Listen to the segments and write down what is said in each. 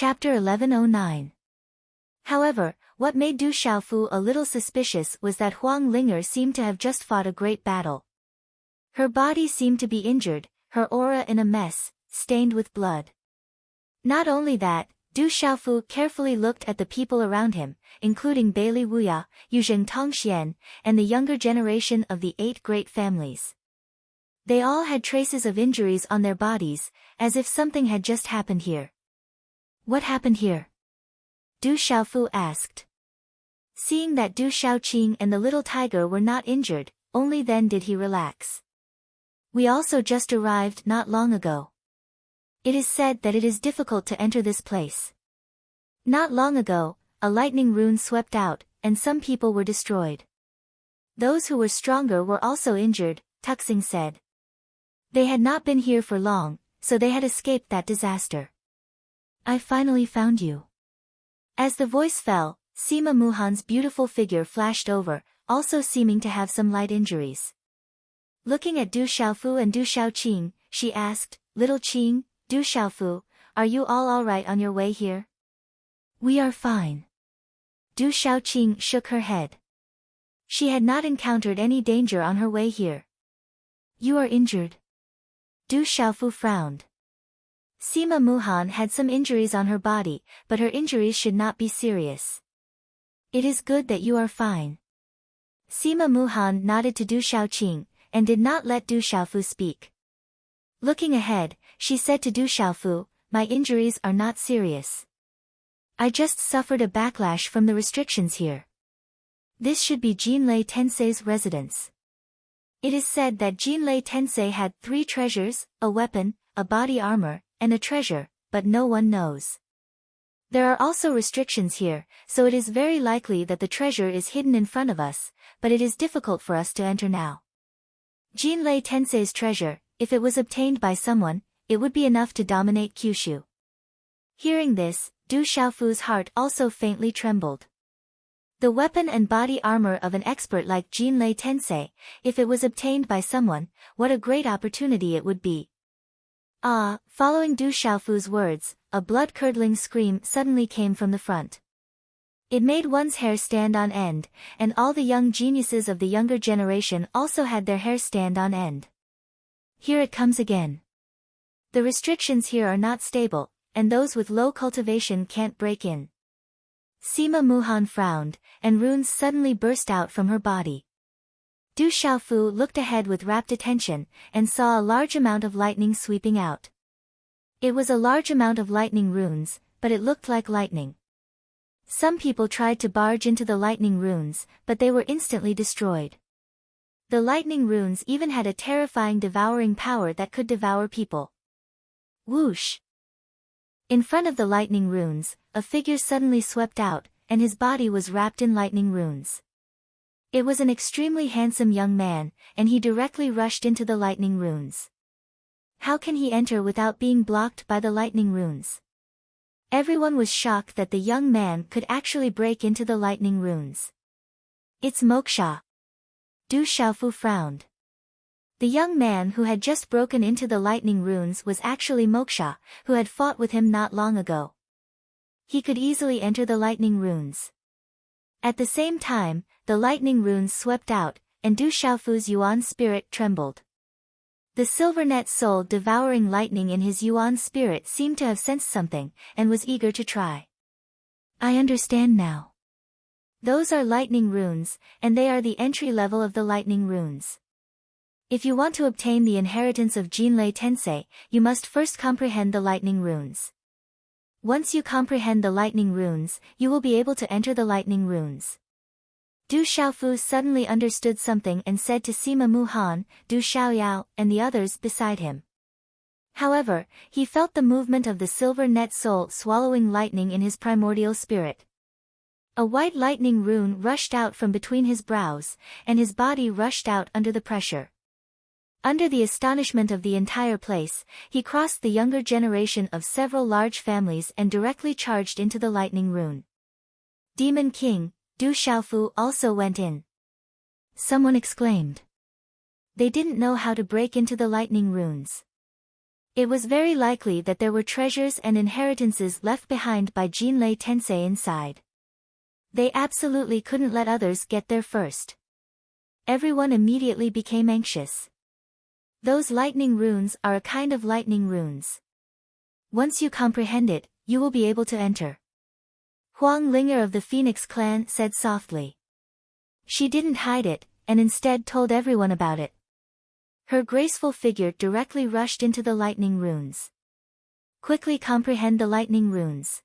Chapter 1109. However, what made Du Xiaofu a little suspicious was that Huang Linger seemed to have just fought a great battle. Her body seemed to be injured, her aura in a mess, stained with blood. Not only that, Du Xiaofu carefully looked at the people around him, including Bailey Wuya, Yuzheng Tongxian, and the younger generation of the 8 great families. They all had traces of injuries on their bodies, as if something had just happened here. What happened here? Du Xiaofu asked. Seeing that Du Xiaoqing and the little tiger were not injured, only then did he relax. We also just arrived not long ago. It is said that it is difficult to enter this place. Not long ago, a lightning rune swept out, and some people were destroyed. Those who were stronger were also injured, Tuxing said. They had not been here for long, so they had escaped that disaster. I finally found you. As the voice fell, Sima Muhan's beautiful figure flashed over, also seeming to have some light injuries. Looking at Du Xiaofu and Du Xiaoqing, she asked, Little Qing, Du Xiaofu, are you all right on your way here? We are fine. Du Xiaoqing shook her head. She had not encountered any danger on her way here. You are injured. Du Xiaofu frowned. Sima Muhan had some injuries on her body, but her injuries should not be serious. It is good that you are fine. Sima Muhan nodded to Du Xiaoqing, and did not let Du Xiaofu speak. Looking ahead, she said to Du Xiaofu, my injuries are not serious. I just suffered a backlash from the restrictions here. This should be Jinlei Tensei's residence. It is said that Jinlei Tensei had 3 treasures, a weapon, a body armor, and a treasure, but no one knows. There are also restrictions here, so it is very likely that the treasure is hidden in front of us, but it is difficult for us to enter now. Jinlei Tensei's treasure, if it was obtained by someone, it would be enough to dominate Kyushu. Hearing this, Du Xiaofu's heart also faintly trembled. The weapon and body armor of an expert like Jinlei Tensei, if it was obtained by someone, what a great opportunity it would be. Following Du Xiaofu's words, a blood-curdling scream suddenly came from the front. It made one's hair stand on end, and all the young geniuses of the younger generation also had their hair stand on end. Here it comes again. The restrictions here are not stable, and those with low cultivation can't break in. Sima Muhan frowned, and runes suddenly burst out from her body. Du Xiaofu looked ahead with rapt attention, and saw a large amount of lightning sweeping out. It was a large amount of lightning runes, but it looked like lightning. Some people tried to barge into the lightning runes, but they were instantly destroyed. The lightning runes even had a terrifying devouring power that could devour people. Whoosh! In front of the lightning runes, a figure suddenly swept out, and his body was wrapped in lightning runes. It was an extremely handsome young man, and he directly rushed into the lightning runes. How can he enter without being blocked by the lightning runes? Everyone was shocked that the young man could actually break into the lightning runes. It's Moksha. Du Xiaofu frowned. The young man who had just broken into the lightning runes was actually Moksha, who had fought with him not long ago. He could easily enter the lightning runes. At the same time, the lightning runes swept out, and Du Xiaofu's Yuan spirit trembled. The silver net soul devouring lightning in his Yuan spirit seemed to have sensed something, and was eager to try. I understand now. Those are lightning runes, and they are the entry level of the lightning runes. If you want to obtain the inheritance of Jinlei Tensei, you must first comprehend the lightning runes. Once you comprehend the lightning runes, you will be able to enter the lightning runes. Du Xiaofu suddenly understood something and said to Sima Muhan, Du Xiaoyao, and the others beside him. However, he felt the movement of the silver net soul swallowing lightning in his primordial spirit. A white lightning rune rushed out from between his brows, and his body rushed out under the pressure. Under the astonishment of the entire place, he crossed the younger generation of several large families and directly charged into the lightning rune. Demon King, Du Xiaofu also went in. Someone exclaimed. They didn't know how to break into the lightning runes. It was very likely that there were treasures and inheritances left behind by Jinlei Tensei inside. They absolutely couldn't let others get there first. Everyone immediately became anxious. Those lightning runes are a kind of lightning runes. Once you comprehend it, you will be able to enter. Huang Linger of the Phoenix clan said softly. She didn't hide it, and instead told everyone about it. Her graceful figure directly rushed into the lightning runes. Quickly comprehend the lightning runes.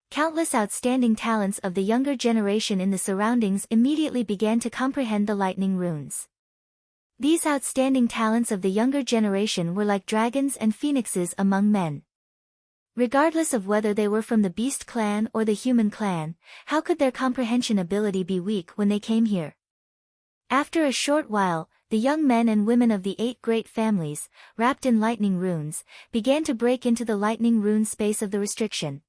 Countless outstanding talents of the younger generation in the surroundings immediately began to comprehend the lightning runes. These outstanding talents of the younger generation were like dragons and phoenixes among men. Regardless of whether they were from the beast clan or the human clan, how could their comprehension ability be weak when they came here? After a short while, the young men and women of the 8 great families, wrapped in lightning runes, began to break into the lightning rune space of the restriction.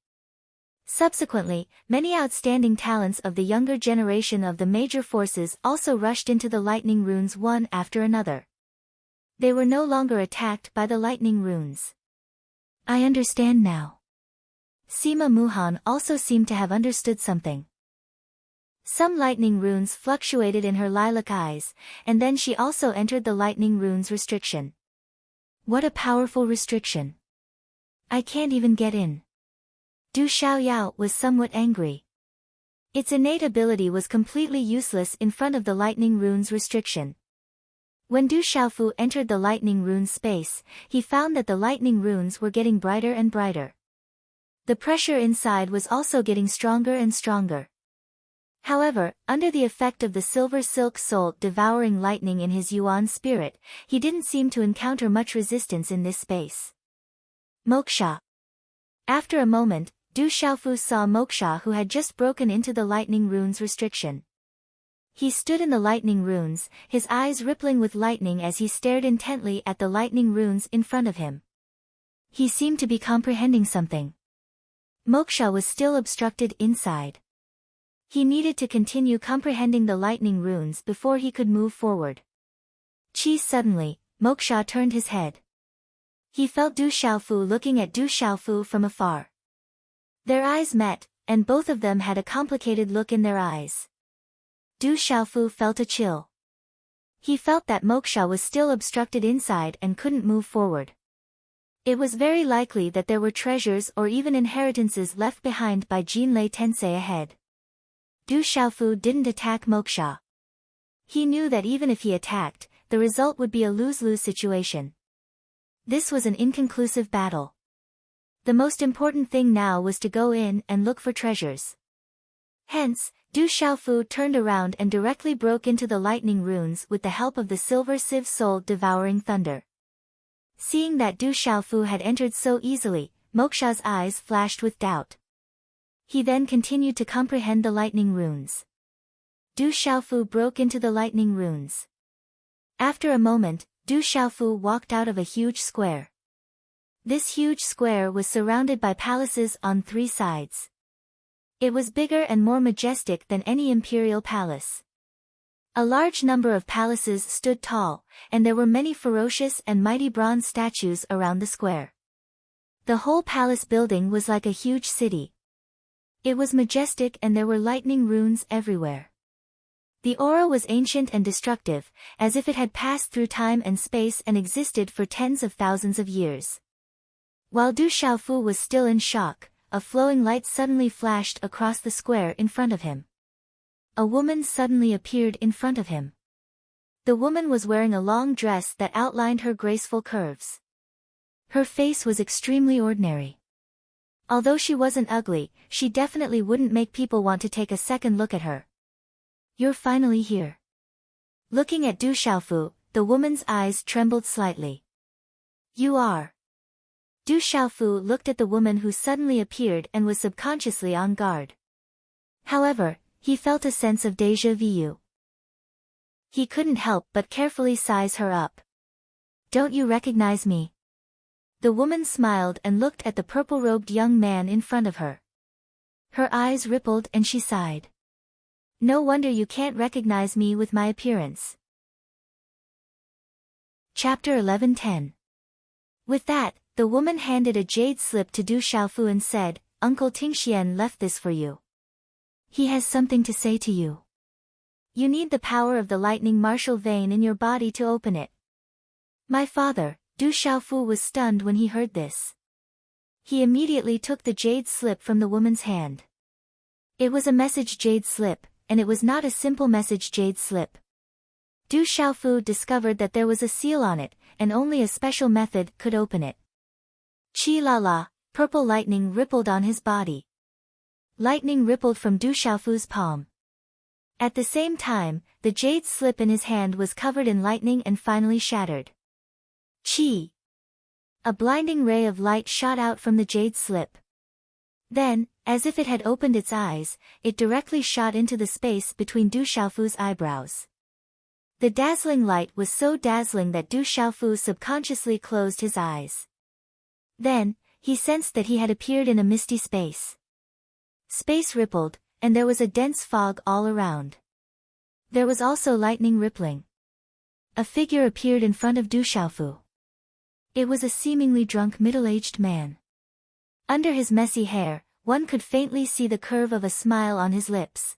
Subsequently, many outstanding talents of the younger generation of the major forces also rushed into the lightning runes one after another. They were no longer attacked by the lightning runes. I understand now. Sima Muhan also seemed to have understood something. Some lightning runes fluctuated in her lilac eyes, and then she also entered the lightning runes restriction. What a powerful restriction. I can't even get in. Du Xiaoyao was somewhat angry. Its innate ability was completely useless in front of the lightning runes restriction. When Du Xiaofu entered the lightning rune space, he found that the lightning runes were getting brighter and brighter. The pressure inside was also getting stronger and stronger. However, under the effect of the silver silk soul devouring lightning in his Yuan spirit, he didn't seem to encounter much resistance in this space. Moksha. After a moment, Du Xiaofu saw Moksha, who had just broken into the lightning runes restriction. He stood in the lightning runes, his eyes rippling with lightning as he stared intently at the lightning runes in front of him. He seemed to be comprehending something. Moksha was still obstructed inside. He needed to continue comprehending the lightning runes before he could move forward. Suddenly, Moksha turned his head. He felt Du Xiaofu looking at Du Xiaofu from afar. Their eyes met, and both of them had a complicated look in their eyes. Du Xiaofu felt a chill. He felt that Moksha was still obstructed inside and couldn't move forward. It was very likely that there were treasures or even inheritances left behind by Jinlei Tensei ahead. Du Xiaofu didn't attack Moksha. He knew that even if he attacked, the result would be a lose-lose situation. This was an inconclusive battle. The most important thing now was to go in and look for treasures. Hence, Du Xiaofu turned around and directly broke into the lightning runes with the help of the silver sieve soul devouring thunder. Seeing that Du Xiaofu had entered so easily, Moksha's eyes flashed with doubt. He then continued to comprehend the lightning runes. Du Xiaofu broke into the lightning runes. After a moment, Du Xiaofu walked out of a huge square. This huge square was surrounded by palaces on 3 sides. It was bigger and more majestic than any imperial palace. A large number of palaces stood tall, and there were many ferocious and mighty bronze statues around the square. The whole palace building was like a huge city. It was majestic and there were lightning runes everywhere. The aura was ancient and destructive, as if it had passed through time and space and existed for tens of thousands of years. While Du Xiaofu was still in shock, a flowing light suddenly flashed across the square in front of him. A woman suddenly appeared in front of him. The woman was wearing a long dress that outlined her graceful curves. Her face was extremely ordinary. Although she wasn't ugly, she definitely wouldn't make people want to take a second look at her. You're finally here. Looking at Du Xiaofu, the woman's eyes trembled slightly. You are. Du Xiaofu looked at the woman who suddenly appeared and was subconsciously on guard. However, he felt a sense of déjà vu. He couldn't help but carefully size her up. Don't you recognize me? The woman smiled and looked at the purple-robed young man in front of her. Her eyes rippled and she sighed. No wonder you can't recognize me with my appearance. Chapter 11:10. With that, the woman handed a jade slip to Du Xiaofu and said, "Uncle Tingxian left this for you. He has something to say to you. You need the power of the lightning martial vein in your body to open it." My father, Du Xiaofu, was stunned when he heard this. He immediately took the jade slip from the woman's hand. It was a message jade slip, and it was not a simple message jade slip. Du Xiaofu discovered that there was a seal on it, and only a special method could open it. Chi la la, purple lightning rippled on his body. Lightning rippled from Du Xiaofu's palm. At the same time, the jade slip in his hand was covered in lightning and finally shattered. Chi! A blinding ray of light shot out from the jade slip. Then, as if it had opened its eyes, it directly shot into the space between Du Xiaofu's eyebrows. The dazzling light was so dazzling that Du Xiaofu subconsciously closed his eyes. Then, he sensed that he had appeared in a misty space. Space rippled, and there was a dense fog all around. There was also lightning rippling. A figure appeared in front of Du Xiaofu. It was a seemingly drunk middle-aged man. Under his messy hair, one could faintly see the curve of a smile on his lips.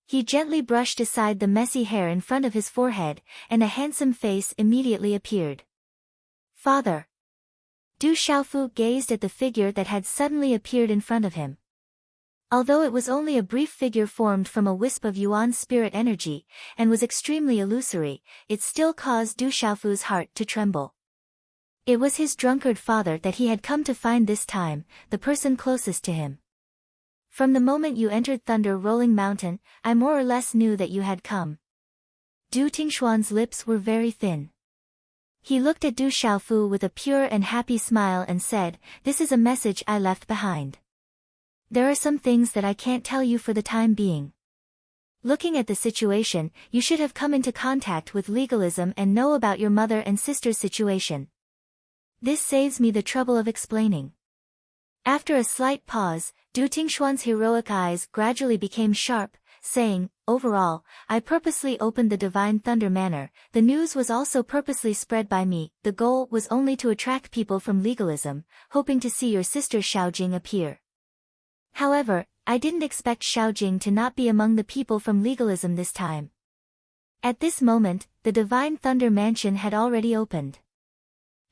He gently brushed aside the messy hair in front of his forehead, and a handsome face immediately appeared. "Father!" Du Xiaofu gazed at the figure that had suddenly appeared in front of him. Although it was only a brief figure formed from a wisp of yuan spirit energy, and was extremely illusory, it still caused Du Xiaofu's heart to tremble. It was his drunkard father that he had come to find this time, the person closest to him. "From the moment you entered Thunder Rolling Mountain, I more or less knew that you had come." Du Tingshuan's lips were very thin. He looked at Du Xiaofu with a pure and happy smile and said, "This is a message I left behind. There are some things that I can't tell you for the time being. Looking at the situation, you should have come into contact with legalism and know about your mother and sister's situation. This saves me the trouble of explaining." After a slight pause, Du Tingshuan's heroic eyes gradually became sharp, saying, "Overall, I purposely opened the Divine Thunder Manor. The news was also purposely spread by me. The goal was only to attract people from legalism, hoping to see your sister Xiaojing appear. However, I didn't expect Xiaojing to not be among the people from legalism this time." At this moment, the Divine Thunder Mansion had already opened.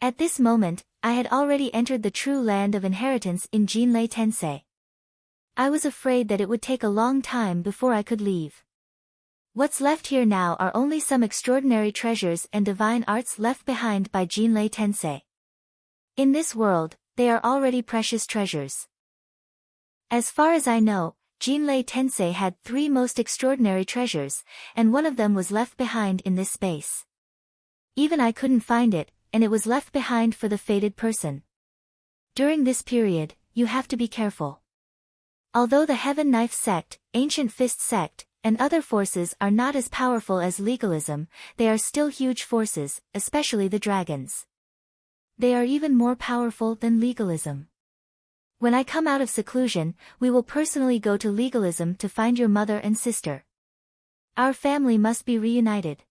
At this moment, I had already entered the true land of inheritance in Jinlei Tensei. I was afraid that it would take a long time before I could leave. What's left here now are only some extraordinary treasures and divine arts left behind by Jinlei Tensei. In this world, they are already precious treasures. As far as I know, Jinlei Tensei had 3 most extraordinary treasures, and one of them was left behind in this space. Even I couldn't find it, and it was left behind for the fated person. During this period, you have to be careful. Although the Heaven Knife sect, Ancient Fist sect, and other forces are not as powerful as legalism, they are still huge forces, especially the dragons. They are even more powerful than legalism. When I come out of seclusion, we will personally go to legalism to find your mother and sister. Our family must be reunited.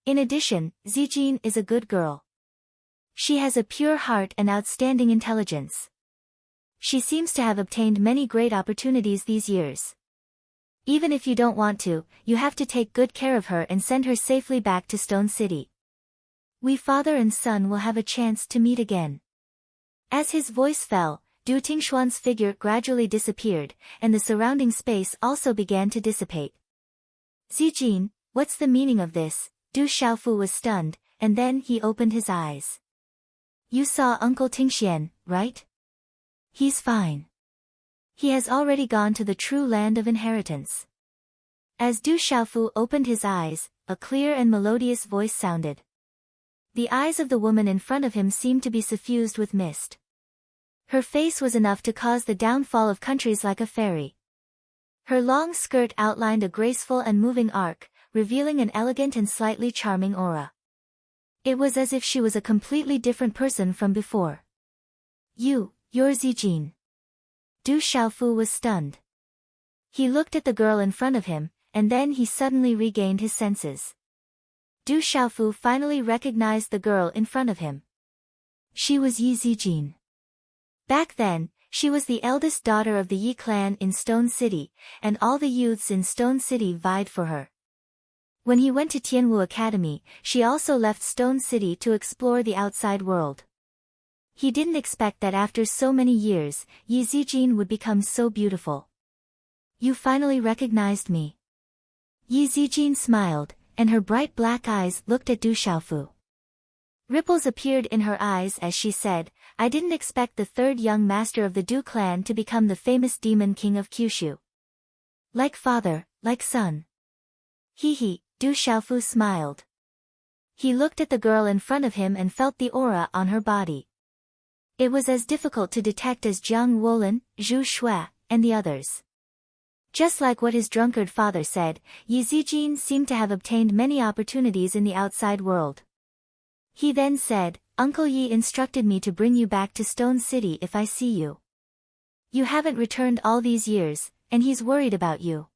In addition, Zijin is a good girl. She has a pure heart and outstanding intelligence. She seems to have obtained many great opportunities these years. Even if you don't want to, you have to take good care of her and send her safely back to Stone City. We father and son will have a chance to meet again." As his voice fell, Du Tingshuan's figure gradually disappeared, and the surrounding space also began to dissipate. "Zijin, what's the meaning of this?" Du Xiaofu was stunned, and then he opened his eyes. "You saw Uncle Tingxian, right? He's fine. He has already gone to the true land of inheritance." As Du Xiaofu opened his eyes, a clear and melodious voice sounded. The eyes of the woman in front of him seemed to be suffused with mist. Her face was enough to cause the downfall of countries like a fairy. Her long skirt outlined a graceful and moving arc, revealing an elegant and slightly charming aura. It was as if she was a completely different person from before. You're Zijin." Du Xiaofu was stunned. He looked at the girl in front of him, and then he suddenly regained his senses. Du Xiaofu finally recognized the girl in front of him. She was Yi Zijin. Back then, she was the eldest daughter of the Yi clan in Stone City, and all the youths in Stone City vied for her. When he went to Tianwu Academy, she also left Stone City to explore the outside world. He didn't expect that after so many years, Yi Zijin would become so beautiful. You finally recognized me. Yi Zijin smiled, and her bright black eyes looked at Du Xiaofu. Ripples appeared in her eyes as she said, I didn't expect the third young master of the Du clan to become the famous demon king of Kyushu. Like father, like son. He, Du Xiaofu smiled. He looked at the girl in front of him and felt the aura on her body. It was as difficult to detect as Jiang Wolin, Zhu Shui, and the others. Just like what his drunkard father said, Yi Zijin seemed to have obtained many opportunities in the outside world. He then said, Uncle Yi instructed me to bring you back to Stone City if I see you. You haven't returned all these years, and he's worried about you.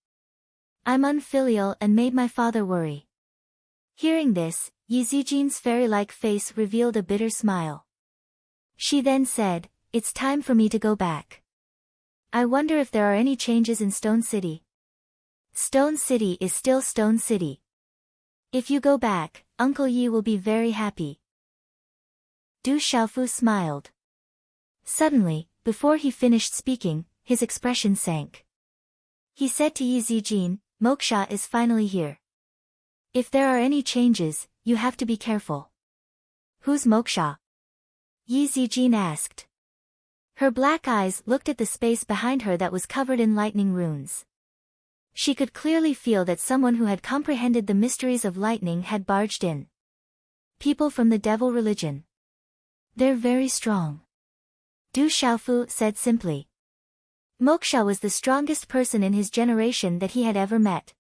I'm unfilial and made my father worry. Hearing this, Yi Zijin's fairy-like face revealed a bitter smile. She then said, It's time for me to go back. I wonder if there are any changes in Stone City. Stone City is still Stone City. If you go back, Uncle Yi will be very happy. Du Xiaofu smiled. Suddenly, before he finished speaking, his expression sank. He said to Yi Zijin, Moksha is finally here. If there are any changes, you have to be careful. Who's Moksha? Yi Zijin asked. Her black eyes looked at the space behind her that was covered in lightning runes. She could clearly feel that someone who had comprehended the mysteries of lightning had barged in. People from the devil religion. They're very strong. Du Xiaofu said simply. Moksha was the strongest person in his generation that he had ever met.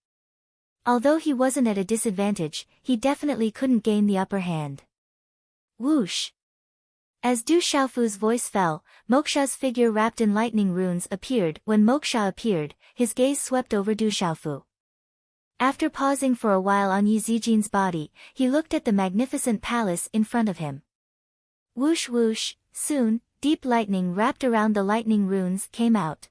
Although he wasn't at a disadvantage, he definitely couldn't gain the upper hand. Whoosh! As Du Xiaofu's voice fell, Moksha's figure wrapped in lightning runes appeared. When Moksha appeared, his gaze swept over Du Xiaofu. After pausing for a while on Yi Zijin's body, he looked at the magnificent palace in front of him. Whoosh whoosh, soon, deep lightning wrapped around the lightning runes came out.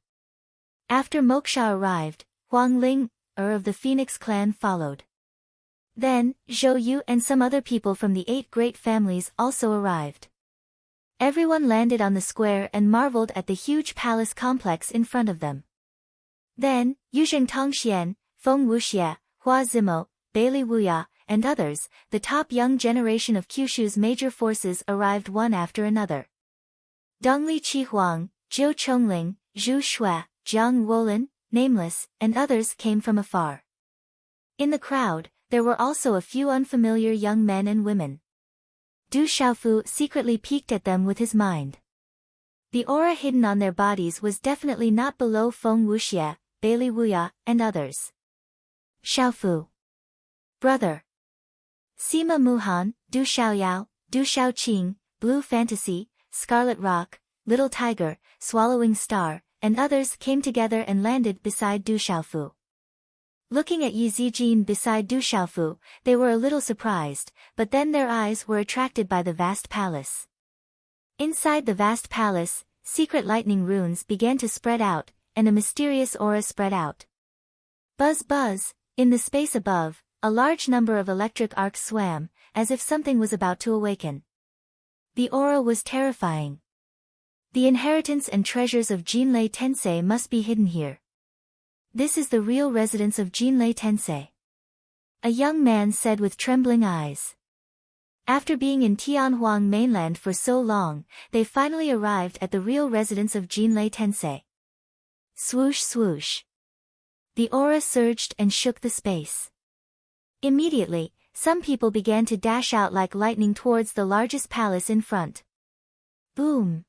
After Moksha arrived, Huang Ling, of the Phoenix clan followed. Then, Zhou Yu and some other people from the 8 great families also arrived. Everyone landed on the square and marveled at the huge palace complex in front of them. Then, Yuzheng Tongxian, Feng Wuxie, Hua Zimo, Bailey Wuya, and others, the top young generation of Kyushu's major forces arrived one after another. Dongli Qihuang, Zhou Chongling, Zhu Shui, Jiang Wolin, Nameless, and others came from afar. In the crowd, there were also a few unfamiliar young men and women. Du Xiaofu secretly peeked at them with his mind. The aura hidden on their bodies was definitely not below Feng Wuxie, Bailey Wuya, and others. Xiaofu. Brother. Sima Muhan, Du Xiaoyao, Du Xiaoqing, Blue Fantasy, Scarlet Rock, Little Tiger, Swallowing Star, and others came together and landed beside Du Xiaofu. Looking at Yi Zijin beside Du Xiaofu, they were a little surprised, but then their eyes were attracted by the vast palace. Inside the vast palace, secret lightning runes began to spread out, and a mysterious aura spread out. Buzz buzz, in the space above, a large number of electric arcs swam, as if something was about to awaken. The aura was terrifying. The inheritance and treasures of Jinlei Tensei must be hidden here. This is the real residence of Jinlei Tensei. A young man said with trembling eyes. After being in Tianhuang mainland for so long, they finally arrived at the real residence of Jinlei Tensei. Swoosh swoosh. The aura surged and shook the space. Immediately, some people began to dash out like lightning towards the largest palace in front. Boom!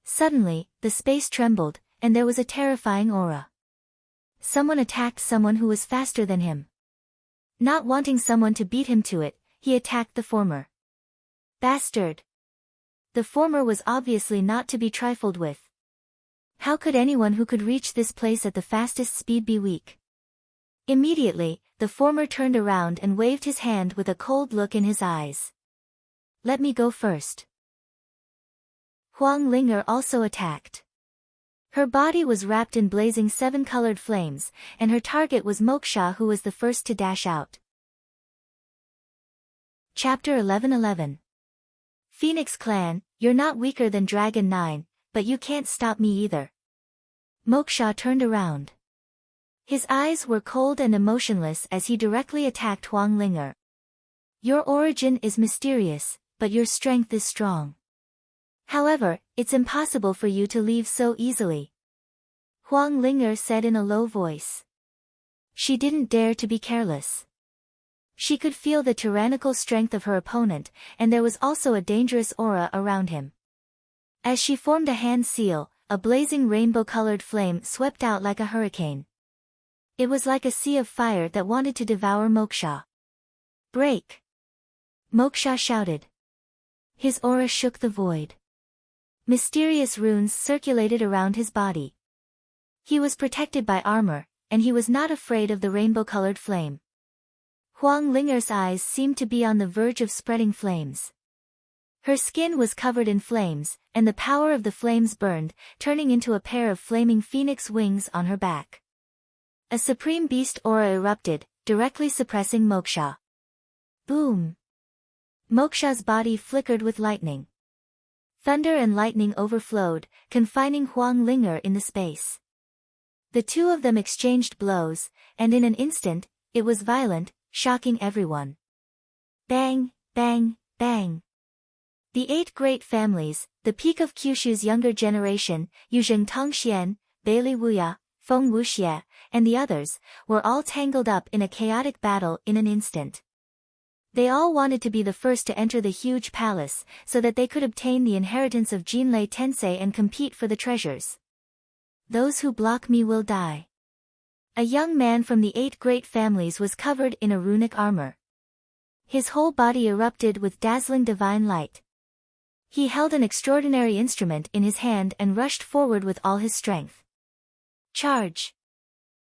Suddenly, the space trembled, and there was a terrifying aura. Someone attacked someone who was faster than him. Not wanting someone to beat him to it, he attacked the former. Bastard! The former was obviously not to be trifled with. How could anyone who could reach this place at the fastest speed be weak? Immediately, the former turned around and waved his hand with a cold look in his eyes. Let me go first. Huang Linger also attacked. Her body was wrapped in blazing 7-colored flames, and her target was Moksha, who was the first to dash out. Chapter 11:11. Phoenix Clan, you're not weaker than Dragon 9, but you can't stop me either. Moksha turned around. His eyes were cold and emotionless as he directly attacked Huang Linger. Your origin is mysterious, but your strength is strong. However, it's impossible for you to leave so easily. Huang Linger said in a low voice. She didn't dare to be careless. She could feel the tyrannical strength of her opponent, and there was also a dangerous aura around him. As she formed a hand seal, a blazing rainbow-colored flame swept out like a hurricane. It was like a sea of fire that wanted to devour Moksha. Break! Moksha shouted. His aura shook the void. Mysterious runes circulated around his body. He was protected by armor, and he was not afraid of the rainbow-colored flame. Huang Linger's eyes seemed to be on the verge of spreading flames. Her skin was covered in flames, and the power of the flames burned, turning into a pair of flaming phoenix wings on her back. A supreme beast aura erupted, directly suppressing Moksha. Boom! Moksha's body flickered with lightning. Thunder and lightning overflowed, confining Huang Linger in the space. The two of them exchanged blows, and in an instant, it was violent, shocking everyone. Bang, bang, bang. The 8 great families, the peak of Kyushu's younger generation, Yuzheng Tongxian, Beili Wuya, Feng Wuxie, and the others, were all tangled up in a chaotic battle in an instant. They all wanted to be the first to enter the huge palace, so that they could obtain the inheritance of Jinlei Tensei and compete for the treasures. Those who block me will die. A young man from the 8 great families was covered in a runic armor. His whole body erupted with dazzling divine light. He held an extraordinary instrument in his hand and rushed forward with all his strength. Charge!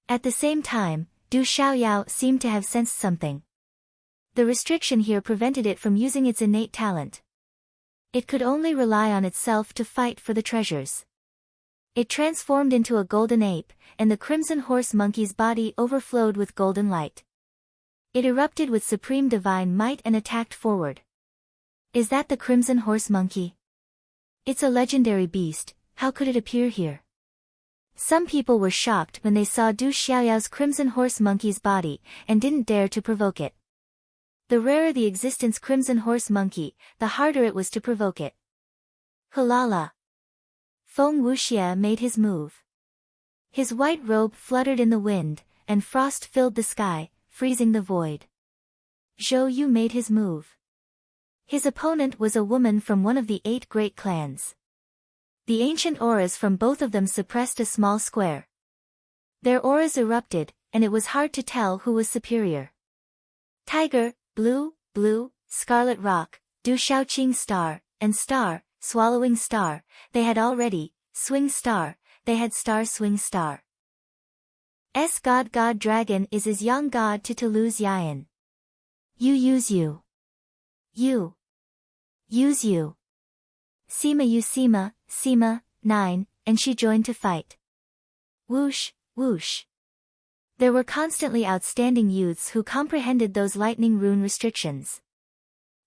At the same time, Du Xiaoyao seemed to have sensed something. The restriction here prevented it from using its innate talent. It could only rely on itself to fight for the treasures. It transformed into a golden ape, and the crimson horse monkey's body overflowed with golden light. It erupted with supreme divine might and attacked forward. Is that the crimson horse monkey? It's a legendary beast, how could it appear here? Some people were shocked when they saw Du Xiaoyao's crimson horse monkey's body, and didn't dare to provoke it. The rarer the existence crimson horse monkey, the harder it was to provoke it. Halala! Feng Wuxie made his move. His white robe fluttered in the wind, and frost filled the sky, freezing the void. Zhou Yu made his move. His opponent was a woman from one of the 8 great clans. The ancient auras from both of them suppressed a small square. Their auras erupted, and it was hard to tell who was superior. Tiger, Blue, Scarlet Rock, Du Shaoqing Star, and Star, Swallowing Star, they had already, Swing Star, they had Star Swing Star. God Dragon is as young God to Toulouse Yayan. You use you. You. Use you. Sima, 9, and she joined to fight. Whoosh, whoosh. There were constantly outstanding youths who comprehended those lightning rune restrictions.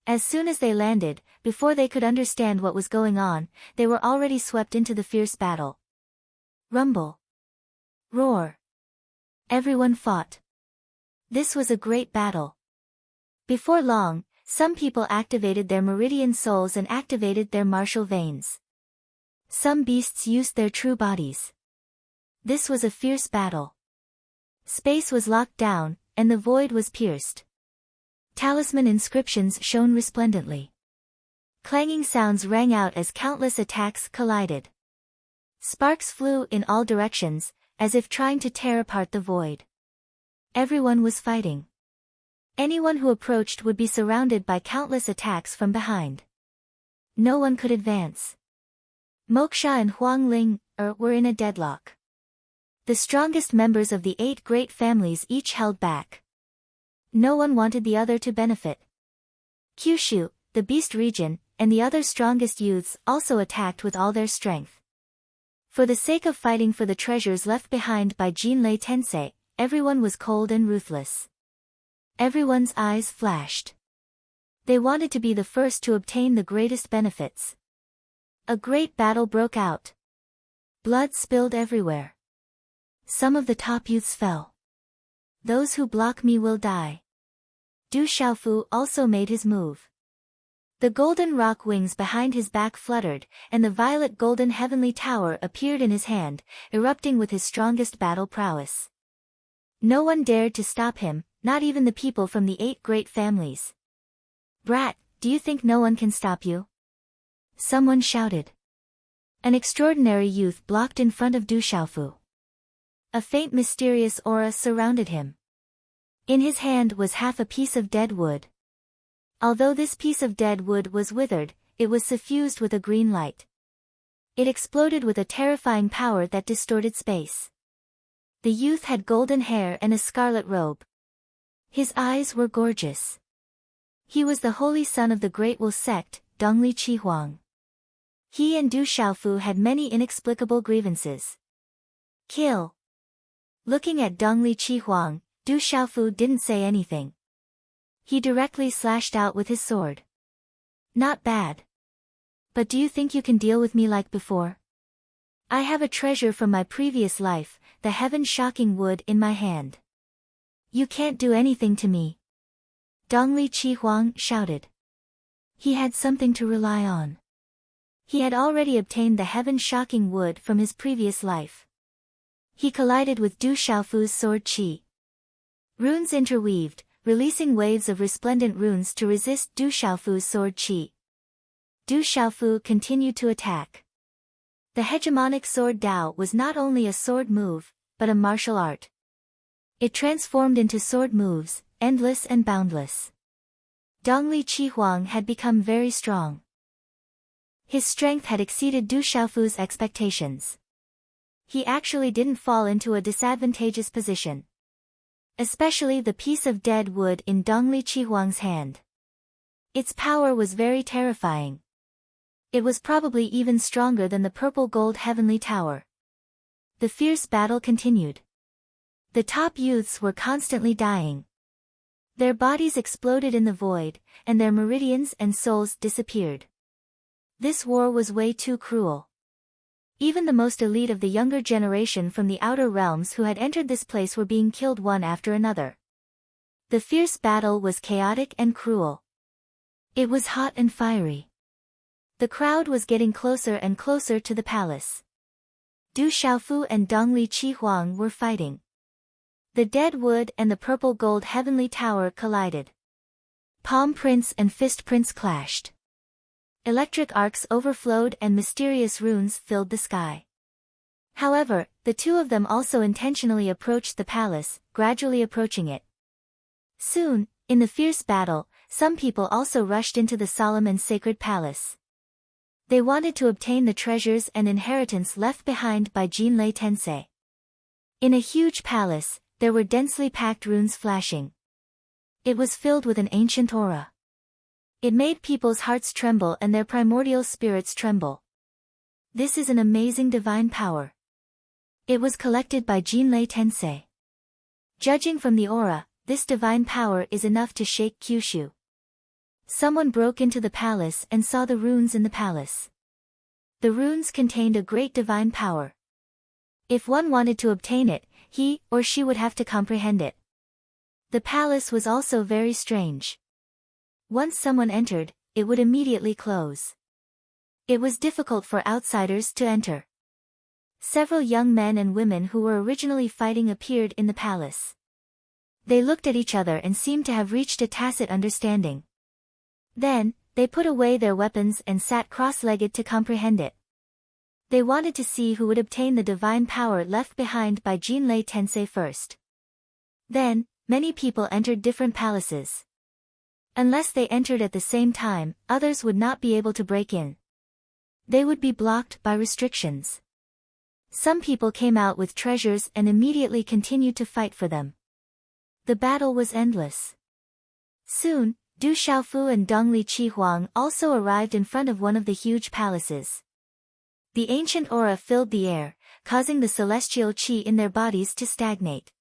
As soon as they landed, before they could understand what was going on, they were already swept into the fierce battle. Rumble. Roar. Everyone fought. This was a great battle. Before long, some people activated their meridian souls and activated their martial veins. Some beasts used their true bodies. This was a fierce battle. Space was locked down, and the void was pierced. Talisman inscriptions shone resplendently. Clanging sounds rang out as countless attacks collided. Sparks flew in all directions, as if trying to tear apart the void. Everyone was fighting. Anyone who approached would be surrounded by countless attacks from behind. No one could advance. Moksha and Huang Linger were in a deadlock. The strongest members of the 8 great families each held back. No one wanted the other to benefit. Kyushu, the beast region, and the other strongest youths also attacked with all their strength. For the sake of fighting for the treasures left behind by Jinlei Tensei, everyone was cold and ruthless. Everyone's eyes flashed. They wanted to be the first to obtain the greatest benefits. A great battle broke out. Blood spilled everywhere. Some of the top youths fell. Those who block me will die. Du Xiaofu also made his move. The golden rock wings behind his back fluttered, and the violet golden heavenly tower appeared in his hand, erupting with his strongest battle prowess. No one dared to stop him, not even the people from the 8 great families. "Brat, do you think no one can stop you?" Someone shouted. An extraordinary youth blocked in front of Du Xiaofu. A faint mysterious aura surrounded him. In his hand was half a piece of dead wood. Although this piece of dead wood was withered, it was suffused with a green light. It exploded with a terrifying power that distorted space. The youth had golden hair and a scarlet robe. His eyes were gorgeous. He was the holy son of the Great Wu sect, Dongli Qihuang. He and Du Xiaofu had many inexplicable grievances. Kill. Looking at Dongli Qihuang, Du Xiaofu didn't say anything. He directly slashed out with his sword. "Not bad. But do you think you can deal with me like before? I have a treasure from my previous life, the heaven-shocking wood in my hand. You can't do anything to me." Dongli Qihuang shouted. He had something to rely on. He had already obtained the heaven-shocking wood from his previous life. He collided with Du Xiaofu's sword qi. Runes interweaved, releasing waves of resplendent runes to resist Du Xiaofu's sword qi. Du Xiaofu continued to attack. The hegemonic sword Dao was not only a sword move, but a martial art. It transformed into sword moves, endless and boundless. Dongli Qihuang had become very strong. His strength had exceeded Du Xiaofu's expectations. He actually didn't fall into a disadvantageous position. Especially the piece of dead wood in Dongli Qihuang's hand. Its power was very terrifying. It was probably even stronger than the purple gold heavenly tower. The fierce battle continued. The top youths were constantly dying. Their bodies exploded in the void, and their meridians and souls disappeared. This war was way too cruel. Even the most elite of the younger generation from the outer realms who had entered this place were being killed one after another. The fierce battle was chaotic and cruel. It was hot and fiery. The crowd was getting closer and closer to the palace. Du Xiaofu and Dongli Qihuang were fighting. The dead wood and the purple gold heavenly tower collided. Palm prints and fist prints clashed. Electric arcs overflowed and mysterious runes filled the sky. However, the two of them also intentionally approached the palace, gradually approaching it. Soon, in the fierce battle, some people also rushed into the solemn and sacred palace. They wanted to obtain the treasures and inheritance left behind by Jinlei Tensei. In a huge palace, there were densely packed runes flashing. It was filled with an ancient aura. It made people's hearts tremble and their primordial spirits tremble. This is an amazing divine power. It was collected by Jinlei Tensei. Judging from the aura, this divine power is enough to shake Kyushu. Someone broke into the palace and saw the runes in the palace. The runes contained a great divine power. If one wanted to obtain it, he or she would have to comprehend it. The palace was also very strange. Once someone entered, it would immediately close. It was difficult for outsiders to enter. Several young men and women who were originally fighting appeared in the palace. They looked at each other and seemed to have reached a tacit understanding. Then, they put away their weapons and sat cross-legged to comprehend it. They wanted to see who would obtain the divine power left behind by Jinlei Tensei first. Then, many people entered different palaces. Unless they entered at the same time, others would not be able to break in. They would be blocked by restrictions. Some people came out with treasures and immediately continued to fight for them. The battle was endless. Soon, Du Xiaofu and Dongli Qi also arrived in front of one of the huge palaces. The ancient aura filled the air, causing the celestial qi in their bodies to stagnate.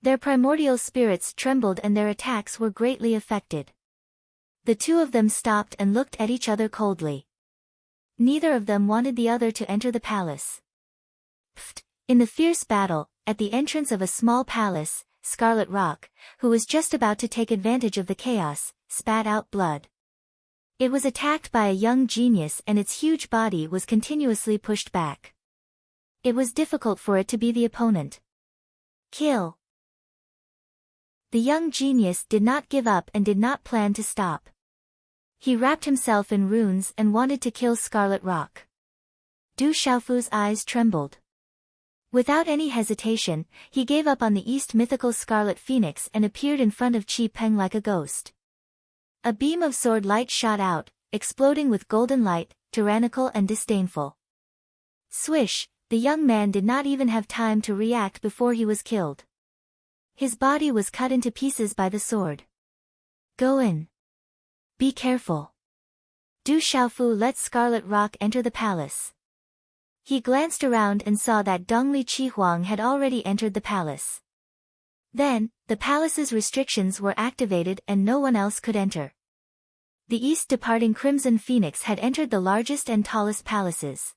Their primordial spirits trembled and their attacks were greatly affected. The two of them stopped and looked at each other coldly. Neither of them wanted the other to enter the palace. In the fierce battle, at the entrance of a small palace, Scarlet Rock, who was just about to take advantage of the chaos, spat out blood. It was attacked by a young genius and its huge body was continuously pushed back. It was difficult for it to be the opponent. Kill. The young genius did not give up and did not plan to stop. He wrapped himself in runes and wanted to kill Scarlet Rock. Du Xiaofu's eyes trembled. Without any hesitation, he gave up on the East mythical Scarlet Phoenix and appeared in front of Qi Peng like a ghost. A beam of sword light shot out, exploding with golden light, tyrannical and disdainful. Swish, the young man did not even have time to react before he was killed. His body was cut into pieces by the sword. Go in. Be careful. Du Xiaofu let Scarlet Rock enter the palace. He glanced around and saw that Dongli Qi had already entered the palace. Then, the palace's restrictions were activated and no one else could enter. The east departing Crimson Phoenix had entered the largest and tallest palaces.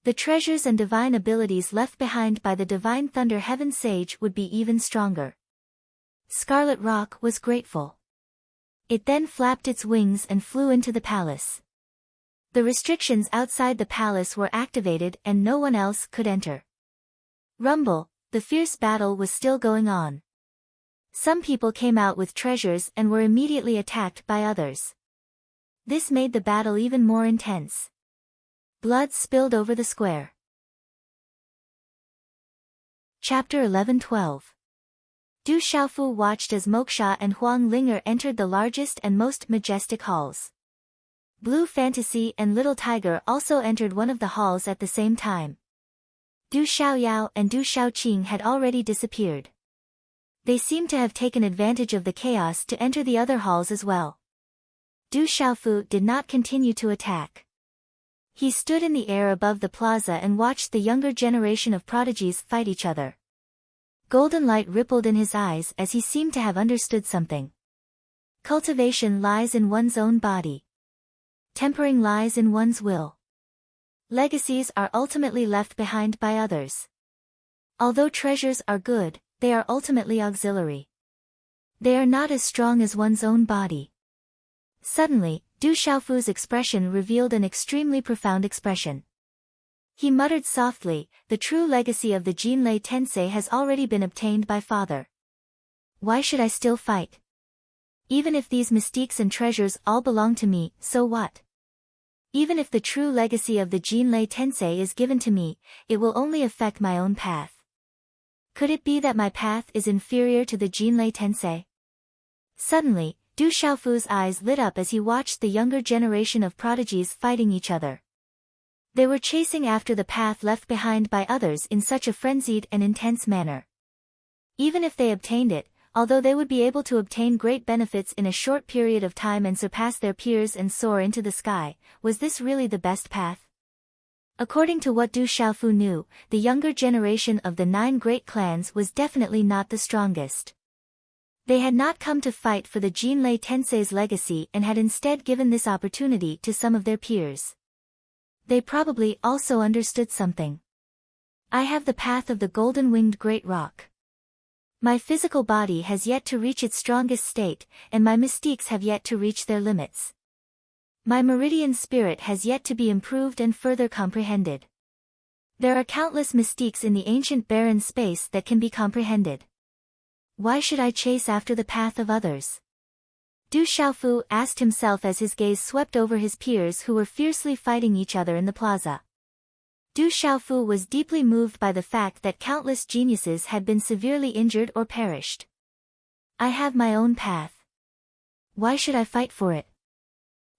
The treasures and divine abilities left behind by the Divine Thunder Heaven Sage would be even stronger. Scarlet Rock was grateful. It then flapped its wings and flew into the palace. The restrictions outside the palace were activated and no one else could enter. Rumble, the fierce battle was still going on. Some people came out with treasures and were immediately attacked by others. This made the battle even more intense. Blood spilled over the square. Chapter 11-12. Du Xiaofu watched as Moksha and Huang Linger entered the largest and most majestic halls. Blue Fantasy and Little Tiger also entered one of the halls at the same time. Du Xiaoyao and Du Xiaoqing had already disappeared. They seemed to have taken advantage of the chaos to enter the other halls as well. Du Xiaofu did not continue to attack. He stood in the air above the plaza and watched the younger generation of prodigies fight each other. Golden light rippled in his eyes as he seemed to have understood something. Cultivation lies in one's own body. Tempering lies in one's will. Legacies are ultimately left behind by others. Although treasures are good, they are ultimately auxiliary. They are not as strong as one's own body. Suddenly, Du Xiaofu's expression revealed an extremely profound expression. He muttered softly, the true legacy of the Jinlei Tensei has already been obtained by Father. Why should I still fight? Even if these mystiques and treasures all belong to me, so what? Even if the true legacy of the Jinlei Tensei is given to me, it will only affect my own path. Could it be that my path is inferior to the Jinlei Tensei? Suddenly, Du Xiaofu's eyes lit up as he watched the younger generation of prodigies fighting each other. They were chasing after the path left behind by others in such a frenzied and intense manner. Even if they obtained it, although they would be able to obtain great benefits in a short period of time and surpass their peers and soar into the sky, was this really the best path? According to what Du Xiaofu knew, the younger generation of the 9 great clans was definitely not the strongest. They had not come to fight for the Jinlei Tensei's legacy and had instead given this opportunity to some of their peers. They probably also understood something. I have the path of the golden-winged great rock. My physical body has yet to reach its strongest state, and my mystiques have yet to reach their limits. My meridian spirit has yet to be improved and further comprehended. There are countless mystiques in the ancient barren space that can be comprehended. Why should I chase after the path of others? Du Xiaofu asked himself as his gaze swept over his peers who were fiercely fighting each other in the plaza. Du Xiaofu was deeply moved by the fact that countless geniuses had been severely injured or perished. I have my own path. Why should I fight for it?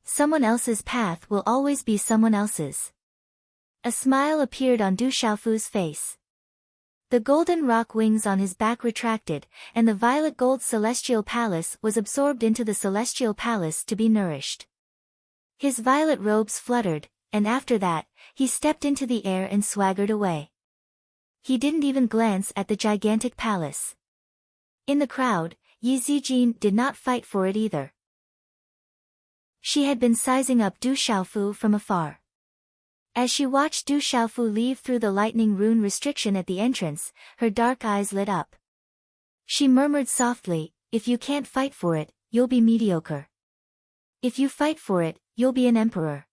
Someone else's path will always be someone else's. A smile appeared on Du Xiaofu's face. The golden rock wings on his back retracted, and the violet gold celestial palace was absorbed into the celestial palace to be nourished. His violet robes fluttered, and after that, he stepped into the air and swaggered away. He didn't even glance at the gigantic palace. In the crowd, Yi Zijin did not fight for it either. She had been sizing up Du Xiaofu from afar. As she watched Du Xiaofu leave through the lightning rune restriction at the entrance, her dark eyes lit up. She murmured softly, "If you can't fight for it, you'll be mediocre. If you fight for it, you'll be an emperor.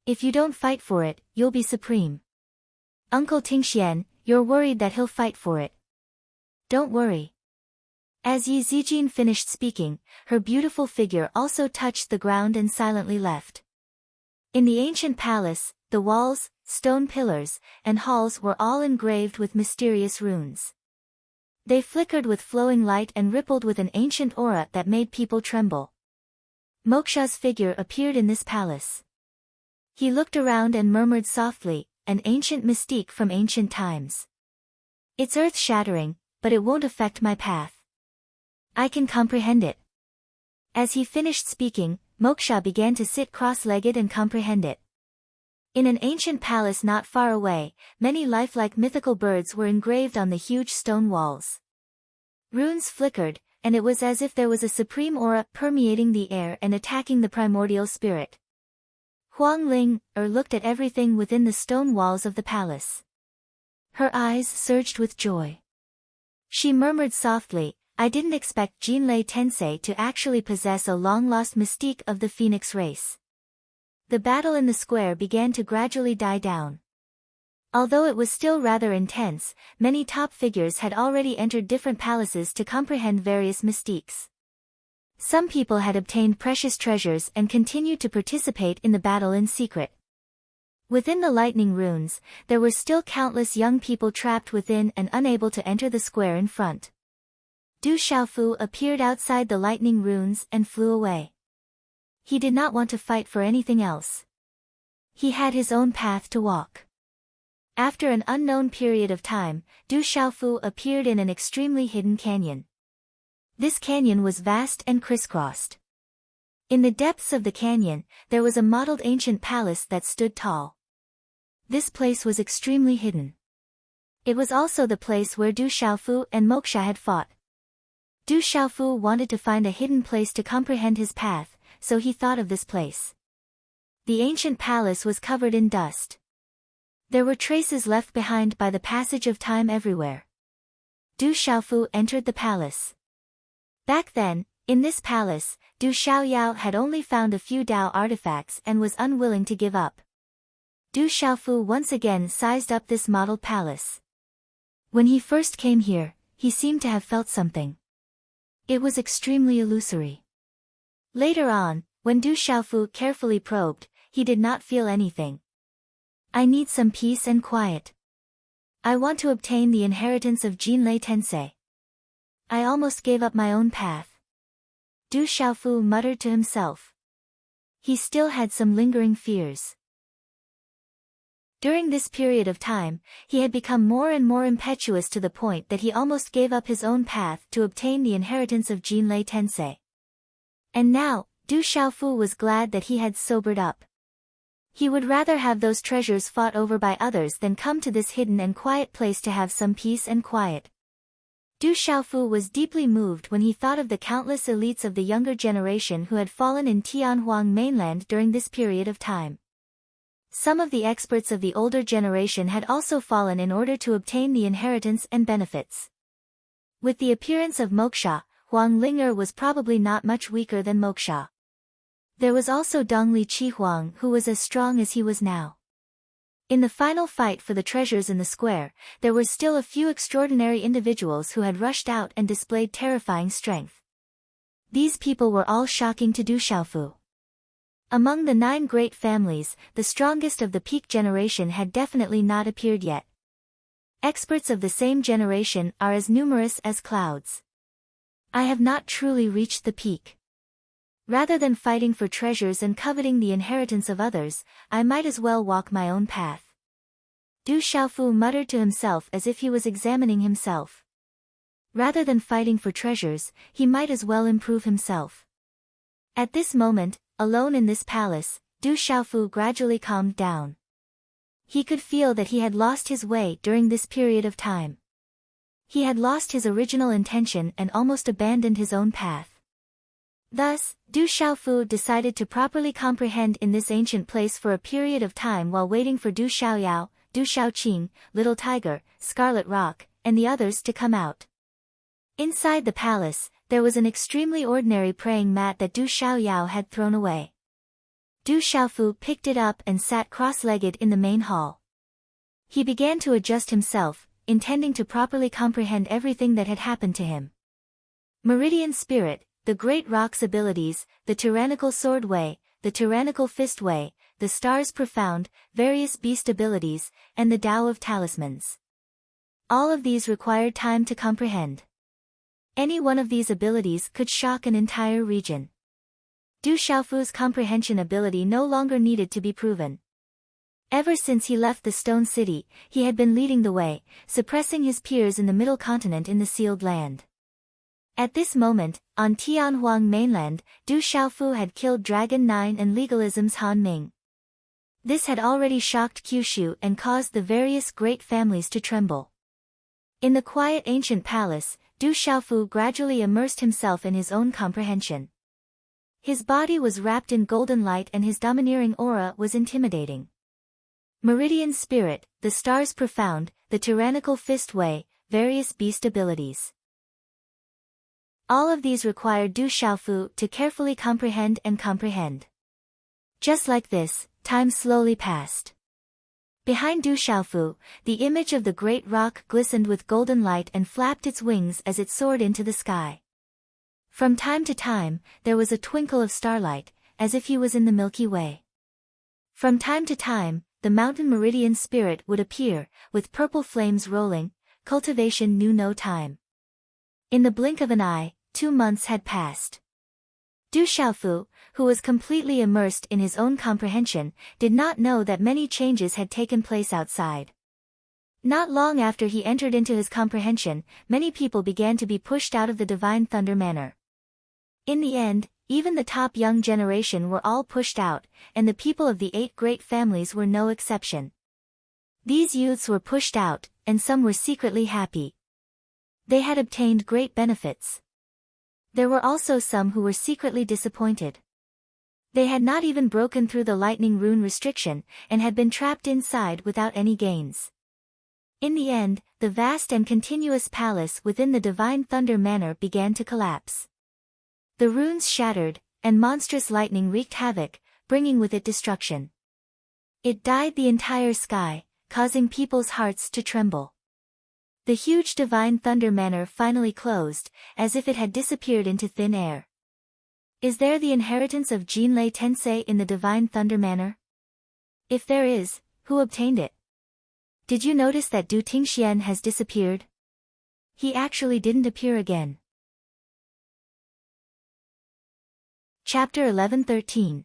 If you don't fight for it, you'll be supreme. Uncle Tingxian, you're worried that he'll fight for it. Don't worry." As Yi Zijin finished speaking, her beautiful figure also touched the ground and silently left. In the ancient palace, the walls, stone pillars, and halls were all engraved with mysterious runes. They flickered with flowing light and rippled with an ancient aura that made people tremble. Moksha's figure appeared in this palace. He looked around and murmured softly, "An ancient mystique from ancient times. It's earth-shattering, but it won't affect my path. I can comprehend it." As he finished speaking, Moksha began to sit cross-legged and comprehend it. In an ancient palace not far away, many lifelike mythical birds were engraved on the huge stone walls. Runes flickered, and it was as if there was a supreme aura permeating the air and attacking the primordial spirit. Huang Ling looked at everything within the stone walls of the palace. Her eyes surged with joy. She murmured softly, "I didn't expect Jinlei Tensei to actually possess a long-lost mystique of the phoenix race." The battle in the square began to gradually die down. Although it was still rather intense, many top figures had already entered different palaces to comprehend various mystiques. Some people had obtained precious treasures and continued to participate in the battle in secret. Within the lightning runes, there were still countless young people trapped within and unable to enter the square in front. Du Xiaofu appeared outside the lightning runes and flew away. He did not want to fight for anything else. He had his own path to walk. After an unknown period of time, Du Xiaofu appeared in an extremely hidden canyon. This canyon was vast and crisscrossed. In the depths of the canyon, there was a modeled ancient palace that stood tall. This place was extremely hidden. It was also the place where Du Xiaofu and Moksha had fought. Du Xiaofu wanted to find a hidden place to comprehend his path, so he thought of this place. The ancient palace was covered in dust. There were traces left behind by the passage of time everywhere. Du Xiaofu entered the palace. Back then, in this palace, Du Xiaoyao had only found a few Dao artifacts and was unwilling to give up. Du Xiaofu once again sized up this modeled palace. When he first came here, he seemed to have felt something. It was extremely illusory. Later on, when Du Xiaofu carefully probed, he did not feel anything. "I need some peace and quiet. I want to obtain the inheritance of Jinlei Tensei. I almost gave up my own path." Du Xiaofu muttered to himself. He still had some lingering fears. During this period of time, he had become more and more impetuous to the point that he almost gave up his own path to obtain the inheritance of Jinlei Tensei. And now, Du Xiaofu was glad that he had sobered up. He would rather have those treasures fought over by others than come to this hidden and quiet place to have some peace and quiet. Du Xiaofu was deeply moved when he thought of the countless elites of the younger generation who had fallen in Tianhuang mainland during this period of time. Some of the experts of the older generation had also fallen in order to obtain the inheritance and benefits. With the appearance of Moksha, Huang Ling'er was probably not much weaker than Moksha. There was also Dongli Qihuang who was as strong as he was now. In the final fight for the treasures in the square, there were still a few extraordinary individuals who had rushed out and displayed terrifying strength. These people were all shocking to Du Xiaofu. Among the 9 great families, the strongest of the peak generation had definitely not appeared yet. Experts of the same generation are as numerous as clouds. I have not truly reached the peak. Rather than fighting for treasures and coveting the inheritance of others, I might as well walk my own path. Du Xiaofu muttered to himself as if he was examining himself. Rather than fighting for treasures, he might as well improve himself. At this moment, alone in this palace, Du Xiaofu gradually calmed down. He could feel that he had lost his way during this period of time. He had lost his original intention and almost abandoned his own path. Thus, Du Xiaofu decided to properly comprehend in this ancient place for a period of time while waiting for Du Xiaoyao, Du Xiaoqing, Little Tiger, Scarlet Rock, and the others to come out. Inside the palace, there was an extremely ordinary praying mat that Du Xiaoyao had thrown away. Du Xiaofu picked it up and sat cross-legged in the main hall. He began to adjust himself, intending to properly comprehend everything that had happened to him. Meridian Spirit, the Great Rock's abilities, the Tyrannical Sword Way, the Tyrannical Fist Way, the Stars Profound, various beast abilities, and the Tao of Talismans. All of these required time to comprehend. Any one of these abilities could shock an entire region. Du Xiaofu's comprehension ability no longer needed to be proven. Ever since he left the Stone City, he had been leading the way, suppressing his peers in the Middle Continent in the Sealed Land. At this moment, on Tianhuang mainland, Du Xiaofu had killed Dragon 9 and Legalism's Han Ming. This had already shocked Kyushu and caused the various great families to tremble. In the quiet ancient palace, Du Xiaofu gradually immersed himself in his own comprehension. His body was wrapped in golden light and his domineering aura was intimidating. Meridian Spirit, the Stars Profound, the Tyrannical Fist Way, various beast abilities. All of these required Du Xiaofu to carefully comprehend and comprehend. Just like this, time slowly passed. Behind Du Xiaofu, the image of the great rock glistened with golden light and flapped its wings as it soared into the sky. From time to time, there was a twinkle of starlight, as if he was in the Milky Way. From time to time, the mountain Meridian Spirit would appear, with purple flames rolling. Cultivation knew no time. In the blink of an eye, 2 months had passed. Du Xiaofu, who was completely immersed in his own comprehension, did not know that many changes had taken place outside. Not long after he entered into his comprehension, many people began to be pushed out of the Divine Thunder Manor. In the end, even the top young generation were all pushed out, and the people of the 8 great families were no exception. These youths were pushed out, and some were secretly happy. They had obtained great benefits. There were also some who were secretly disappointed. They had not even broken through the lightning rune restriction, and had been trapped inside without any gains. In the end, the vast and continuous palace within the Divine Thunder Manor began to collapse. The runes shattered, and monstrous lightning wreaked havoc, bringing with it destruction. It dyed the entire sky, causing people's hearts to tremble. The huge Divine Thunder Manor finally closed, as if it had disappeared into thin air. Is there the inheritance of Jinlei Tensei in the Divine Thunder Manor? If there is, who obtained it? Did you notice that Du Tingxian has disappeared? He actually didn't appear again. Chapter 11-13.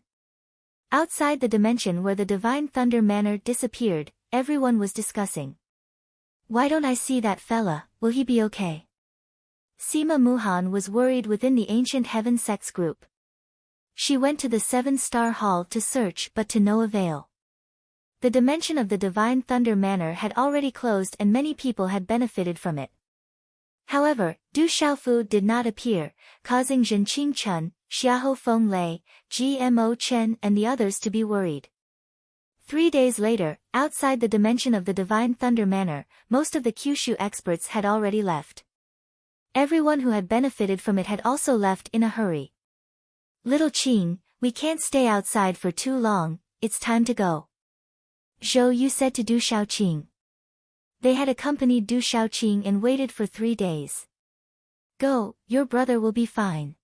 Outside the dimension where the Divine Thunder Manor disappeared, everyone was discussing. Why don't I see that fella, will he be okay? Sima Muhan was worried within the Ancient Heaven Sex group. She went to the 7-star hall to search but to no avail. The dimension of the Divine Thunder Manor had already closed and many people had benefited from it. However, Du Xiaofu did not appear, causing Zhenqing Chen, Xiahou Feng Lei, Gmo Chen and the others to be worried. 3 days later, outside the dimension of the Divine Thunder Manor, most of the Kyushu experts had already left. Everyone who had benefited from it had also left in a hurry. Little Qing, we can't stay outside for too long, it's time to go. Zhou Yu said to Du Xiaoqing. They had accompanied Du Xiaoqing and waited for 3 days. Go, your brother will be fine.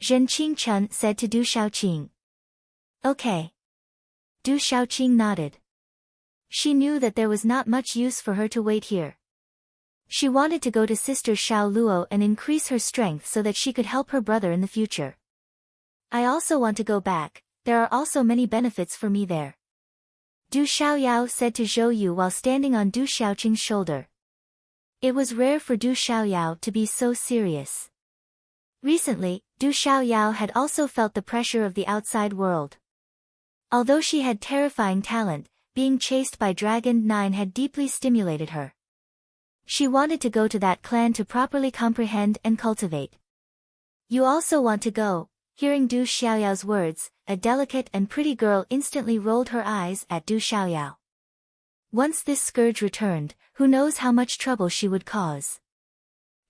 Zhenqing Chen said to Du Xiaoqing. Okay. Du Xiaoqing nodded. She knew that there was not much use for her to wait here. She wanted to go to Sister Xiao Luo and increase her strength so that she could help her brother in the future. I also want to go back, there are also many benefits for me there. Du Xiaoyao said to Zhou Yu while standing on Du Xiaoqing's shoulder. It was rare for Du Xiaoyao to be so serious. Recently, Du Xiaoyao had also felt the pressure of the outside world. Although she had terrifying talent, being chased by Dragon 9 had deeply stimulated her. She wanted to go to that clan to properly comprehend and cultivate. You also want to go? Hearing Du Xiaoyao's words, a delicate and pretty girl instantly rolled her eyes at Du Xiaoyao. Once this scourge returned, who knows how much trouble she would cause.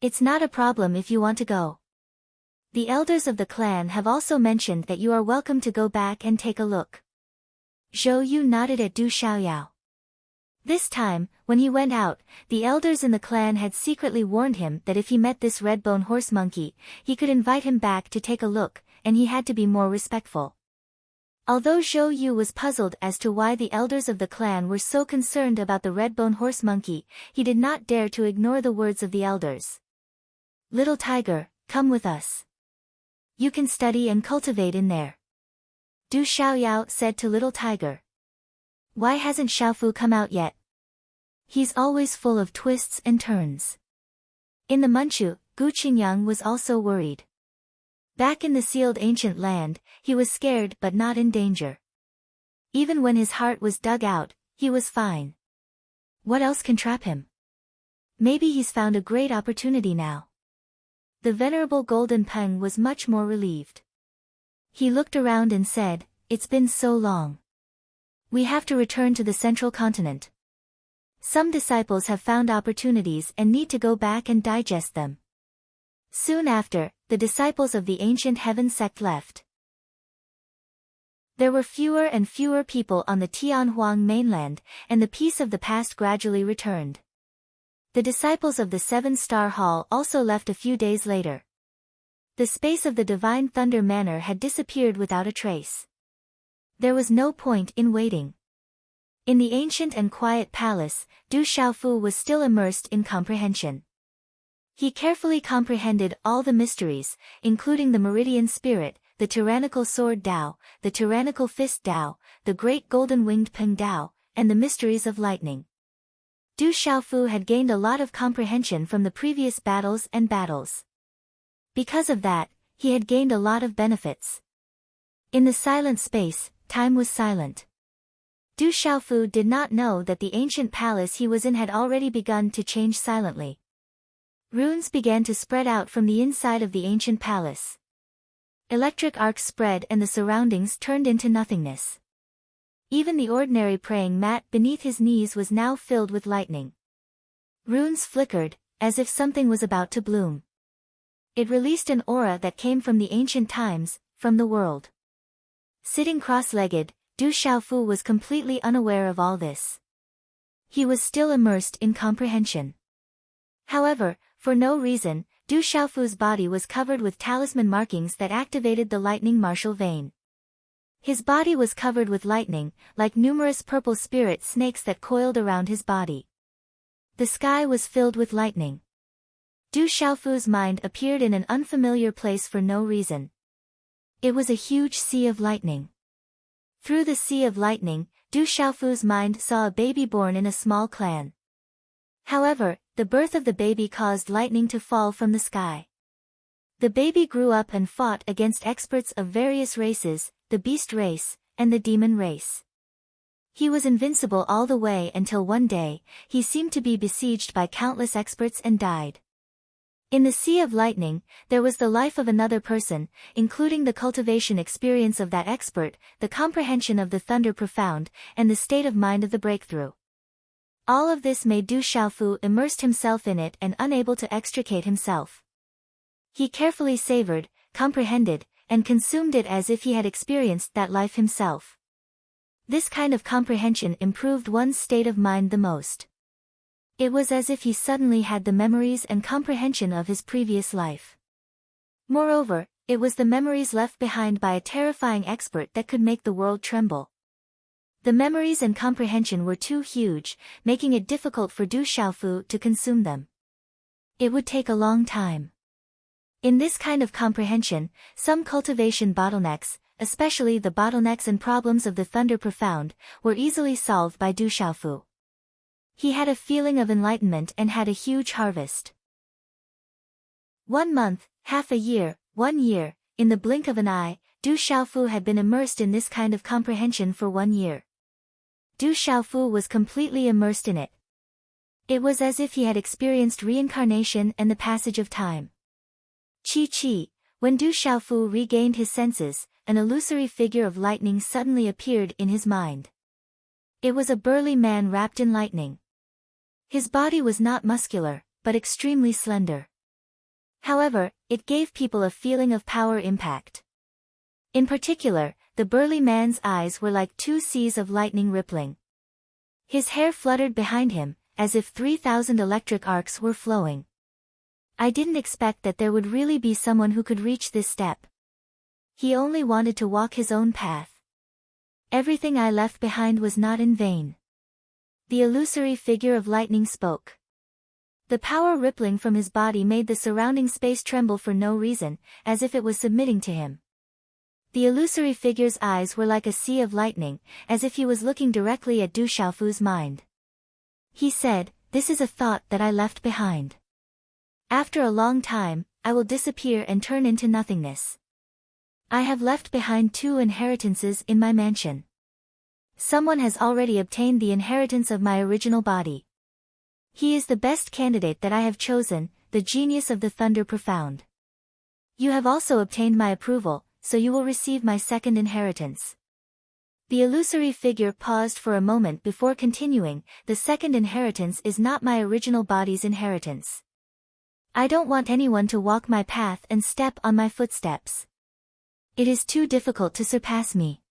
It's not a problem if you want to go. The elders of the clan have also mentioned that you are welcome to go back and take a look. Zhou Yu nodded at Du Xiaoyao. This time, when he went out, the elders in the clan had secretly warned him that if he met this red-bone horse monkey, he could invite him back to take a look, and he had to be more respectful. Although Zhou Yu was puzzled as to why the elders of the clan were so concerned about the red-bone horse monkey, he did not dare to ignore the words of the elders. Little tiger, come with us. You can study and cultivate in there. Du Xiaoyao said to Little Tiger. Why hasn't Xiaofu come out yet? He's always full of twists and turns. In the Manchu, Gu Qingyang was also worried. Back in the sealed ancient land, he was scared but not in danger. Even when his heart was dug out, he was fine. What else can trap him? Maybe he's found a great opportunity now. The venerable Golden Peng was much more relieved. He looked around and said, It's been so long. We have to return to the central continent. Some disciples have found opportunities and need to go back and digest them. Soon after, the disciples of the ancient heaven sect left. There were fewer and fewer people on the Tianhuang mainland, and the peace of the past gradually returned. The disciples of the Seven-Star Hall also left a few days later. The space of the Divine Thunder Manor had disappeared without a trace. There was no point in waiting. In the ancient and quiet palace, Du Xiaofu was still immersed in comprehension. He carefully comprehended all the mysteries, including the Meridian Spirit, the Tyrannical Sword Dao, the Tyrannical Fist Dao, the Great Golden Winged Peng Dao, and the mysteries of lightning. Du Xiaofu had gained a lot of comprehension from the previous battles. Because of that, he had gained a lot of benefits. In the silent space, time was silent. Du Xiaofu did not know that the ancient palace he was in had already begun to change silently. Runes began to spread out from the inside of the ancient palace. Electric arcs spread and the surroundings turned into nothingness. Even the ordinary praying mat beneath his knees was now filled with lightning. Runes flickered, as if something was about to bloom. It released an aura that came from the ancient times, from the world. Sitting cross-legged, Du Xiaofu was completely unaware of all this. He was still immersed in comprehension. However, for no reason, Du Xiaofu's body was covered with talisman markings that activated the lightning martial vein. His body was covered with lightning, like numerous purple spirit snakes that coiled around his body. The sky was filled with lightning. Du Xiaofu's mind appeared in an unfamiliar place for no reason. It was a huge sea of lightning. Through the sea of lightning, Du Xiaofu's mind saw a baby born in a small clan. However, the birth of the baby caused lightning to fall from the sky. The baby grew up and fought against experts of various races, the beast race, and the demon race. He was invincible all the way until one day, he seemed to be besieged by countless experts and died. In the sea of lightning, there was the life of another person, including the cultivation experience of that expert, the comprehension of the thunder profound, and the state of mind of the breakthrough. All of this made Du Xiaofu immersed himself in it and unable to extricate himself. He carefully savored, comprehended, and consumed it as if he had experienced that life himself. This kind of comprehension improved one's state of mind the most. It was as if he suddenly had the memories and comprehension of his previous life. Moreover, it was the memories left behind by a terrifying expert that could make the world tremble. The memories and comprehension were too huge, making it difficult for Du Xiaofu to consume them. It would take a long time. In this kind of comprehension, some cultivation bottlenecks, especially the bottlenecks and problems of the Thunder Profound, were easily solved by Du Xiaofu. He had a feeling of enlightenment and had a huge harvest. 1 month, half a year, 1 year, in the blink of an eye, Du Xiaofu had been immersed in this kind of comprehension for 1 year. Du Xiaofu was completely immersed in it. It was as if he had experienced reincarnation and the passage of time. Chi. When Du Xiaofu regained his senses, an illusory figure of lightning suddenly appeared in his mind. It was a burly man wrapped in lightning. His body was not muscular, but extremely slender. However, it gave people a feeling of power impact. In particular, the burly man's eyes were like 2 seas of lightning rippling. His hair fluttered behind him, as if 3,000 electric arcs were flowing. I didn't expect that there would really be someone who could reach this step. He only wanted to walk his own path. Everything I left behind was not in vain. The illusory figure of lightning spoke. The power rippling from his body made the surrounding space tremble for no reason, as if it was submitting to him. The illusory figure's eyes were like a sea of lightning, as if he was looking directly at Du Xiaofu's mind. He said, "This is a thought that I left behind. After a long time, I will disappear and turn into nothingness. I have left behind 2 inheritances in my mansion. Someone has already obtained the inheritance of my original body. He is the best candidate that I have chosen, the genius of the Thunder Profound. You have also obtained my approval, so you will receive my second inheritance." The illusory figure paused for a moment before continuing, "The second inheritance is not my original body's inheritance. I don't want anyone to walk my path and step on my footsteps. It is too difficult to surpass me.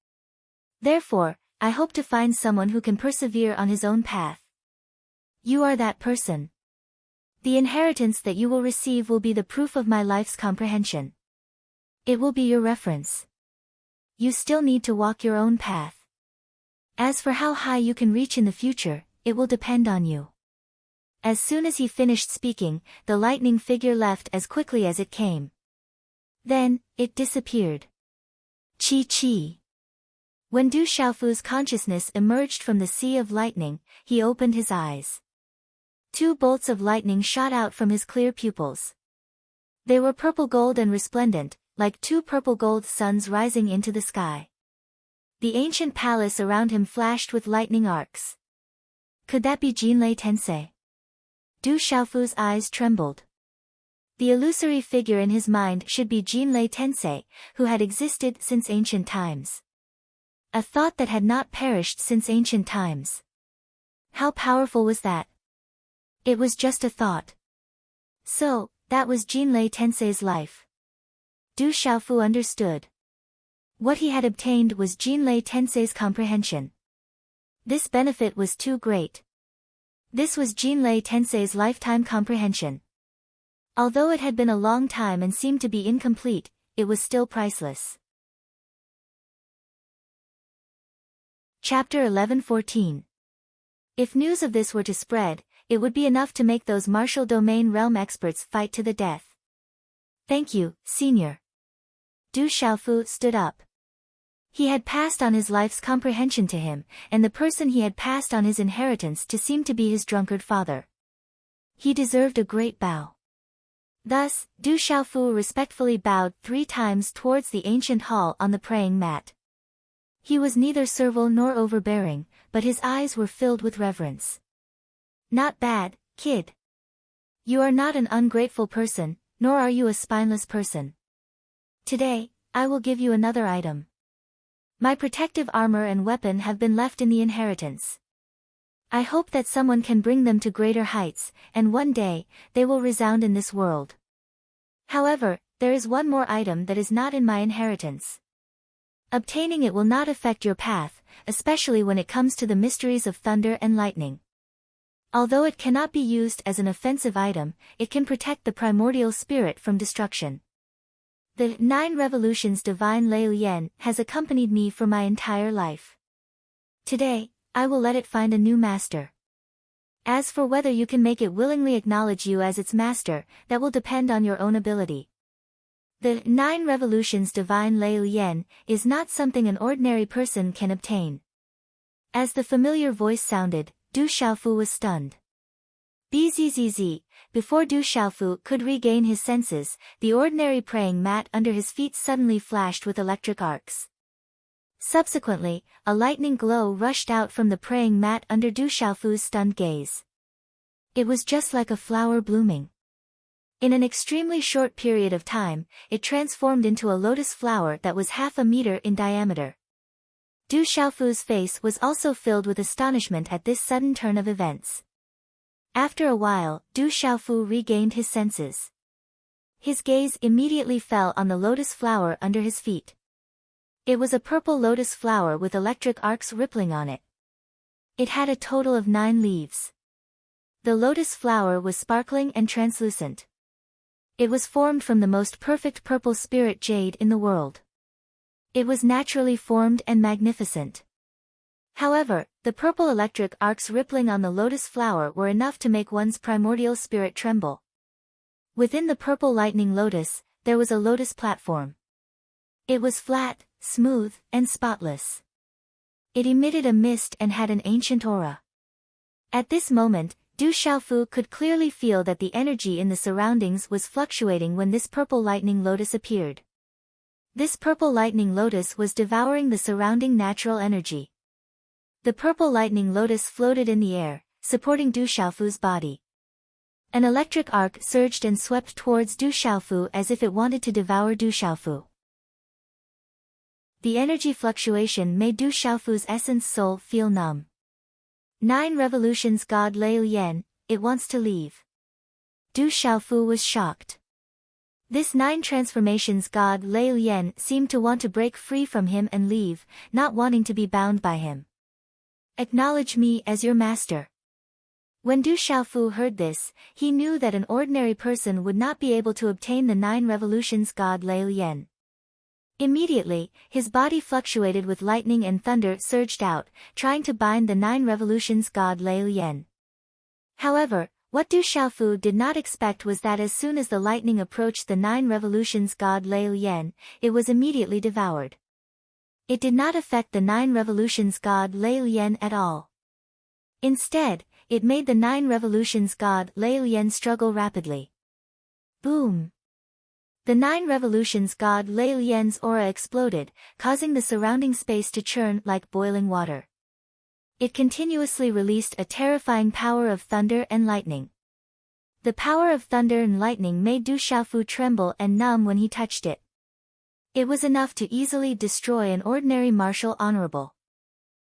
Therefore, I hope to find someone who can persevere on his own path. You are that person. The inheritance that you will receive will be the proof of my life's comprehension. It will be your reference. You still need to walk your own path. As for how high you can reach in the future, it will depend on you." As soon as he finished speaking, the lightning figure left as quickly as it came. Then, it disappeared. Chi. When Du Xiaofu's consciousness emerged from the sea of lightning, he opened his eyes. 2 bolts of lightning shot out from his clear pupils. They were purple gold and resplendent, like 2 purple gold suns rising into the sky. The ancient palace around him flashed with lightning arcs. Could that be Jinlei Tensei? Du Xiaofu's eyes trembled. The illusory figure in his mind should be Jinlei Tensei, who had existed since ancient times. A thought that had not perished since ancient times. How powerful was that? It was just a thought. So, that was Jinlei Tensei's life. Du Xiaofu understood. What he had obtained was Jinlei Tensei's comprehension. This benefit was too great. This was Jinlei Tensei's lifetime comprehension. Although it had been a long time and seemed to be incomplete, it was still priceless. Chapter 11-14. If news of this were to spread, it would be enough to make those martial domain realm experts fight to the death. Thank you, Senior. Du Xiaofu stood up. He had passed on his life's comprehension to him, and the person he had passed on his inheritance to seemed to be his drunkard father. He deserved a great bow. Thus, Du Xiaofu respectfully bowed 3 times towards the ancient hall on the praying mat. He was neither servile nor overbearing, but his eyes were filled with reverence. Not bad, kid. You are not an ungrateful person, nor are you a spineless person. Today, I will give you another item. My protective armor and weapon have been left in the inheritance. I hope that someone can bring them to greater heights, and one day, they will resound in this world. However, there is one more item that is not in my inheritance. Obtaining it will not affect your path, especially when it comes to the mysteries of thunder and lightning. Although it cannot be used as an offensive item, it can protect the primordial spirit from destruction. The 9 Revolutions Divine Lei Lian has accompanied me for my entire life. Today, I will let it find a new master. As for whether you can make it willingly acknowledge you as its master, that will depend on your own ability. The 9 revolutions divine Lei Lian is not something an ordinary person can obtain. As the familiar voice sounded, Du Xiaofu was stunned. Bzzz. Before Du Xiaofu could regain his senses, the ordinary praying mat under his feet suddenly flashed with electric arcs. Subsequently, a lightning glow rushed out from the praying mat under Du Xiaofu's stunned gaze. It was just like a flower blooming. In an extremely short period of time, it transformed into a lotus flower that was half a meter in diameter. Du Xiaofu's face was also filled with astonishment at this sudden turn of events. After a while, Du Xiaofu regained his senses. His gaze immediately fell on the lotus flower under his feet. It was a purple lotus flower with electric arcs rippling on it. It had a total of 9 leaves. The lotus flower was sparkling and translucent. It was formed from the most perfect purple spirit jade in the world. It was naturally formed and magnificent. However, the purple electric arcs rippling on the lotus flower were enough to make one's primordial spirit tremble. Within the purple lightning lotus, there was a lotus platform. It was flat, smooth, and spotless. It emitted a mist and had an ancient aura. At this moment, Du Xiaofu could clearly feel that the energy in the surroundings was fluctuating when this purple lightning lotus appeared. This purple lightning lotus was devouring the surrounding natural energy. The purple lightning lotus floated in the air, supporting Du Xiaofu's body. An electric arc surged and swept towards Du Xiaofu as if it wanted to devour Du Xiaofu. The energy fluctuation made Du Xiaofu's essence soul feel numb. 9 revolutions God Lei Lian, it wants to leave. Du Xiaofu was shocked. This 9 transformations God Lei Lian seemed to want to break free from him and leave, not wanting to be bound by him. Acknowledge me as your master. When Du Xiaofu heard this, he knew that an ordinary person would not be able to obtain the 9 revolutions God Lei Lian. Immediately, his body fluctuated with lightning and thunder surged out, trying to bind the 9 revolutions God Lei Lian. However, what Du Xiaofu did not expect was that as soon as the lightning approached the 9 revolutions God Lei Lian, it was immediately devoured. It did not affect the 9 revolutions God Lei Lian at all. Instead, it made the 9 revolutions God Lei Lian struggle rapidly. Boom! The 9 revolutions God Lei Lian's aura exploded, causing the surrounding space to churn like boiling water. It continuously released a terrifying power of thunder and lightning. The power of thunder and lightning made Du Xiaofu tremble and numb when he touched it. It was enough to easily destroy an ordinary martial honorable.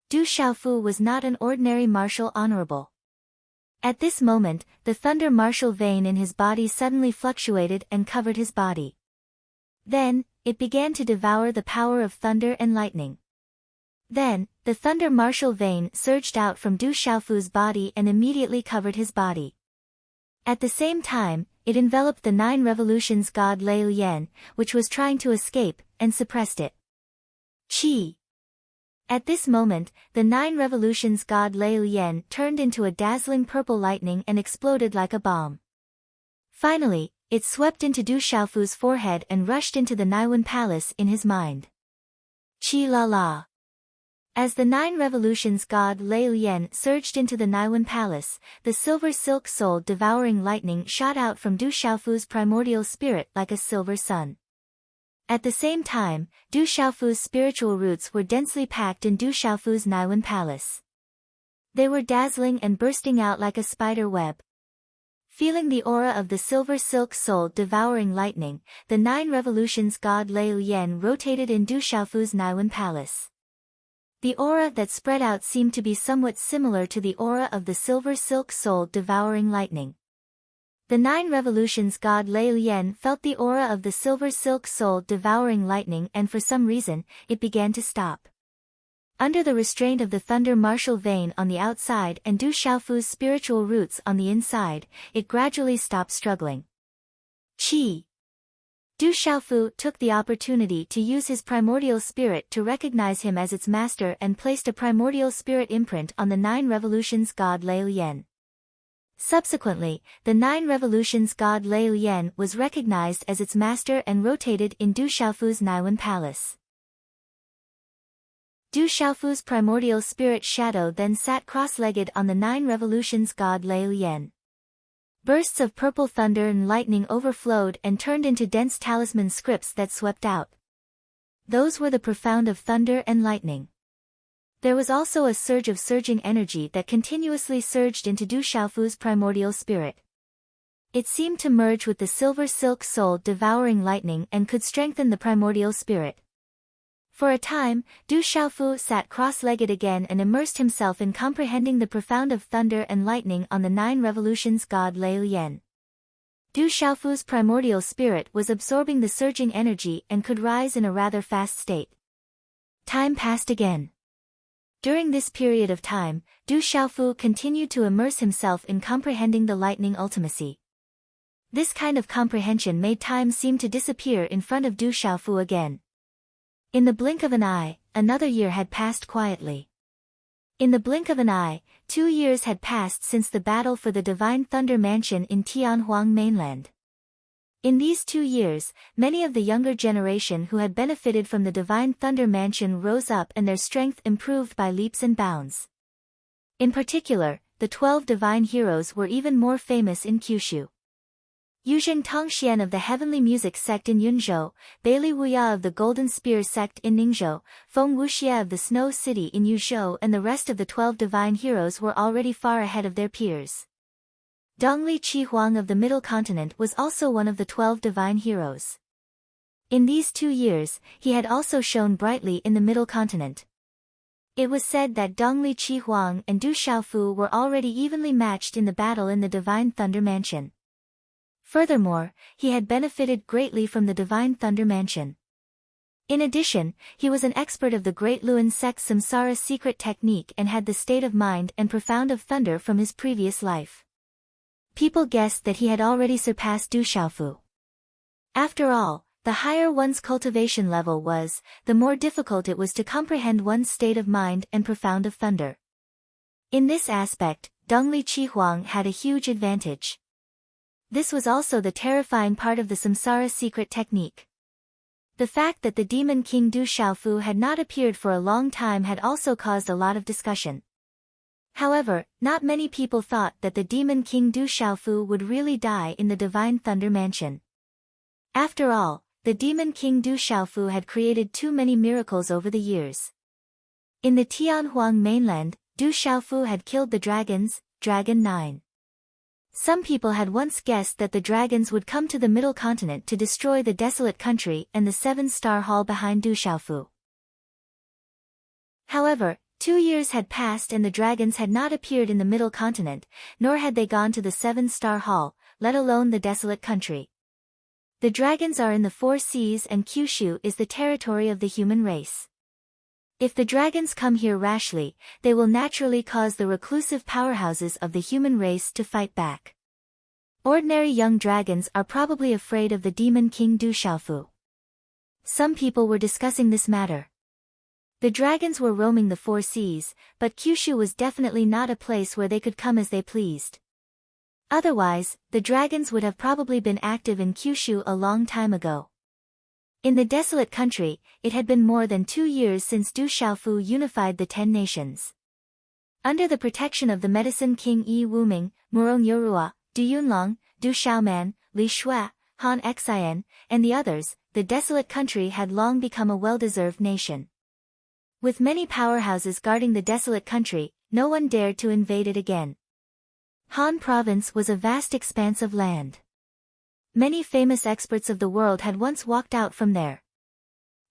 Du Xiaofu was not an ordinary martial honorable. At this moment, the thunder martial vein in his body suddenly fluctuated and covered his body. Then, it began to devour the power of thunder and lightning. Then, the thunder martial vein surged out from Du Xiaofu's body and immediately covered his body. At the same time, it enveloped the 9 revolutions God Lei Lian, which was trying to escape, and suppressed it. Qi! At this moment, the 9 revolutions God Lei Lian turned into a dazzling purple lightning and exploded like a bomb. Finally, it swept into Du Xiaofu's forehead and rushed into the Naiwen Palace in his mind. Qi la la. As the 9 revolutions God Lei Lian surged into the Naiwen Palace, the silver silk soul devouring lightning shot out from Du Xiaofu's primordial spirit like a silver sun. At the same time, Du Xiaofu's spiritual roots were densely packed in Du Xiaofu's Naiwen Palace. They were dazzling and bursting out like a spider web. Feeling the aura of the silver silk soul devouring lightning, the 9 revolutions God Lei Lian rotated in Du Xiaofu's Naiwen Palace. The aura that spread out seemed to be somewhat similar to the aura of the silver silk soul devouring lightning. The 9 revolutions God Lei Lian felt the aura of the silver silk soul devouring lightning and for some reason, it began to stop. Under the restraint of the thunder martial vein on the outside and Du Xiaofu's spiritual roots on the inside, it gradually stopped struggling. Qi! Du Xiaofu took the opportunity to use his primordial spirit to recognize him as its master and placed a primordial spirit imprint on the 9 revolutions God Lei Lian. Subsequently, the 9 Revolutions god Liu Yan was recognized as its master and rotated in Du Xiaofu's Naiwan palace. Du Xiaofu's primordial spirit shadow then sat cross-legged on the 9 Revolutions god Liu Yan. Bursts of purple thunder and lightning overflowed and turned into dense talisman scripts that swept out. Those were the profound of thunder and lightning. There was also a surge of surging energy that continuously surged into Du Xiaofu's primordial spirit. It seemed to merge with the silver silk soul devouring lightning and could strengthen the primordial spirit. For a time, Du Xiaofu sat cross-legged again and immersed himself in comprehending the profound of thunder and lightning on the 9 Revolutions god Liu Yan. Du Xiaofu's primordial spirit was absorbing the surging energy and could rise in a rather fast state. Time passed again. During this period of time, Du Xiaofu continued to immerse himself in comprehending the lightning ultimacy. This kind of comprehension made time seem to disappear in front of Du Xiaofu again. In the blink of an eye, another year had passed quietly. In the blink of an eye, 2 years had passed since the battle for the Divine Thunder Mansion in Tianhuang mainland. In these 2 years, many of the younger generation who had benefited from the Divine Thunder Mansion rose up and their strength improved by leaps and bounds. In particular, the 12 divine heroes were even more famous in Kyushu. Yuzheng Tongxian of the Heavenly Music sect in Yunzhou, Bailey Wuya of the Golden Spear sect in Ningzhou, Feng Wuxia of the Snow City in Yuzhou and the rest of the 12 divine heroes were already far ahead of their peers. Dongli Qi Huang of the Middle Continent was also one of the 12 divine heroes. In these 2 years, he had also shone brightly in the Middle Continent. It was said that Dongli Qi Huang and Du Xiaofu were already evenly matched in the battle in the Divine Thunder Mansion. Furthermore, he had benefited greatly from the Divine Thunder Mansion. In addition, he was an expert of the Great Luan sect's Samsara secret technique and had the state of mind and profound of thunder from his previous life. People guessed that he had already surpassed Du Xiaofu. After all, the higher one's cultivation level was, the more difficult it was to comprehend one's state of mind and profound of thunder. In this aspect, Dongli Qi Huang had a huge advantage. This was also the terrifying part of the Samsara secret technique. The fact that the demon king Du Xiaofu had not appeared for a long time had also caused a lot of discussion. However, not many people thought that the demon king Du Xiaofu would really die in the Divine Thunder Mansion. After all, the demon king Du Xiaofu had created too many miracles over the years. In the Tianhuang mainland, Du Xiaofu had killed the dragons, Dragon 9. Some people had once guessed that the dragons would come to the Middle Continent to destroy the desolate country and the 7-star hall behind Du Xiaofu. However, 2 years had passed and the dragons had not appeared in the Middle Continent, nor had they gone to the 7-star hall, let alone the desolate country. The dragons are in the 4 seas and Kyushu is the territory of the human race. If the dragons come here rashly, they will naturally cause the reclusive powerhouses of the human race to fight back. Ordinary young dragons are probably afraid of the demon king Du Xiaofu. Some people were discussing this matter. The dragons were roaming the 4 seas, but Kyushu was definitely not a place where they could come as they pleased. Otherwise, the dragons would have probably been active in Kyushu a long time ago. In the desolate country, it had been more than 2 years since Du Xiaofu unified the 10 nations. Under the protection of the medicine king Yi Wuming, Murong Yorua, Du Yunlong, Du Xiaoman, Li Shui, Han Xian, and the others, the desolate country had long become a well-deserved nation. With many powerhouses guarding the desolate country, no one dared to invade it again. Han Province was a vast expanse of land. Many famous experts of the world had once walked out from there.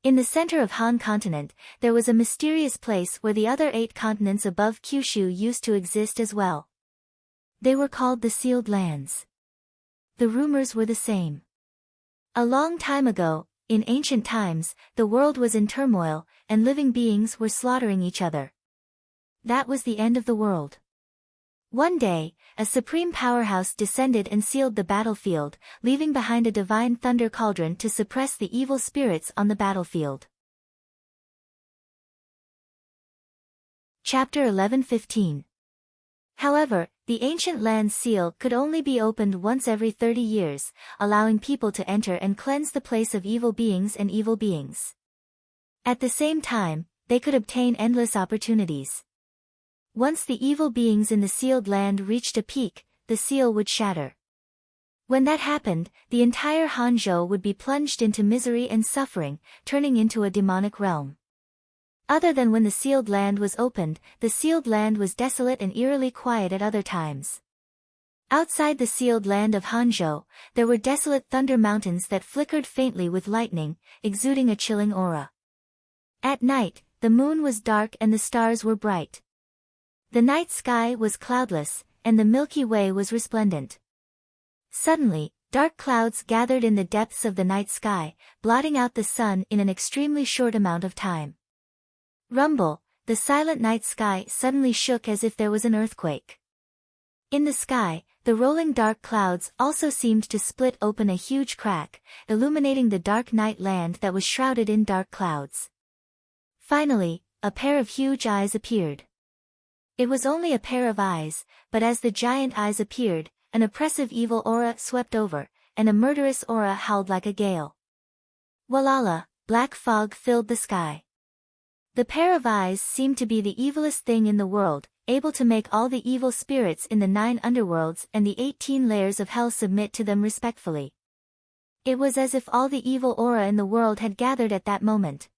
In the center of Han Continent, there was a mysterious place where the other 8 continents above Kyushu used to exist as well. They were called the Sealed Lands. The rumors were the same. A long time ago, in ancient times, the world was in turmoil, and living beings were slaughtering each other. That was the end of the world. One day, a supreme powerhouse descended and sealed the battlefield, leaving behind a divine thunder cauldron to suppress the evil spirits on the battlefield. Chapter 11:15. However, the ancient land seal could only be opened once every 30 years, allowing people to enter and cleanse the place of evil beings and evil beings. At the same time, they could obtain endless opportunities. Once the evil beings in the sealed land reached a peak, the seal would shatter. When that happened, the entire Hanzhou would be plunged into misery and suffering, turning into a demonic realm. Other than when the sealed land was opened, the sealed land was desolate and eerily quiet at other times. Outside the sealed land of Hanzhou, there were desolate thunder mountains that flickered faintly with lightning, exuding a chilling aura. At night, the moon was dark and the stars were bright. The night sky was cloudless, and the Milky Way was resplendent. Suddenly, dark clouds gathered in the depths of the night sky, blotting out the sun in an extremely short amount of time. Rumble, the silent night sky suddenly shook as if there was an earthquake. In the sky, the rolling dark clouds also seemed to split open a huge crack, illuminating the dark night land that was shrouded in dark clouds. Finally, a pair of huge eyes appeared. It was only a pair of eyes, but as the giant eyes appeared, an oppressive evil aura swept over, and a murderous aura howled like a gale. Walala, black fog filled the sky. The pair of eyes seemed to be the evilest thing in the world, able to make all the evil spirits in the 9 underworlds and the 18 layers of hell submit to them respectfully. It was as if all the evil aura in the world had gathered at that moment.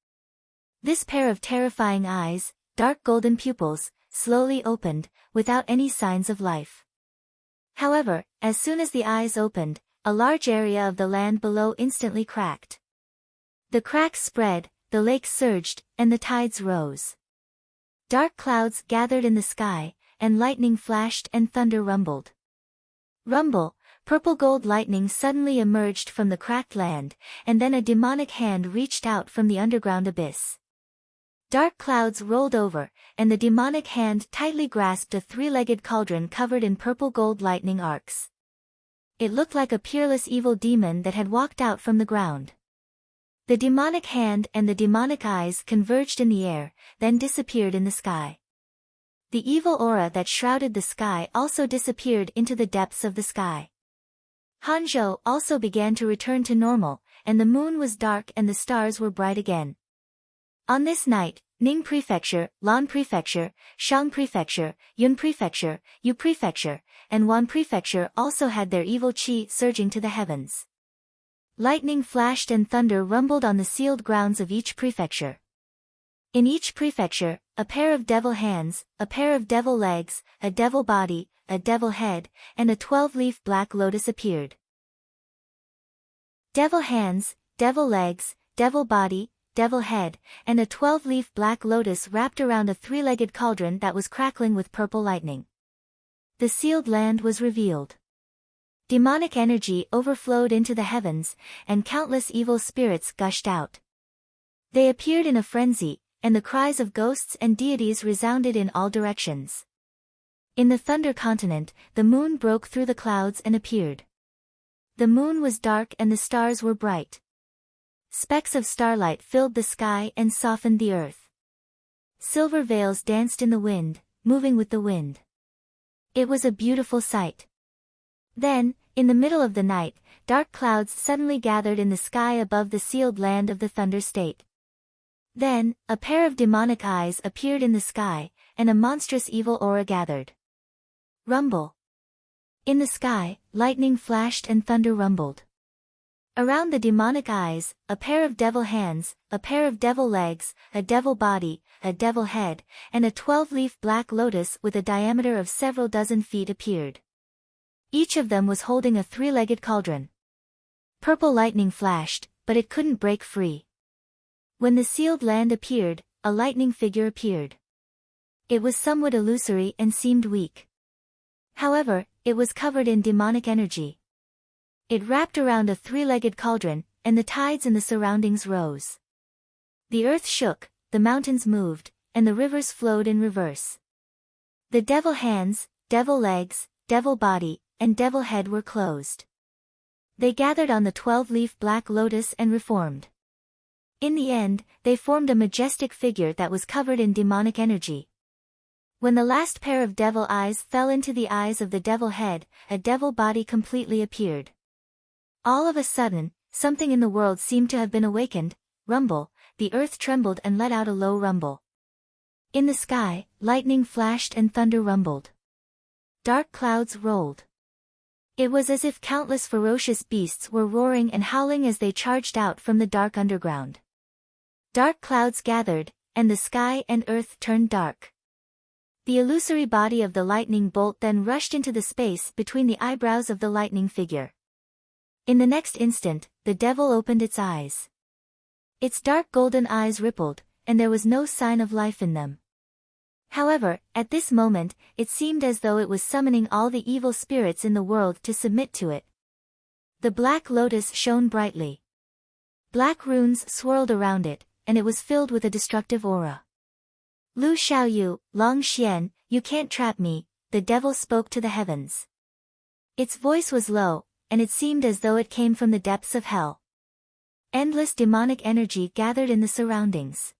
This pair of terrifying eyes, dark golden pupils, slowly opened, without any signs of life. However, as soon as the eyes opened, a large area of the land below instantly cracked. The cracks spread, the lake surged, and the tides rose. Dark clouds gathered in the sky, and lightning flashed and thunder rumbled. Rumble, purple gold lightning suddenly emerged from the cracked land, and then a demonic hand reached out from the underground abyss. Dark clouds rolled over, and the demonic hand tightly grasped a 3-legged cauldron covered in purple gold lightning arcs. It looked like a peerless evil demon that had walked out from the ground. The demonic hand and the demonic eyes converged in the air, then disappeared in the sky. The evil aura that shrouded the sky also disappeared into the depths of the sky. Hanzhou also began to return to normal, and the moon was dark and the stars were bright again. On this night, Ning Prefecture, Lan Prefecture, Shang Prefecture, Yun Prefecture, Yu Prefecture, and Wan Prefecture also had their evil qi surging to the heavens. Lightning flashed and thunder rumbled on the sealed grounds of each prefecture. In each prefecture, a pair of devil hands, a pair of devil legs, a devil body, a devil head, and a 12-leaf black lotus appeared. Devil hands, devil legs, devil body, devil head, and a 12-leaf black lotus wrapped around a 3-legged cauldron that was crackling with purple lightning. The sealed land was revealed. Demonic energy overflowed into the heavens, and countless evil spirits gushed out. They appeared in a frenzy, and the cries of ghosts and deities resounded in all directions. In the Thunder Continent, the moon broke through the clouds and appeared. The moon was dark and the stars were bright. Specks of starlight filled the sky and softened the earth. Silver veils danced in the wind, moving with the wind. It was a beautiful sight. Then, in the middle of the night, dark clouds suddenly gathered in the sky above the sealed land of the Thunder State. Then, a pair of demonic eyes appeared in the sky, and a monstrous evil aura gathered. Rumble. In the sky, lightning flashed and thunder rumbled. Around the demonic eyes, a pair of devil hands, a pair of devil legs, a devil body, a devil head, and a 12-leaf black lotus with a diameter of several dozen feet appeared. Each of them was holding a 3-legged cauldron. Purple lightning flashed, but it couldn't break free. When the sealed land appeared, a lightning figure appeared. It was somewhat illusory and seemed weak. However, it was covered in demonic energy. It wrapped around a 3-legged cauldron, and the tides in the surroundings rose. The earth shook, the mountains moved, and the rivers flowed in reverse. The devil hands, devil legs, devil body, and devil head were closed. They gathered on the 12-leaf black lotus and reformed. In the end, they formed a majestic figure that was covered in demonic energy. When the last pair of devil eyes fell into the eyes of the devil head, a devil body completely appeared. All of a sudden, something in the world seemed to have been awakened. Rumble, the earth trembled and let out a low rumble. In the sky, lightning flashed and thunder rumbled. Dark clouds rolled. It was as if countless ferocious beasts were roaring and howling as they charged out from the dark underground. Dark clouds gathered, and the sky and earth turned dark. The illusory body of the lightning bolt then rushed into the space between the eyebrows of the lightning figure. In the next instant, the devil opened its eyes. Its dark golden eyes rippled, and there was no sign of life in them. However, at this moment, it seemed as though it was summoning all the evil spirits in the world to submit to it. The black lotus shone brightly. Black runes swirled around it, and it was filled with a destructive aura. Lu Xiaoyu, Long Xian, you can't trap me, the devil spoke to the heavens. Its voice was low, and it seemed as though it came from the depths of hell. Endless demonic energy gathered in the surroundings.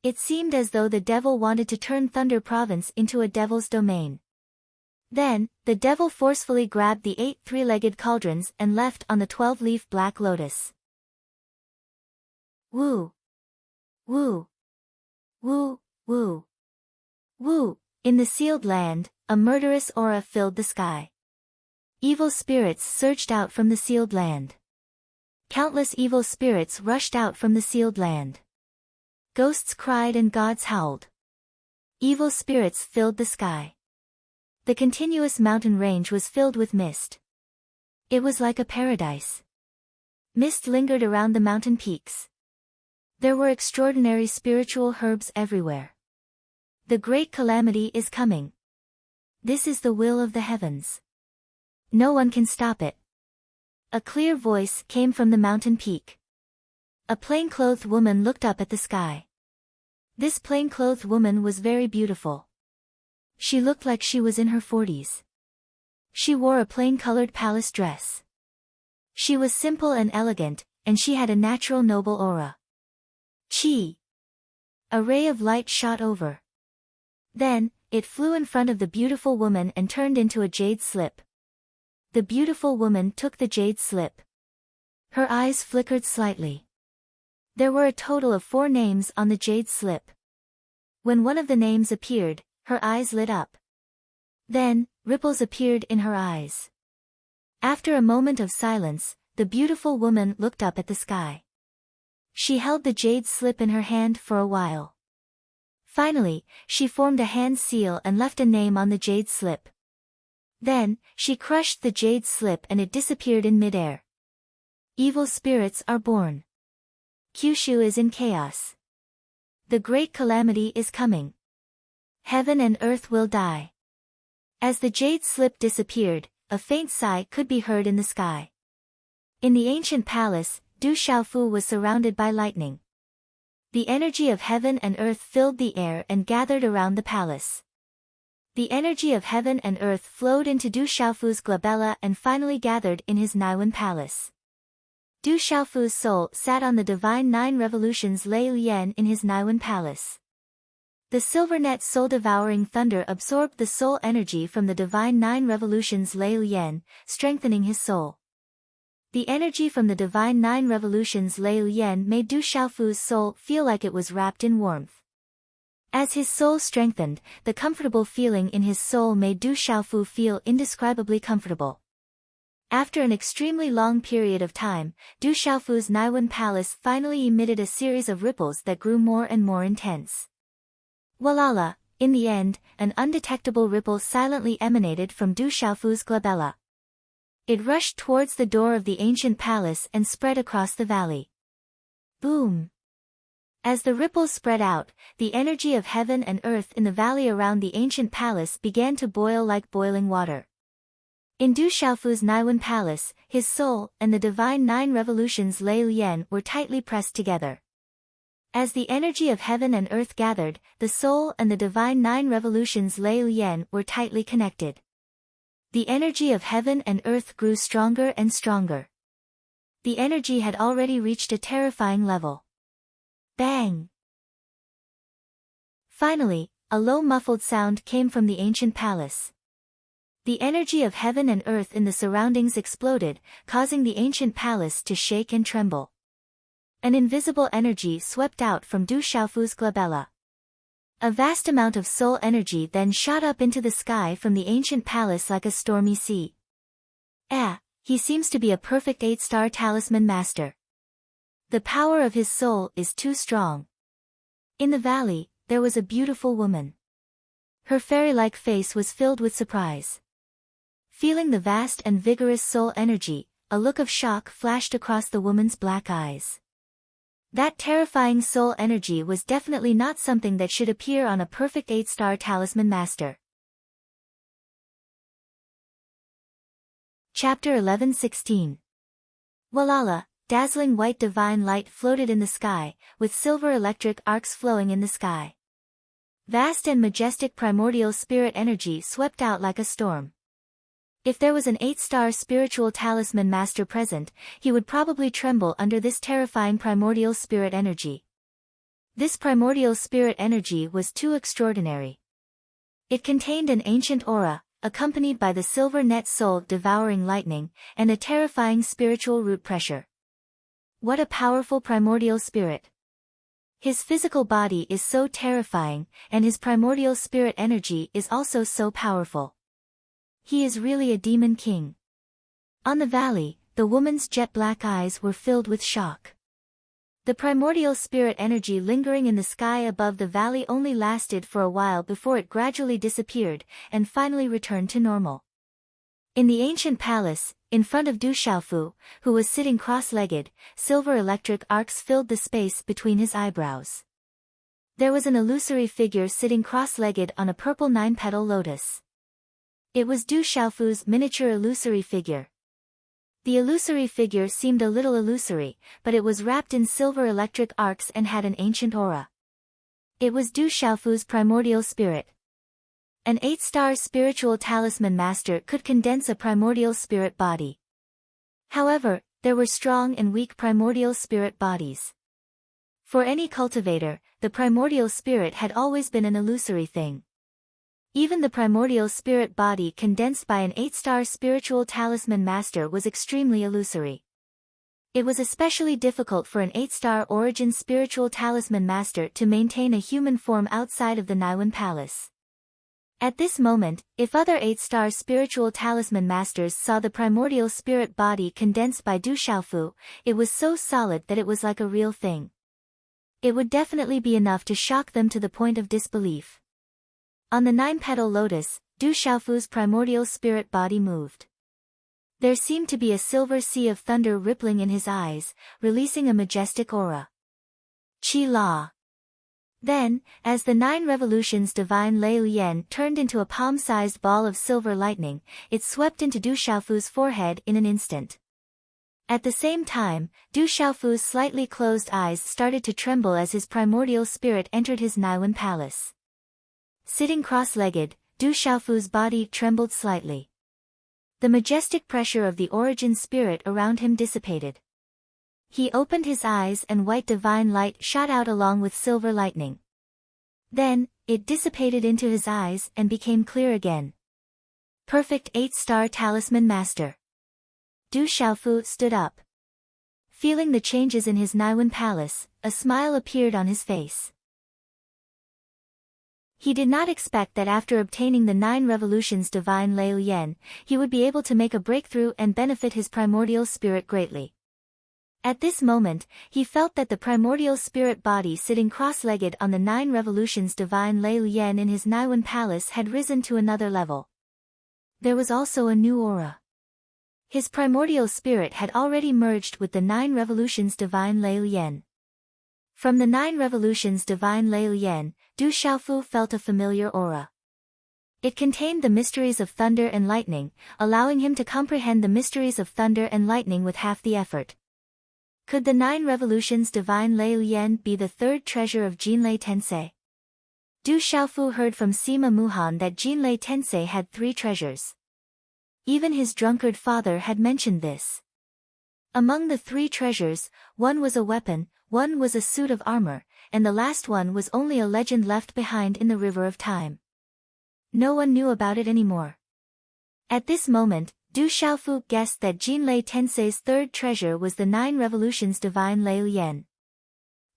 It seemed as though the devil wanted to turn Thunder Province into a devil's domain. Then, the devil forcefully grabbed the 8 three-legged cauldrons and left on the 12-leaf black lotus. Woo! Woo! Woo! Woo! Woo! In the sealed land, a murderous aura filled the sky. Evil spirits surged out from the sealed land. Countless evil spirits rushed out from the sealed land. Ghosts cried and gods howled. Evil spirits filled the sky. The continuous mountain range was filled with mist. It was like a paradise. Mist lingered around the mountain peaks. There were extraordinary spiritual herbs everywhere. The great calamity is coming. This is the will of the heavens. No one can stop it. A clear voice came from the mountain peak. A plain-clothed woman looked up at the sky. This plain-clothed woman was very beautiful. She looked like she was in her 40s. She wore a plain-colored palace dress. She was simple and elegant, and she had a natural noble aura. Chi! A ray of light shot over. Then, it flew in front of the beautiful woman and turned into a jade slip. The beautiful woman took the jade slip. Her eyes flickered slightly. There were a total of 4 names on the jade slip. When one of the names appeared, her eyes lit up. Then, ripples appeared in her eyes. After a moment of silence, the beautiful woman looked up at the sky. She held the jade slip in her hand for a while. Finally, she formed a hand seal and left a name on the jade slip. Then, she crushed the jade slip and it disappeared in midair. Evil spirits are born. Kyushu is in chaos. The great calamity is coming. Heaven and earth will die. As the jade slip disappeared, a faint sigh could be heard in the sky. In the ancient palace, Du Xiaofu was surrounded by lightning. The energy of heaven and earth filled the air and gathered around the palace. The energy of heaven and earth flowed into Du Xiaofu's glabella and finally gathered in his Naiwen palace. Du Xiaofu's soul sat on the divine 9 revolutions Lei Lian in his Naiwen palace. The silver-net soul-devouring thunder absorbed the soul energy from the divine 9 revolutions Lei Lian, strengthening his soul. The energy from the divine 9 revolutions Lei Lian made Du Xiaofu's soul feel like it was wrapped in warmth. As his soul strengthened, the comfortable feeling in his soul made Du Xiaofu feel indescribably comfortable. After an extremely long period of time, Du Xiaofu's Naiwen palace finally emitted a series of ripples that grew more and more intense. Walala, in the end, an undetectable ripple silently emanated from Du Xiaofu's glabella. It rushed towards the door of the ancient palace and spread across the valley. Boom! As the ripples spread out, the energy of heaven and earth in the valley around the ancient palace began to boil like boiling water. In Du Xiaofu's Naiwen palace, his soul and the divine 9 revolutions Lei Lian were tightly pressed together. As the energy of heaven and earth gathered, the soul and the divine 9 revolutions Lei Lian were tightly connected. The energy of heaven and earth grew stronger and stronger. The energy had already reached a terrifying level. Bang! Finally, a low muffled sound came from the ancient palace. The energy of heaven and earth in the surroundings exploded, causing the ancient palace to shake and tremble. An invisible energy swept out from Du Xiaofu's glabella. A vast amount of soul energy then shot up into the sky from the ancient palace like a stormy sea. He seems to be a perfect 8-star talisman master. The power of his soul is too strong. In the valley, there was a beautiful woman. Her fairy-like face was filled with surprise. Feeling the vast and vigorous soul energy, a look of shock flashed across the woman's black eyes. That terrifying soul energy was definitely not something that should appear on a perfect 8-star talisman master. Chapter 11:16. Walala, dazzling white divine light floated in the sky, with silver electric arcs flowing in the sky. Vast and majestic primordial spirit energy swept out like a storm. If there was an 8-star spiritual talisman master present, he would probably tremble under this terrifying primordial spirit energy. This primordial spirit energy was too extraordinary. It contained an ancient aura, accompanied by the silver net soul devouring lightning, and a terrifying spiritual root pressure. What a powerful primordial spirit! His physical body is so terrifying, and his primordial spirit energy is also so powerful. He is really a demon king. On the valley, the woman's jet-black eyes were filled with shock. The primordial spirit energy lingering in the sky above the valley only lasted for a while before it gradually disappeared, and finally returned to normal. In the ancient palace, in front of Du Xiaofu, who was sitting cross-legged, silver electric arcs filled the space between his eyebrows. There was an illusory figure sitting cross-legged on a purple 9-petal lotus. It was Du Xiaofu's miniature illusory figure. The illusory figure seemed a little illusory, but it was wrapped in silver electric arcs and had an ancient aura. It was Du Xiaofu's primordial spirit. An 8-star spiritual talisman master could condense a primordial spirit body. However, there were strong and weak primordial spirit bodies. For any cultivator, the primordial spirit had always been an illusory thing. Even the primordial spirit body condensed by an 8-star spiritual talisman master was extremely illusory. It was especially difficult for an 8-star origin spiritual talisman master to maintain a human form outside of the Naiwan Palace. At this moment, if other 8-star spiritual talisman masters saw the primordial spirit body condensed by Du Xiaofu, it was so solid that it was like a real thing. It would definitely be enough to shock them to the point of disbelief. On the 9-petal lotus, Du Xiaofu's primordial spirit body moved. There seemed to be a silver sea of thunder rippling in his eyes, releasing a majestic aura. Qi La. Then, as the 9 revolutions divine Lei Lian turned into a palm-sized ball of silver lightning, it swept into Du Xiaofu's forehead in an instant. At the same time, Du Xiaofu's slightly closed eyes started to tremble as his primordial spirit entered his Naiwan Palace. Sitting cross-legged, Du Xiaofu's body trembled slightly. The majestic pressure of the origin spirit around him dissipated. He opened his eyes and white divine light shot out along with silver lightning. Then, it dissipated into his eyes and became clear again. Perfect 8-star talisman master. Du Xiaofu stood up. Feeling the changes in his Naiwan Palace, a smile appeared on his face. He did not expect that after obtaining the 9 revolutions divine Lei Lian, he would be able to make a breakthrough and benefit his primordial spirit greatly. At this moment, he felt that the primordial spirit body sitting cross-legged on the 9 revolutions divine Lei Lian in his Naiwan Palace had risen to another level. There was also a new aura. His primordial spirit had already merged with the 9 revolutions divine Lei Lian. From the 9 revolutions divine Lei Lian, Du Xiaofu felt a familiar aura. It contained the mysteries of thunder and lightning, allowing him to comprehend the mysteries of thunder and lightning with half the effort. Could the 9 revolutions divine Lei Lian be the 3rd treasure of Jinlei Tensei? Du Xiaofu heard from Sima Muhan that Jinlei Tensei had 3 treasures. Even his drunkard father had mentioned this. Among the 3 treasures, one was a weapon, one was a suit of armor, and the last one was only a legend left behind in the river of time. No one knew about it anymore. At this moment, Du Xiaofu guessed that Jinlei Tensei's third treasure was the 9 revolutions divine Lei Lian.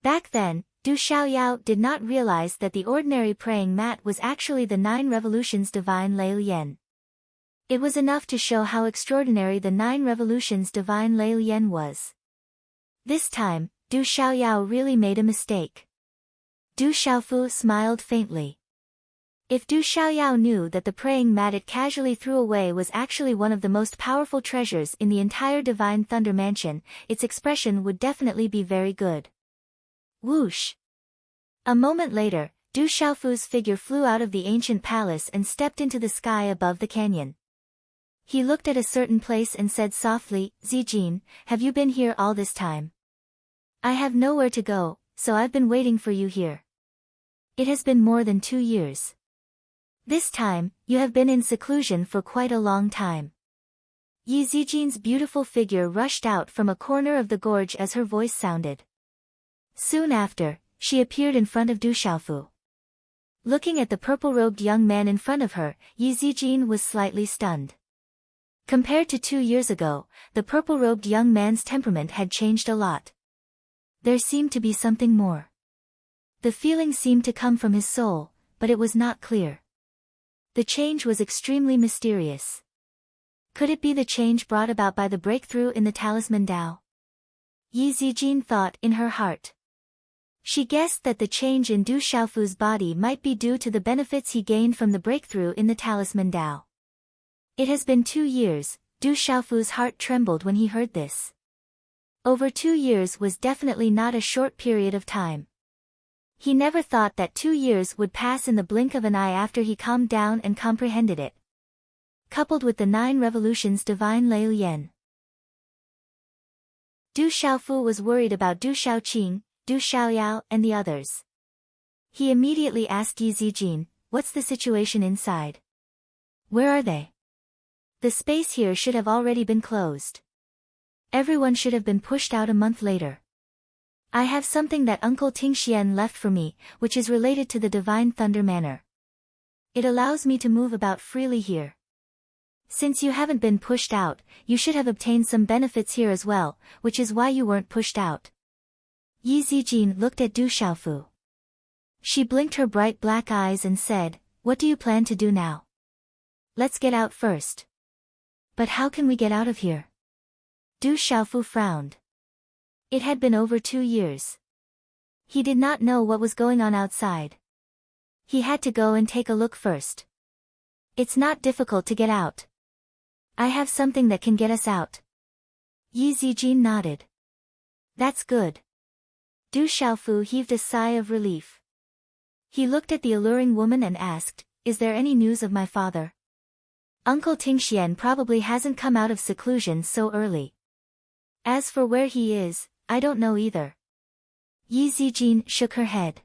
Back then, Du Xiaoyao did not realize that the ordinary praying mat was actually the 9 revolutions divine Lei Lian. It was enough to show how extraordinary the 9 revolutions divine Lei Lian was. This time, Du Xiaoyao really made a mistake. Du Xiaofu smiled faintly. If Du Xiaoyao knew that the praying mat it casually threw away was actually one of the most powerful treasures in the entire Divine Thunder Mansion, its expression would definitely be very good. Whoosh! A moment later, Du Xiaofu's figure flew out of the ancient palace and stepped into the sky above the canyon. He looked at a certain place and said softly, "Zijin, have you been here all this time? I have nowhere to go, so I've been waiting for you here. It has been more than 2 years. This time, you have been in seclusion for quite a long time." Yi Zijin's beautiful figure rushed out from a corner of the gorge as her voice sounded. Soon after, she appeared in front of Du Xiaofu. Looking at the purple-robed young man in front of her, Yi Zijin was slightly stunned. Compared to 2 years ago, the purple-robed young man's temperament had changed a lot. There seemed to be something more. The feeling seemed to come from his soul, but it was not clear. The change was extremely mysterious. Could it be the change brought about by the breakthrough in the talisman Dao? Yi Zijin thought in her heart. She guessed that the change in Du Xiaofu's body might be due to the benefits he gained from the breakthrough in the talisman Dao. It has been 2 years, Du Xiaofu's heart trembled when he heard this. Over 2 years was definitely not a short period of time. He never thought that 2 years would pass in the blink of an eye after he calmed down and comprehended it. Coupled with the 9 revolutions divine Lei Lian. Du Xiaofu was worried about Du Xiaoqing, Du Xiaoyao and the others. He immediately asked Yi Zijin, "What's the situation inside? Where are they? The space here should have already been closed. Everyone should have been pushed out a month later. I have something that Uncle Tingxian left for me, which is related to the Divine Thunder Manor. It allows me to move about freely here. Since you haven't been pushed out, you should have obtained some benefits here as well, which is why you weren't pushed out." Yi Zijin looked at Du Xiaofu. She blinked her bright black eyes and said, "What do you plan to do now? Let's get out first." "But how can we get out of here?" Du Xiaofu frowned. It had been over 2 years. He did not know what was going on outside. He had to go and take a look first. "It's not difficult to get out. I have something that can get us out." Yi Zijin nodded. "That's good." Du Xiaofu heaved a sigh of relief. He looked at the alluring woman and asked, "Is there any news of my father? Uncle Tingxian probably hasn't come out of seclusion so early. As for where he is, I don't know either." Yi Zijin shook her head.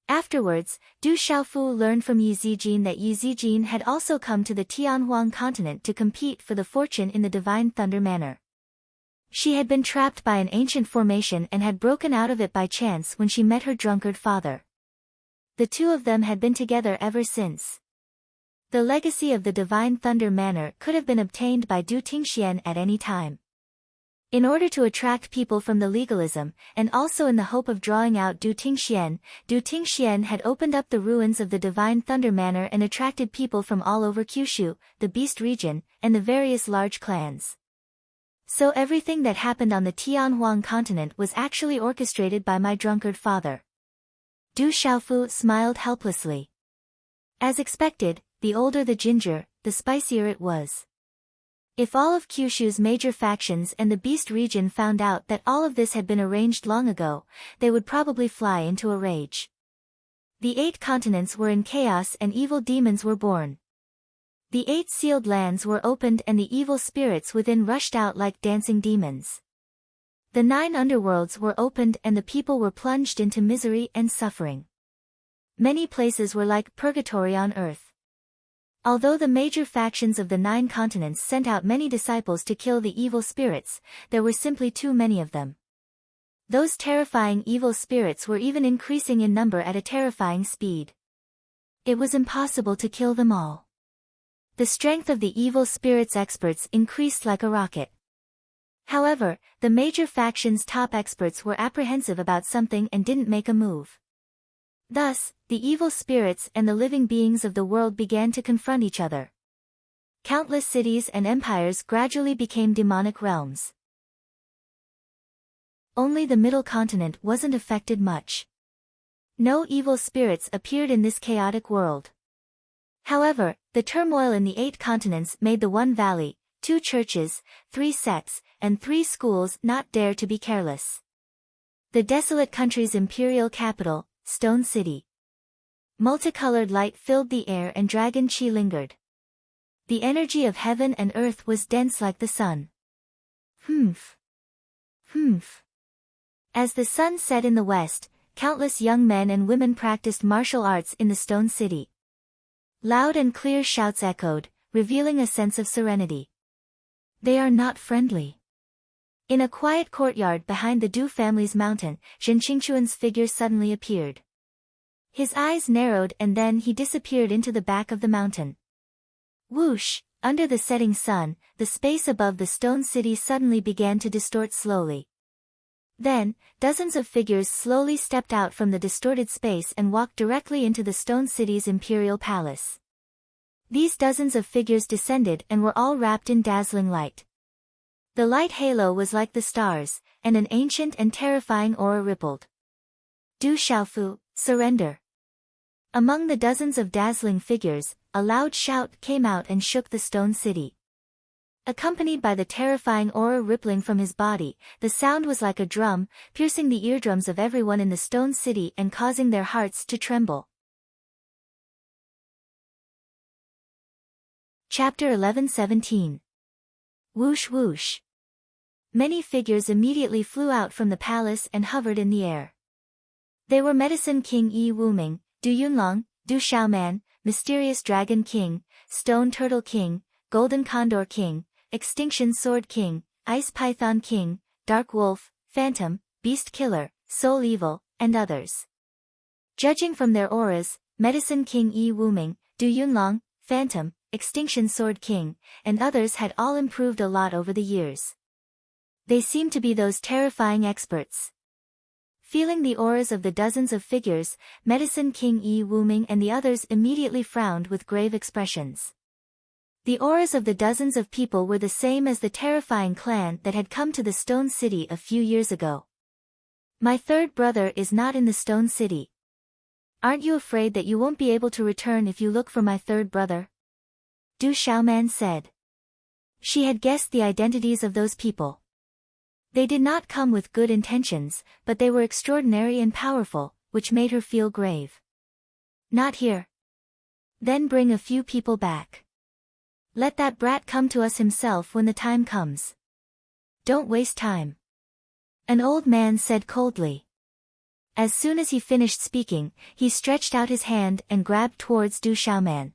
Afterwards, Du Xiaofu learned from Yi Zijin that Yi Zijin had also come to the Tianhuang continent to compete for the fortune in the Divine Thunder Manor. She had been trapped by an ancient formation and had broken out of it by chance when she met her drunkard father. The two of them had been together ever since. The legacy of the Divine Thunder Manor could have been obtained by Du Tingxian at any time. In order to attract people from the legalism, and also in the hope of drawing out Du Tingxian had opened up the ruins of the Divine Thunder Manor and attracted people from all over Kyushu, the Beast region, and the various large clans. So everything that happened on the Tianhuang continent was actually orchestrated by my drunkard father. Du Xiaofu smiled helplessly. As expected, the older the ginger, the spicier it was. If all of Kyushu's major factions and the Beast region found out that all of this had been arranged long ago, they would probably fly into a rage. The 8 continents were in chaos and evil demons were born. The 8 sealed lands were opened and the evil spirits within rushed out like dancing demons. The 9 underworlds were opened and the people were plunged into misery and suffering. Many places were like purgatory on earth. Although the major factions of the 9 continents sent out many disciples to kill the evil spirits, there were simply too many of them. Those terrifying evil spirits were even increasing in number at a terrifying speed. It was impossible to kill them all. The strength of the evil spirits' experts increased like a rocket. However, the major faction's top experts were apprehensive about something and didn't make a move. Thus, the evil spirits and the living beings of the world began to confront each other. Countless cities and empires gradually became demonic realms. Only the middle continent wasn't affected much. No evil spirits appeared in this chaotic world. However, the turmoil in the 8 continents made the one valley, 2 churches, 3 sects, and 3 schools not dare to be careless. The desolate country's imperial capital, Stone City. Multicolored light filled the air and dragon chi lingered. The energy of heaven and earth was dense like the sun. Humph. Humph. As the sun set in the west, countless young men and women practiced martial arts in the Stone City. Loud and clear shouts echoed, revealing a sense of serenity. They are not friendly. In a quiet courtyard behind the Du family's mountain, Zhen Qingquan's figure suddenly appeared. His eyes narrowed and then he disappeared into the back of the mountain. Whoosh! Under the setting sun, the space above the Stone City suddenly began to distort slowly. Then, dozens of figures slowly stepped out from the distorted space and walked directly into the Stone City's imperial palace. These dozens of figures descended and were all wrapped in dazzling light. The light halo was like the stars, and an ancient and terrifying aura rippled. Du Xiaofu, surrender. Among the dozens of dazzling figures, a loud shout came out and shook the Stone City. Accompanied by the terrifying aura rippling from his body, the sound was like a drum, piercing the eardrums of everyone in the Stone City and causing their hearts to tremble. Chapter 11:17. Whoosh whoosh. Many figures immediately flew out from the palace and hovered in the air. They were Medicine King Yi Wuming, Du Yunlong, Du Xiaoman, Mysterious Dragon King, Stone Turtle King, Golden Condor King, Extinction Sword King, Ice Python King, Dark Wolf, Phantom, Beast Killer, Soul Evil, and others. Judging from their auras, Medicine King Yi Wuming, Du Yunlong, Phantom, Extinction Sword King, and others had all improved a lot over the years. They seemed to be those terrifying experts. Feeling the auras of the dozens of figures, Medicine King Yi Wuming and the others immediately frowned with grave expressions. The auras of the dozens of people were the same as the terrifying clan that had come to the Stone City a few years ago. My third brother is not in the Stone City. Aren't you afraid that you won't be able to return if you look for my third brother? Du Xiaoman said. She had guessed the identities of those people. They did not come with good intentions, but they were extraordinary and powerful, which made her feel grave. Not here. Then bring a few people back. Let that brat come to us himself when the time comes. Don't waste time. An old man said coldly. As soon as he finished speaking, he stretched out his hand and grabbed towards Du Xiaoman.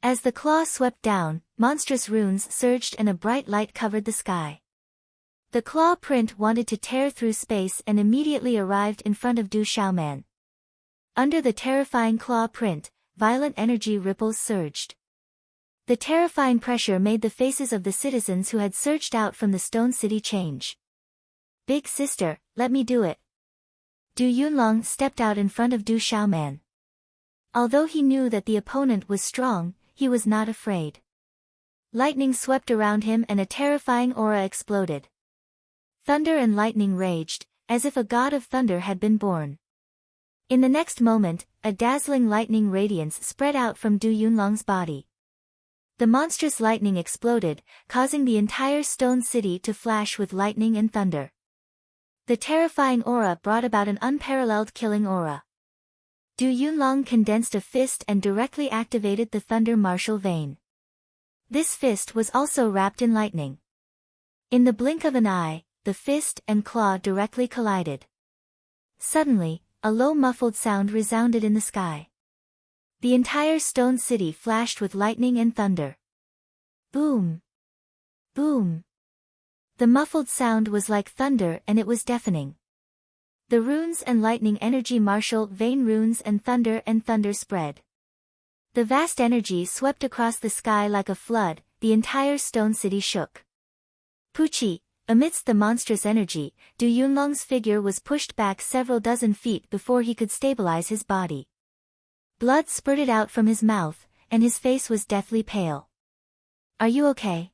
As the claw swept down, monstrous runes surged and a bright light covered the sky. The claw print wanted to tear through space and immediately arrived in front of Du Xiaoman. Under the terrifying claw print, violent energy ripples surged. The terrifying pressure made the faces of the citizens who had surged out from the Stone City change. Big sister, let me do it. Du Yunlong stepped out in front of Du Xiaoman. Although he knew that the opponent was strong, he was not afraid. Lightning swept around him and a terrifying aura exploded. Thunder and lightning raged, as if a god of thunder had been born. In the next moment, a dazzling lightning radiance spread out from Du Yunlong's body. The monstrous lightning exploded, causing the entire Stone City to flash with lightning and thunder. The terrifying aura brought about an unparalleled killing aura. Du Yunlong condensed a fist and directly activated the thunder martial vein. This fist was also wrapped in lightning. In the blink of an eye, the fist and claw directly collided. Suddenly, a low muffled sound resounded in the sky. The entire Stone City flashed with lightning and thunder. Boom! Boom! The muffled sound was like thunder and it was deafening. The runes and lightning energy martial vein runes and thunder spread. The vast energy swept across the sky like a flood, the entire stone city shook. Pucci, amidst the monstrous energy, Du Yunlong's figure was pushed back several dozen feet before he could stabilize his body. Blood spurted out from his mouth, and his face was deathly pale. Are you okay?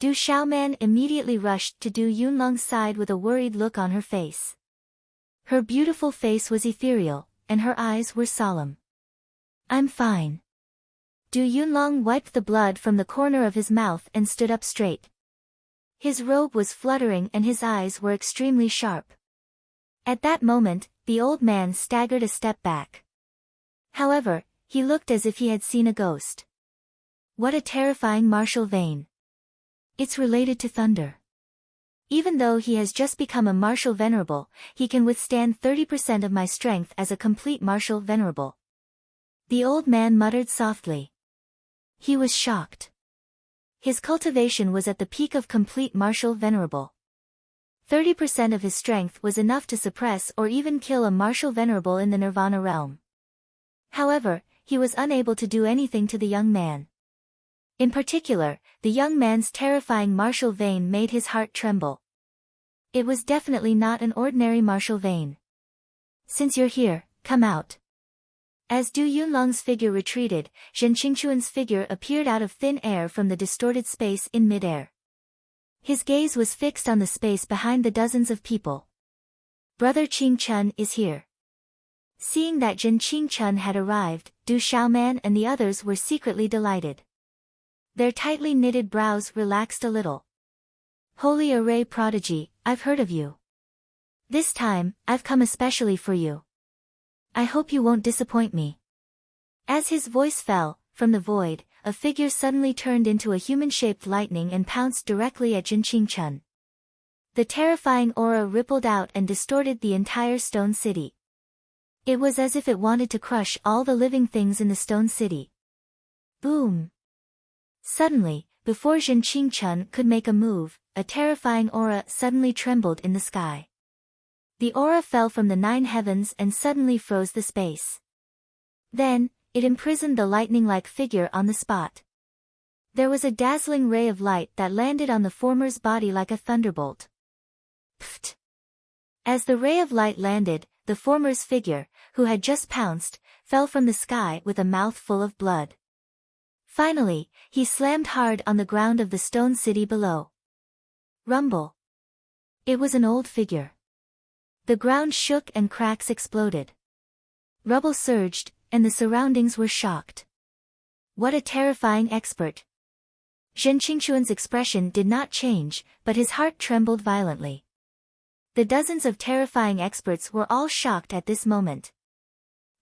Du Xiaoman immediately rushed to Du Yunlong's side with a worried look on her face. Her beautiful face was ethereal, and her eyes were solemn. I'm fine. Du Yunlong wiped the blood from the corner of his mouth and stood up straight. His robe was fluttering and his eyes were extremely sharp. At that moment, the old man staggered a step back. However, he looked as if he had seen a ghost. What a terrifying martial vein. It's related to thunder. Even though he has just become a martial venerable, he can withstand 30% of my strength as a complete martial venerable. The old man muttered softly. He was shocked. His cultivation was at the peak of complete martial venerable. 30% of his strength was enough to suppress or even kill a martial venerable in the nirvana realm. However, he was unable to do anything to the young man. In particular, the young man's terrifying martial vein made his heart tremble. It was definitely not an ordinary martial vein. Since you're here, come out. As Du Yunlong's figure retreated, Zhen Qingquan's figure appeared out of thin air from the distorted space in midair. His gaze was fixed on the space behind the dozens of people. Brother Qingchun is here. Seeing that Zhen Qingchun had arrived, Du Xiaoman and the others were secretly delighted. Their tightly knitted brows relaxed a little. Holy Array Prodigy, I've heard of you. This time, I've come especially for you. I hope you won't disappoint me. As his voice fell, from the void, a figure suddenly turned into a human-shaped lightning and pounced directly at Zhen Qingchun. The terrifying aura rippled out and distorted the entire stone city. It was as if it wanted to crush all the living things in the stone city. Boom! Suddenly, before Zhen Qingchun could make a move, a terrifying aura suddenly trembled in the sky. The aura fell from the 9 heavens and suddenly froze the space. Then, it imprisoned the lightning-like figure on the spot. There was a dazzling ray of light that landed on the former's body like a thunderbolt. Pfft! As the ray of light landed, the former's figure, who had just pounced, fell from the sky with a mouth full of blood. Finally, he slammed hard on the ground of the stone city below. Rumble. It was an old figure. The ground shook and cracks exploded. Rubble surged, and the surroundings were shocked. What a terrifying expert. Zhen Qingquan's expression did not change, but his heart trembled violently. The dozens of terrifying experts were all shocked at this moment.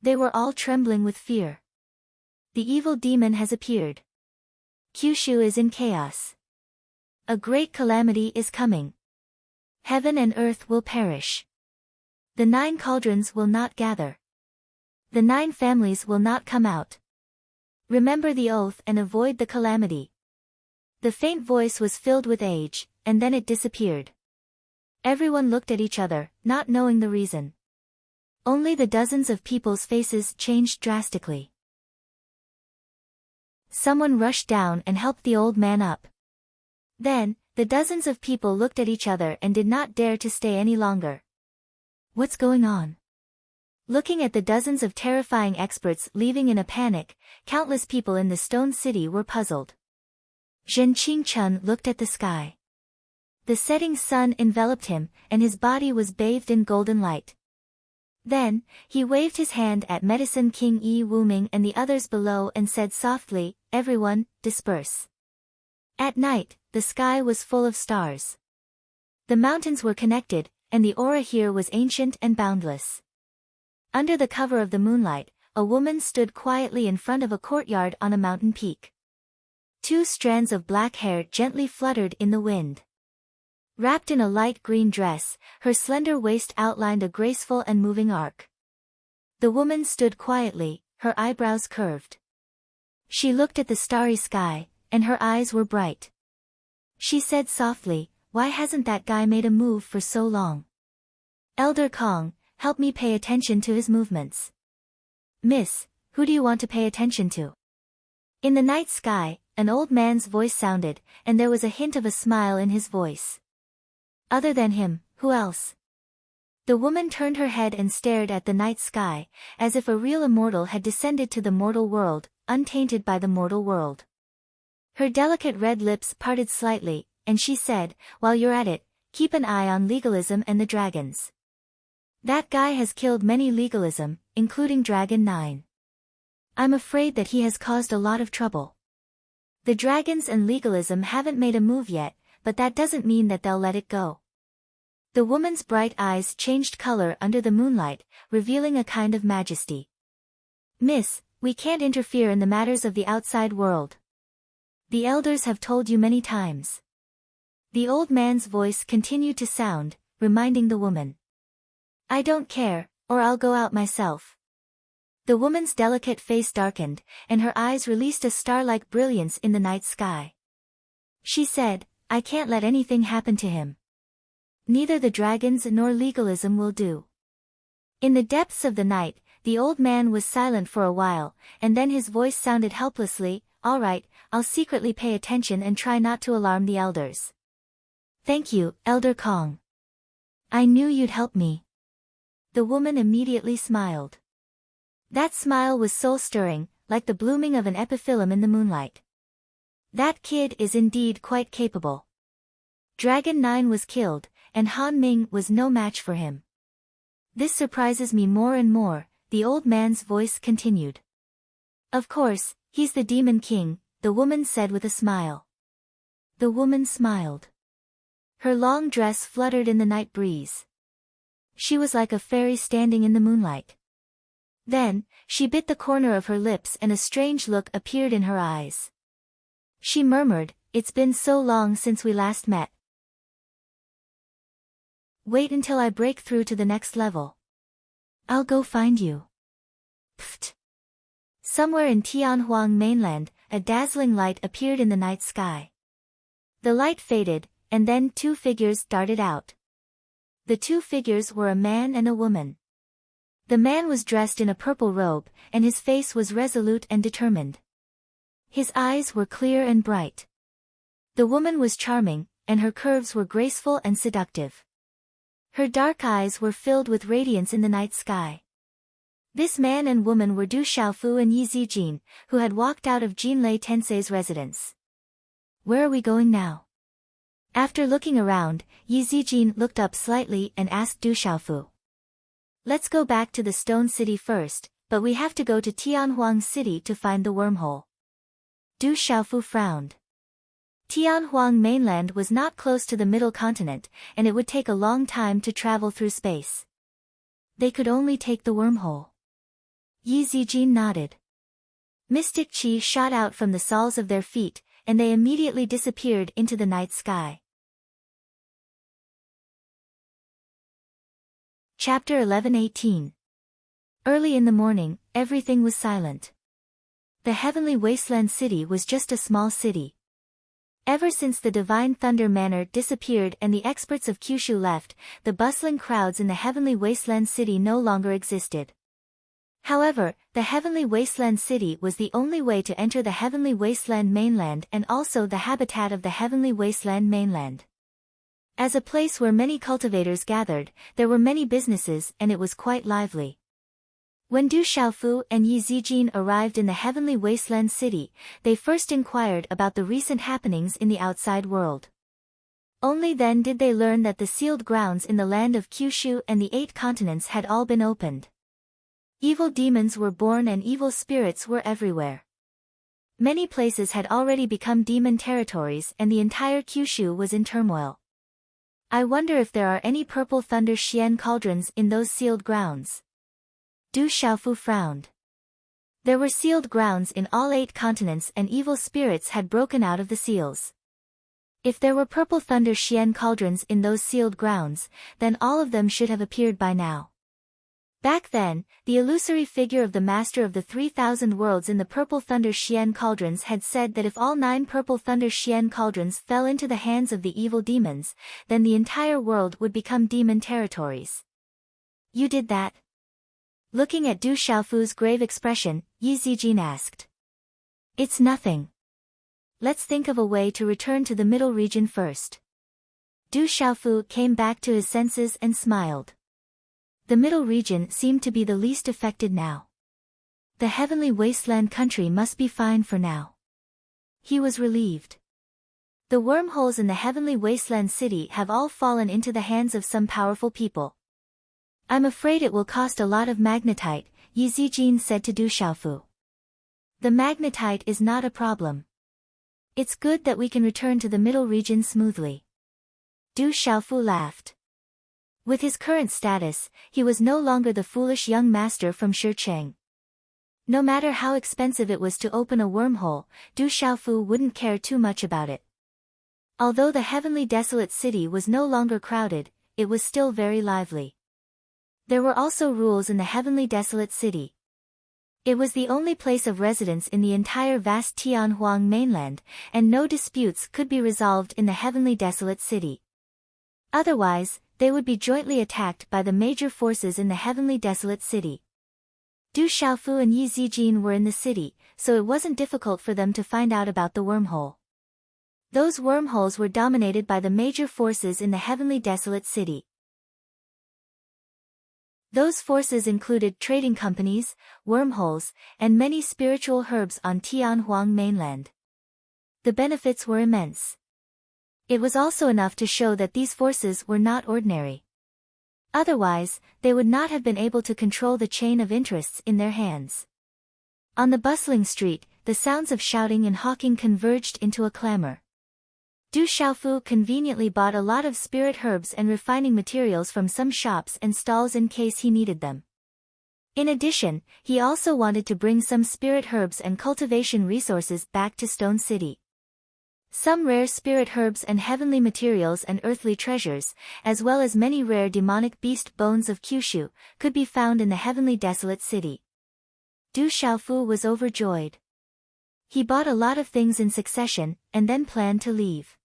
They were all trembling with fear. The evil demon has appeared. Kyushu is in chaos. A great calamity is coming. Heaven and earth will perish. The 9 cauldrons will not gather. The 9 families will not come out. Remember the oath and avoid the calamity. The faint voice was filled with age, and then it disappeared. Everyone looked at each other, not knowing the reason. Only the dozens of people's faces changed drastically. Someone rushed down and helped the old man up. Then, the dozens of people looked at each other and did not dare to stay any longer. What's going on? Looking at the dozens of terrifying experts leaving in a panic, countless people in the stone city were puzzled. Zhen Qingchun looked at the sky. The setting sun enveloped him, and his body was bathed in golden light. Then, he waved his hand at Medicine King Yi Wuming and the others below and said softly, "Everyone, disperse." At night, the sky was full of stars. The mountains were connected, and the aura here was ancient and boundless. Under the cover of the moonlight, a woman stood quietly in front of a courtyard on a mountain peak. 2 strands of black hair gently fluttered in the wind. Wrapped in a light green dress, her slender waist outlined a graceful and moving arc. The woman stood quietly, her eyebrows curved. She looked at the starry sky, and her eyes were bright. She said softly, "Why hasn't that guy made a move for so long? Elder Kong, help me pay attention to his movements. Miss, who do you want to pay attention to? In the night sky, an old man's voice sounded, and there was a hint of a smile in his voice. Other than him, who else? The woman turned her head and stared at the night sky, as if a real immortal had descended to the mortal world, untainted by the mortal world. Her delicate red lips parted slightly, and she said, while you're at it, keep an eye on legalism and the dragons. That guy has killed many legalism, including Dragon 9. I'm afraid that he has caused a lot of trouble. The dragons and legalism haven't made a move yet, but that doesn't mean that they'll let it go. The woman's bright eyes changed color under the moonlight, revealing a kind of majesty. Miss, we can't interfere in the matters of the outside world. The elders have told you many times. The old man's voice continued to sound, reminding the woman. I don't care, or I'll go out myself. The woman's delicate face darkened, and her eyes released a star-like brilliance in the night sky. She said, I can't let anything happen to him. Neither the dragons nor legalism will do. In the depths of the night, the old man was silent for a while, and then his voice sounded helplessly, all right, I'll secretly pay attention and try not to alarm the elders. Thank you, Elder Kong. I knew you'd help me. The woman immediately smiled. That smile was soul-stirring, like the blooming of an epiphyllum in the moonlight. That kid is indeed quite capable. Dragon 9 was killed, and Han Ming was no match for him. This surprises me more and more, the old man's voice continued. Of course, he's the Demon King, the woman said with a smile. The woman smiled. Her long dress fluttered in the night breeze. She was like a fairy standing in the moonlight. Then, she bit the corner of her lips and a strange look appeared in her eyes. She murmured, it's been so long since we last met. Wait until I break through to the next level. I'll go find you. Pfft. Somewhere in Tianhuang mainland, a dazzling light appeared in the night sky. The light faded, and then two figures darted out. The two figures were a man and a woman. The man was dressed in a purple robe, and his face was resolute and determined. His eyes were clear and bright. The woman was charming, and her curves were graceful and seductive. Her dark eyes were filled with radiance in the night sky. This man and woman were Du Xiaofu and Yi Zijin, who had walked out of Jinlei Tensei's residence. Where are we going now? After looking around, Yi Zijin looked up slightly and asked Du Xiaofu. Let's go back to the Stone City first, but we have to go to Tianhuang City to find the wormhole. Du Xiaofu frowned. Tianhuang mainland was not close to the middle continent, and it would take a long time to travel through space. They could only take the wormhole. Yi Zijin nodded. Mystic chi shot out from the soles of their feet, and they immediately disappeared into the night sky. Chapter 11:18. Early in the morning, everything was silent. The heavenly wasteland city was just a small city. Ever since the Divine Thunder Manor disappeared and the experts of Kyushu left, the bustling crowds in the heavenly wasteland city no longer existed. However, the heavenly wasteland city was the only way to enter the heavenly wasteland mainland and also the habitat of the heavenly wasteland mainland. As a place where many cultivators gathered, there were many businesses and it was quite lively. When Du Xiaofu and Yi Zijin arrived in the heavenly wasteland city, they first inquired about the recent happenings in the outside world. Only then did they learn that the sealed grounds in the land of Kyushu and the 8 continents had all been opened. Evil demons were born and evil spirits were everywhere. Many places had already become demon territories and the entire Kyushu was in turmoil. I wonder if there are any purple thunder Xian cauldrons in those sealed grounds. Du Xiaofu frowned. There were sealed grounds in all 8 continents and evil spirits had broken out of the seals. If there were purple thunder Xian cauldrons in those sealed grounds, then all of them should have appeared by now. Back then, the illusory figure of the master of the 3,000 worlds in the purple thunder Xian cauldrons had said that if all 9 purple thunder Xian cauldrons fell into the hands of the evil demons, then the entire world would become demon territories. You did that? Looking at Du Xiaofu's grave expression, Yi Zijin asked. It's nothing. Let's think of a way to return to the middle region first. Du Xiaofu came back to his senses and smiled. The middle region seemed to be the least affected now. The heavenly wasteland country must be fine for now. He was relieved. The wormholes in the heavenly wasteland city have all fallen into the hands of some powerful people. I'm afraid it will cost a lot of magnetite, Yi Zijin said to Du Xiaofu. The magnetite is not a problem. It's good that we can return to the middle region smoothly. Du Xiaofu laughed. With his current status, he was no longer the foolish young master from Shicheng. No matter how expensive it was to open a wormhole, Du Xiaofu wouldn't care too much about it. Although the heavenly desolate city was no longer crowded, it was still very lively. There were also rules in the heavenly desolate city. It was the only place of residence in the entire vast Tianhuang mainland, and no disputes could be resolved in the heavenly desolate city. Otherwise, they would be jointly attacked by the major forces in the heavenly desolate city. Du Xiaofu and Yi Zijin were in the city, so it wasn't difficult for them to find out about the wormhole. Those wormholes were dominated by the major forces in the heavenly desolate city. Those forces included trading companies, wormholes, and many spiritual herbs on Tianhuang mainland. The benefits were immense. It was also enough to show that these forces were not ordinary. Otherwise, they would not have been able to control the chain of interests in their hands. On the bustling street, the sounds of shouting and hawking converged into a clamor. Du Xiaofu conveniently bought a lot of spirit herbs and refining materials from some shops and stalls in case he needed them. In addition, he also wanted to bring some spirit herbs and cultivation resources back to Stone City. Some rare spirit herbs and heavenly materials and earthly treasures, as well as many rare demonic beast bones of Kyushu, could be found in the heavenly desolate city. Du Xiaofu was overjoyed. He bought a lot of things in succession, and then planned to leave.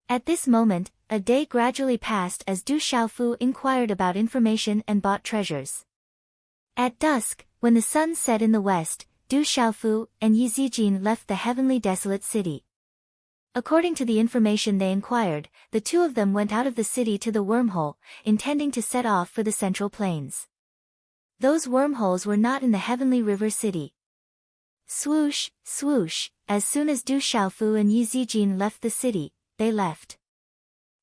At this moment, a day gradually passed as Du Xiaofu inquired about information and bought treasures. At dusk, when the sun set in the west, Du Xiaofu and Yi Zijin left the heavenly desolate city. According to the information they inquired, the two of them went out of the city to the wormhole, intending to set off for the central plains. Those wormholes were not in the heavenly river city. Swoosh, swoosh, as soon as Du Xiaofu and Yi Zijin left the city, they left.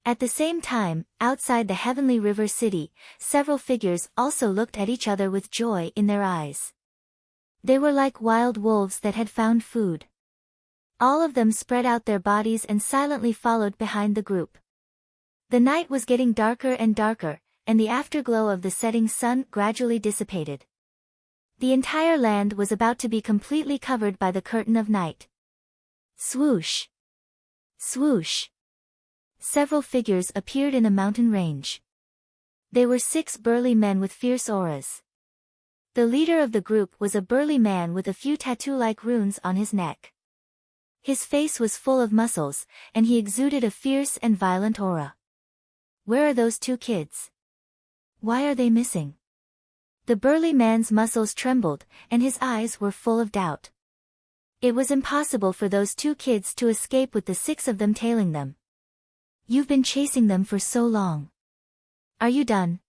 At the same time, outside the heavenly river city, several figures also looked at each other with joy in their eyes. They were like wild wolves that had found food. All of them spread out their bodies and silently followed behind the group. The night was getting darker and darker, and the afterglow of the setting sun gradually dissipated. The entire land was about to be completely covered by the curtain of night. Swoosh! Swoosh! Several figures appeared in a mountain range. They were 6 burly men with fierce auras. The leader of the group was a burly man with a few tattoo-like runes on his neck. His face was full of muscles, and he exuded a fierce and violent aura. Where are those 2 kids? Why are they missing? The burly man's muscles trembled, and his eyes were full of doubt. It was impossible for those 2 kids to escape with the 6 of them tailing them. You've been chasing them for so long. Are you done?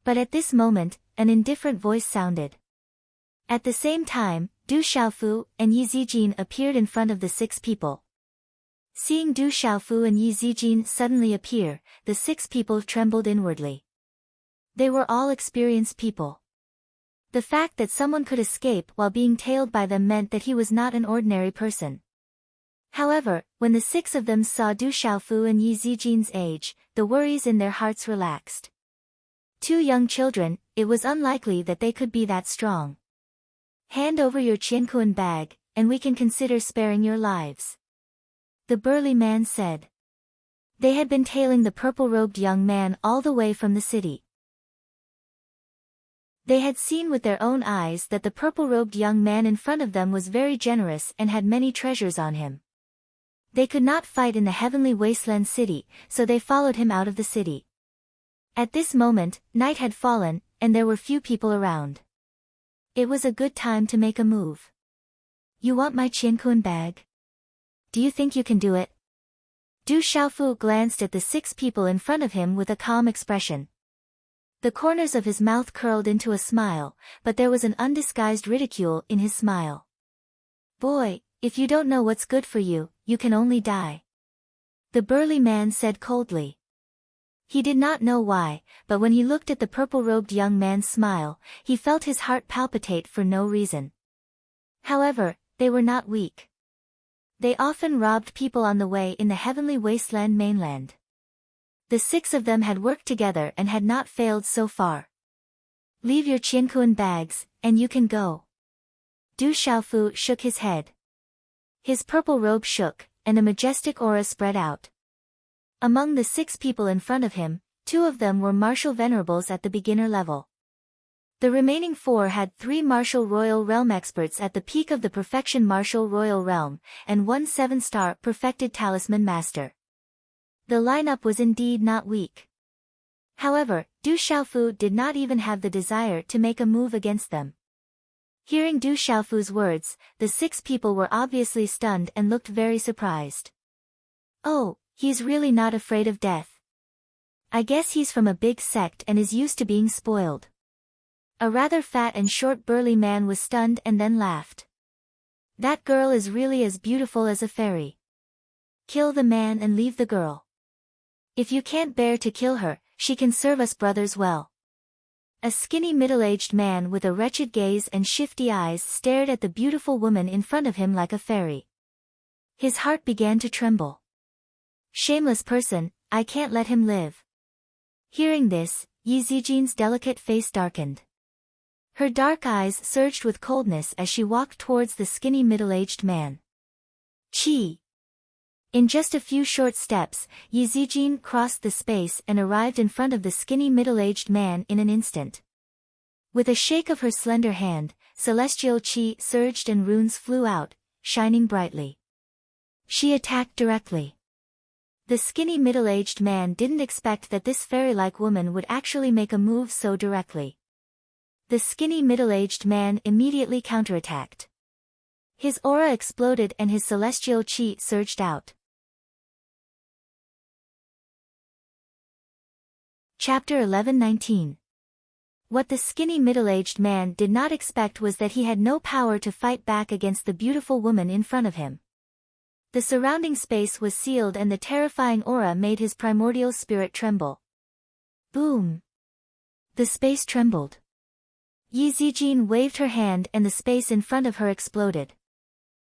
But at this moment, an indifferent voice sounded. At the same time, Du Xiaofu and Yi Zijin appeared in front of the 6 people. Seeing Du Xiaofu and Yi Zijin suddenly appear, the 6 people trembled inwardly. They were all experienced people. The fact that someone could escape while being tailed by them meant that he was not an ordinary person. However, when the 6 of them saw Du Xiaofu and Yi Zijin's age, the worries in their hearts relaxed. 2 young children, it was unlikely that they could be that strong. Hand over your Qiankuan bag, and we can consider sparing your lives. The burly man said. They had been tailing the purple-robed young man all the way from the city. They had seen with their own eyes that the purple-robed young man in front of them was very generous and had many treasures on him. They could not fight in the heavenly wasteland city, so they followed him out of the city. At this moment, night had fallen, and there were few people around. It was a good time to make a move. You want my Qiankun bag? Do you think you can do it? Du Xiaofu glanced at the 6 people in front of him with a calm expression. The corners of his mouth curled into a smile, but there was an undisguised ridicule in his smile. Boy, if you don't know what's good for you, you can only die. The burly man said coldly. He did not know why, but when he looked at the purple-robed young man's smile, he felt his heart palpitate for no reason. However, they were not weak. They often robbed people on the way in the heavenly wasteland mainland. The 6 of them had worked together and had not failed so far. Leave your Qiankun bags, and you can go. Du Xiaofu shook his head. His purple robe shook, and a majestic aura spread out. Among the 6 people in front of him, 2 of them were martial venerables at the beginner level. The remaining 4 had 3 martial royal realm experts at the peak of the perfection martial royal realm, and 1 7-star perfected talisman master. The lineup was indeed not weak. However, Du Xiaofu did not even have the desire to make a move against them. Hearing Du Xiaofu's words, the 6 people were obviously stunned and looked very surprised. Oh, he's really not afraid of death. I guess he's from a big sect and is used to being spoiled. A rather fat and short burly man was stunned and then laughed. That girl is really as beautiful as a fairy. Kill the man and leave the girl. If you can't bear to kill her, she can serve us brothers well. A skinny middle-aged man with a wretched gaze and shifty eyes stared at the beautiful woman in front of him like a fairy. His heart began to tremble. Shameless person, I can't let him live. Hearing this, Yi Zijin's delicate face darkened. Her dark eyes surged with coldness as she walked towards the skinny middle-aged man. Chi! In just a few short steps, Yi Zijin crossed the space and arrived in front of the skinny middle-aged man in an instant. With a shake of her slender hand, celestial chi surged and runes flew out, shining brightly. She attacked directly. The skinny middle-aged man didn't expect that this fairy-like woman would actually make a move so directly. The skinny middle-aged man immediately counterattacked. His aura exploded and his celestial chi surged out. Chapter 11:19. What the skinny middle-aged man did not expect was that he had no power to fight back against the beautiful woman in front of him. The surrounding space was sealed and the terrifying aura made his primordial spirit tremble. Boom! The space trembled. Yi Zijin waved her hand and the space in front of her exploded.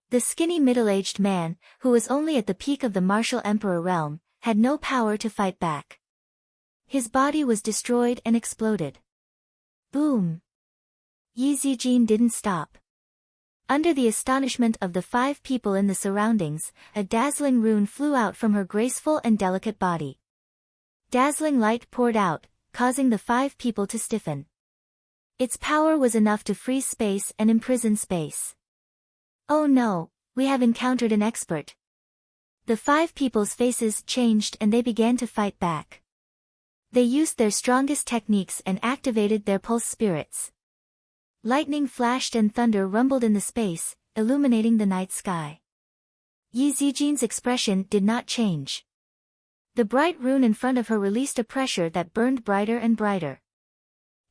The skinny middle-aged man, who was only at the peak of the martial emperor realm, had no power to fight back. His body was destroyed and exploded. Boom! Yi Zijin didn't stop. Under the astonishment of the 5 people in the surroundings, a dazzling rune flew out from her graceful and delicate body. Dazzling light poured out, causing the 5 people to stiffen. Its power was enough to freeze space and imprison space. Oh no, we have encountered an expert. The 5 people's faces changed and they began to fight back. They used their strongest techniques and activated their pulse spirits. Lightning flashed and thunder rumbled in the space, illuminating the night sky. Yi Zijin's expression did not change. The bright rune in front of her released a pressure that burned brighter and brighter.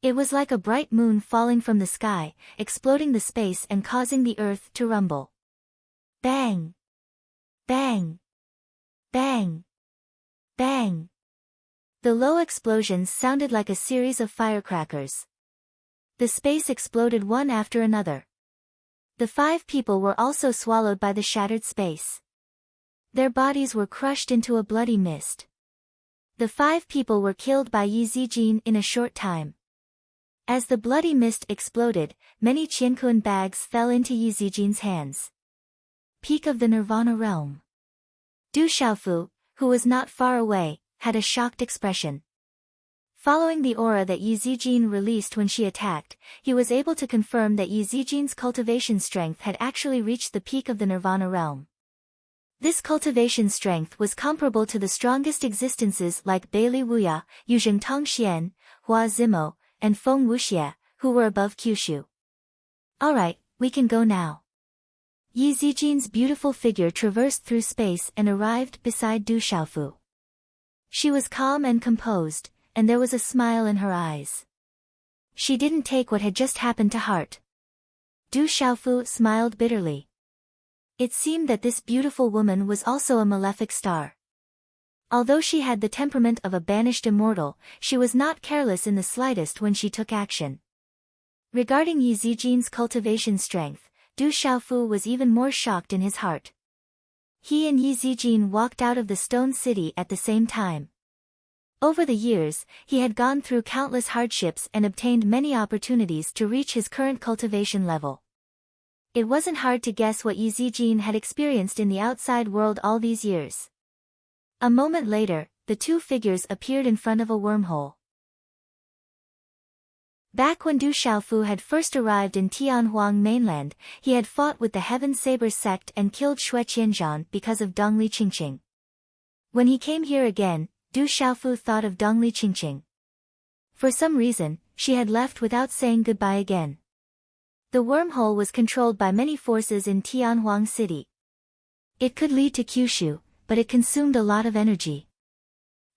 It was like a bright moon falling from the sky, exploding the space and causing the earth to rumble. Bang! Bang! Bang! Bang! The low explosions sounded like a series of firecrackers. The space exploded one after another. The 5 people were also swallowed by the shattered space. Their bodies were crushed into a bloody mist. The 5 people were killed by Yi Zijin in a short time. As the bloody mist exploded, many Qiankun bags fell into Yi Zijin's hands. Peak of the Nirvana realm. Du Xiaofu, who was not far away, had a shocked expression. Following the aura that Yi Zijin released when she attacked, he was able to confirm that Yi Zijin's cultivation strength had actually reached the peak of the Nirvana realm. This cultivation strength was comparable to the strongest existences like Beili Wuya, Yuzheng Tongxian, Hua Zimo, and Feng Wuxie, who were above Kyushu. Alright, we can go now. Yi Zijin's beautiful figure traversed through space and arrived beside Du Xiaofu. She was calm and composed, and there was a smile in her eyes. She didn't take what had just happened to heart. Du Xiaofu smiled bitterly. It seemed that this beautiful woman was also a malefic star. Although she had the temperament of a banished immortal, she was not careless in the slightest when she took action. Regarding Yi Zijin's cultivation strength, Du Xiaofu was even more shocked in his heart. He and Yi Zijin walked out of the stone city at the same time. Over the years, he had gone through countless hardships and obtained many opportunities to reach his current cultivation level. It wasn't hard to guess what Yi Zijin had experienced in the outside world all these years. A moment later, the two figures appeared in front of a wormhole. Back when Du Xiaofu had first arrived in Tianhuang mainland, he had fought with the Heaven Saber sect and killed Xue Qianzhan because of Dongli Qingqing. When he came here again, Du Xiaofu thought of Dongli Qingqing. For some reason, she had left without saying goodbye again. The wormhole was controlled by many forces in Tianhuang City. It could lead to Kyushu, but it consumed a lot of energy.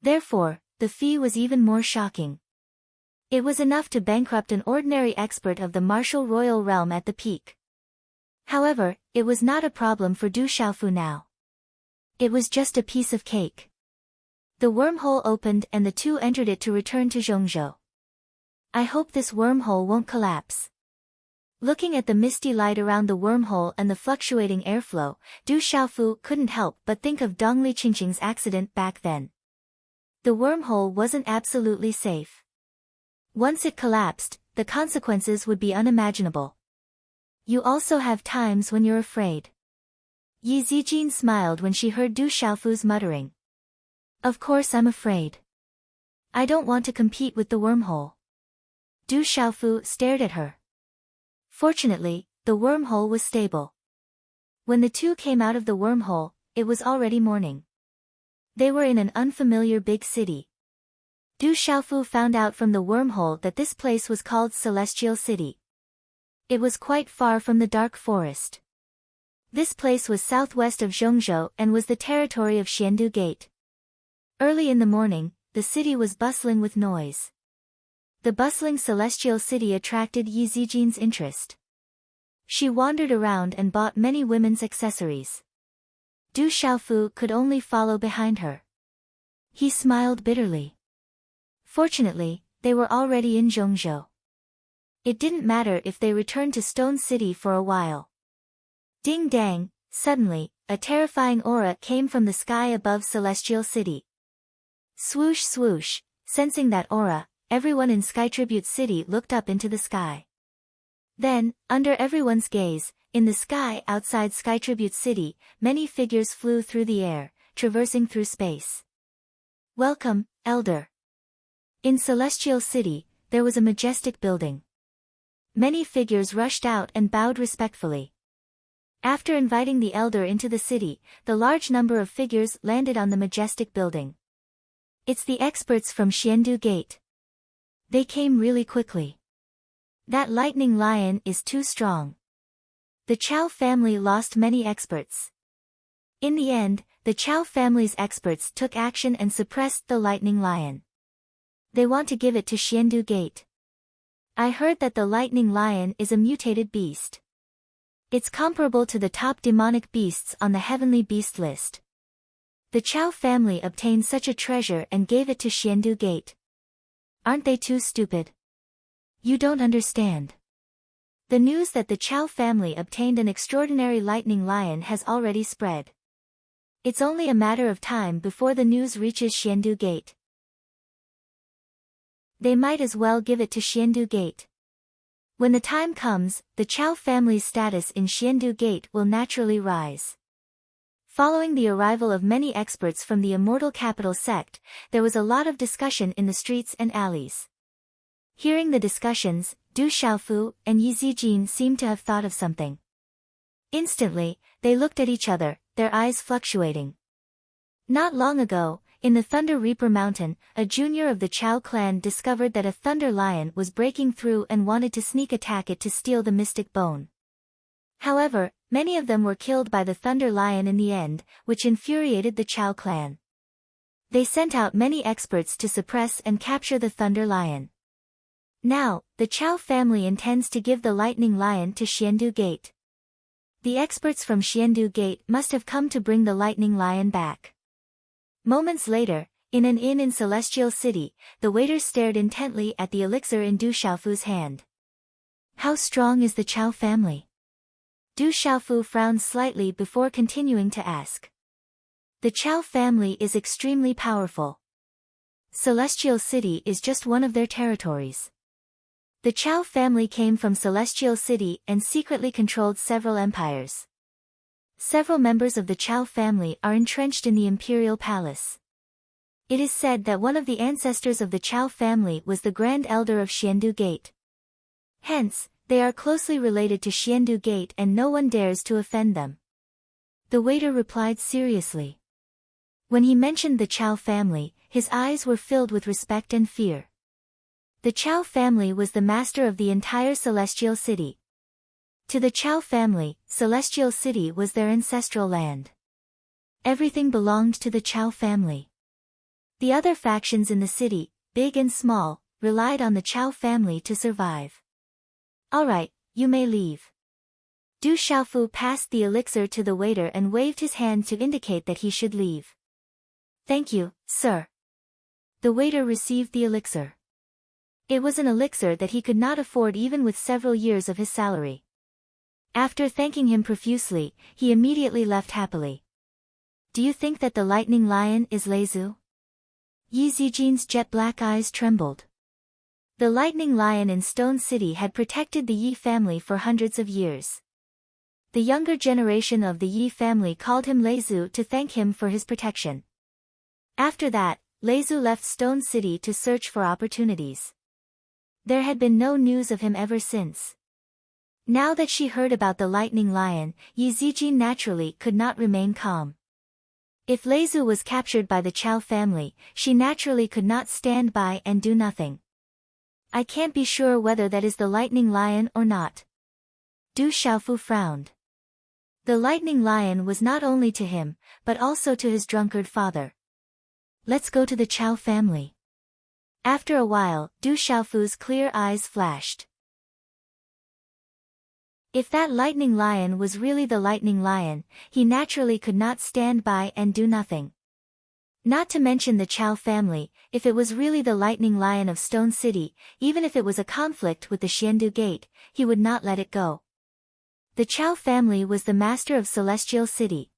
Therefore, the fee was even more shocking. It was enough to bankrupt an ordinary expert of the martial royal realm at the peak. However, it was not a problem for Du Xiaofu now. It was just a piece of cake. The wormhole opened and the two entered it to return to Zhongzhou. I hope this wormhole won't collapse. Looking at the misty light around the wormhole and the fluctuating airflow, Du Xiaofu couldn't help but think of Dongli Qingqing's accident back then. The wormhole wasn't absolutely safe. Once it collapsed, the consequences would be unimaginable. You also have times when you're afraid. Yi Zijin smiled when she heard Du Xiaofu's muttering. Of course I'm afraid. I don't want to compete with the wormhole. Du Xiaofu stared at her. Fortunately, the wormhole was stable. When the two came out of the wormhole, it was already morning. They were in an unfamiliar big city. Du Xiaofu found out from the wormhole that this place was called Celestial City. It was quite far from the dark forest. This place was southwest of Zhongzhou and was the territory of Xiandu Gate. Early in the morning, the city was bustling with noise. The bustling Celestial City attracted Yi Zijin's interest. She wandered around and bought many women's accessories. Du Xiaofu could only follow behind her. He smiled bitterly. Fortunately, they were already in Zhongzhou. It didn't matter if they returned to Stone City for a while. Ding dang, suddenly, a terrifying aura came from the sky above Celestial City. Swoosh swoosh, sensing that aura, everyone in Skytribute City looked up into the sky. Then, under everyone's gaze, in the sky outside Skytribute City, many figures flew through the air, traversing through space. Welcome, Elder. In Celestial City, there was a majestic building. Many figures rushed out and bowed respectfully. After inviting the Elder into the city, the large number of figures landed on the majestic building. It's the experts from Xiandu Gate. They came really quickly. That lightning lion is too strong. The Chao family lost many experts. In the end, the Chao family's experts took action and suppressed the lightning lion. They want to give it to Xiandu Gate. I heard that the lightning lion is a mutated beast. It's comparable to the top demonic beasts on the heavenly beast list. The Chao family obtained such a treasure and gave it to Xiandu Gate. Aren't they too stupid? You don't understand. The news that the Chao family obtained an extraordinary lightning lion has already spread. It's only a matter of time before the news reaches Xiandu Gate. They might as well give it to Xiandu Gate. When the time comes, the Chao family's status in Xiandu Gate will naturally rise. Following the arrival of many experts from the Immortal Capital sect, there was a lot of discussion in the streets and alleys. Hearing the discussions, Du Xiaofu and Yi Zijin seemed to have thought of something. Instantly, they looked at each other, their eyes fluctuating. Not long ago, in the Thunder Reaper Mountain, a junior of the Chow clan discovered that a thunder lion was breaking through and wanted to sneak attack it to steal the mystic bone. However, many of them were killed by the thunder lion in the end, which infuriated the Chow clan. They sent out many experts to suppress and capture the thunder lion. Now, the Chow family intends to give the lightning lion to Xiandu Gate. The experts from Xiandu Gate must have come to bring the lightning lion back. Moments later, in an inn in Celestial City, the waiter stared intently at the elixir in Du Xiaofu's hand. How strong is the Chow family? Du Xiaofu frowned slightly before continuing to ask. The Chow family is extremely powerful. Celestial City is just one of their territories. The Chow family came from Celestial City and secretly controlled several empires. Several members of the Chow family are entrenched in the Imperial Palace. It is said that one of the ancestors of the Chow family was the Grand Elder of Xiandu Gate. Hence, they are closely related to Xiandu Gate and no one dares to offend them. The waiter replied seriously. When he mentioned the Chow family, his eyes were filled with respect and fear. The Chow family was the master of the entire Celestial City. To the Chow family, Celestial City was their ancestral land. Everything belonged to the Chow family. The other factions in the city, big and small, relied on the Chow family to survive. Alright, you may leave. Du Xiaofu passed the elixir to the waiter and waved his hand to indicate that he should leave. Thank you, sir. The waiter received the elixir. It was an elixir that he could not afford even with several years of his salary. After thanking him profusely, he immediately left happily. Do you think that the lightning lion is Leizu? Yi Zijin's jet-black eyes trembled. The lightning lion in Stone City had protected the Yi family for hundreds of years. The younger generation of the Yi family called him Leizu to thank him for his protection. After that, Leizu left Stone City to search for opportunities. There had been no news of him ever since. Now that she heard about the lightning lion, Yi Zijin naturally could not remain calm. If Leizu was captured by the Chow family, she naturally could not stand by and do nothing. I can't be sure whether that is the lightning lion or not. Du Xiaofu frowned. The lightning lion was not only to him, but also to his drunkard father. Let's go to the Chow family. After a while, Du Xiaofu's clear eyes flashed. If that lightning lion was really the lightning lion, he naturally could not stand by and do nothing. Not to mention the Chow family, if it was really the lightning lion of Stone City, even if it was a conflict with the Xiandu Gate, he would not let it go. The Chow family was the master of Celestial City.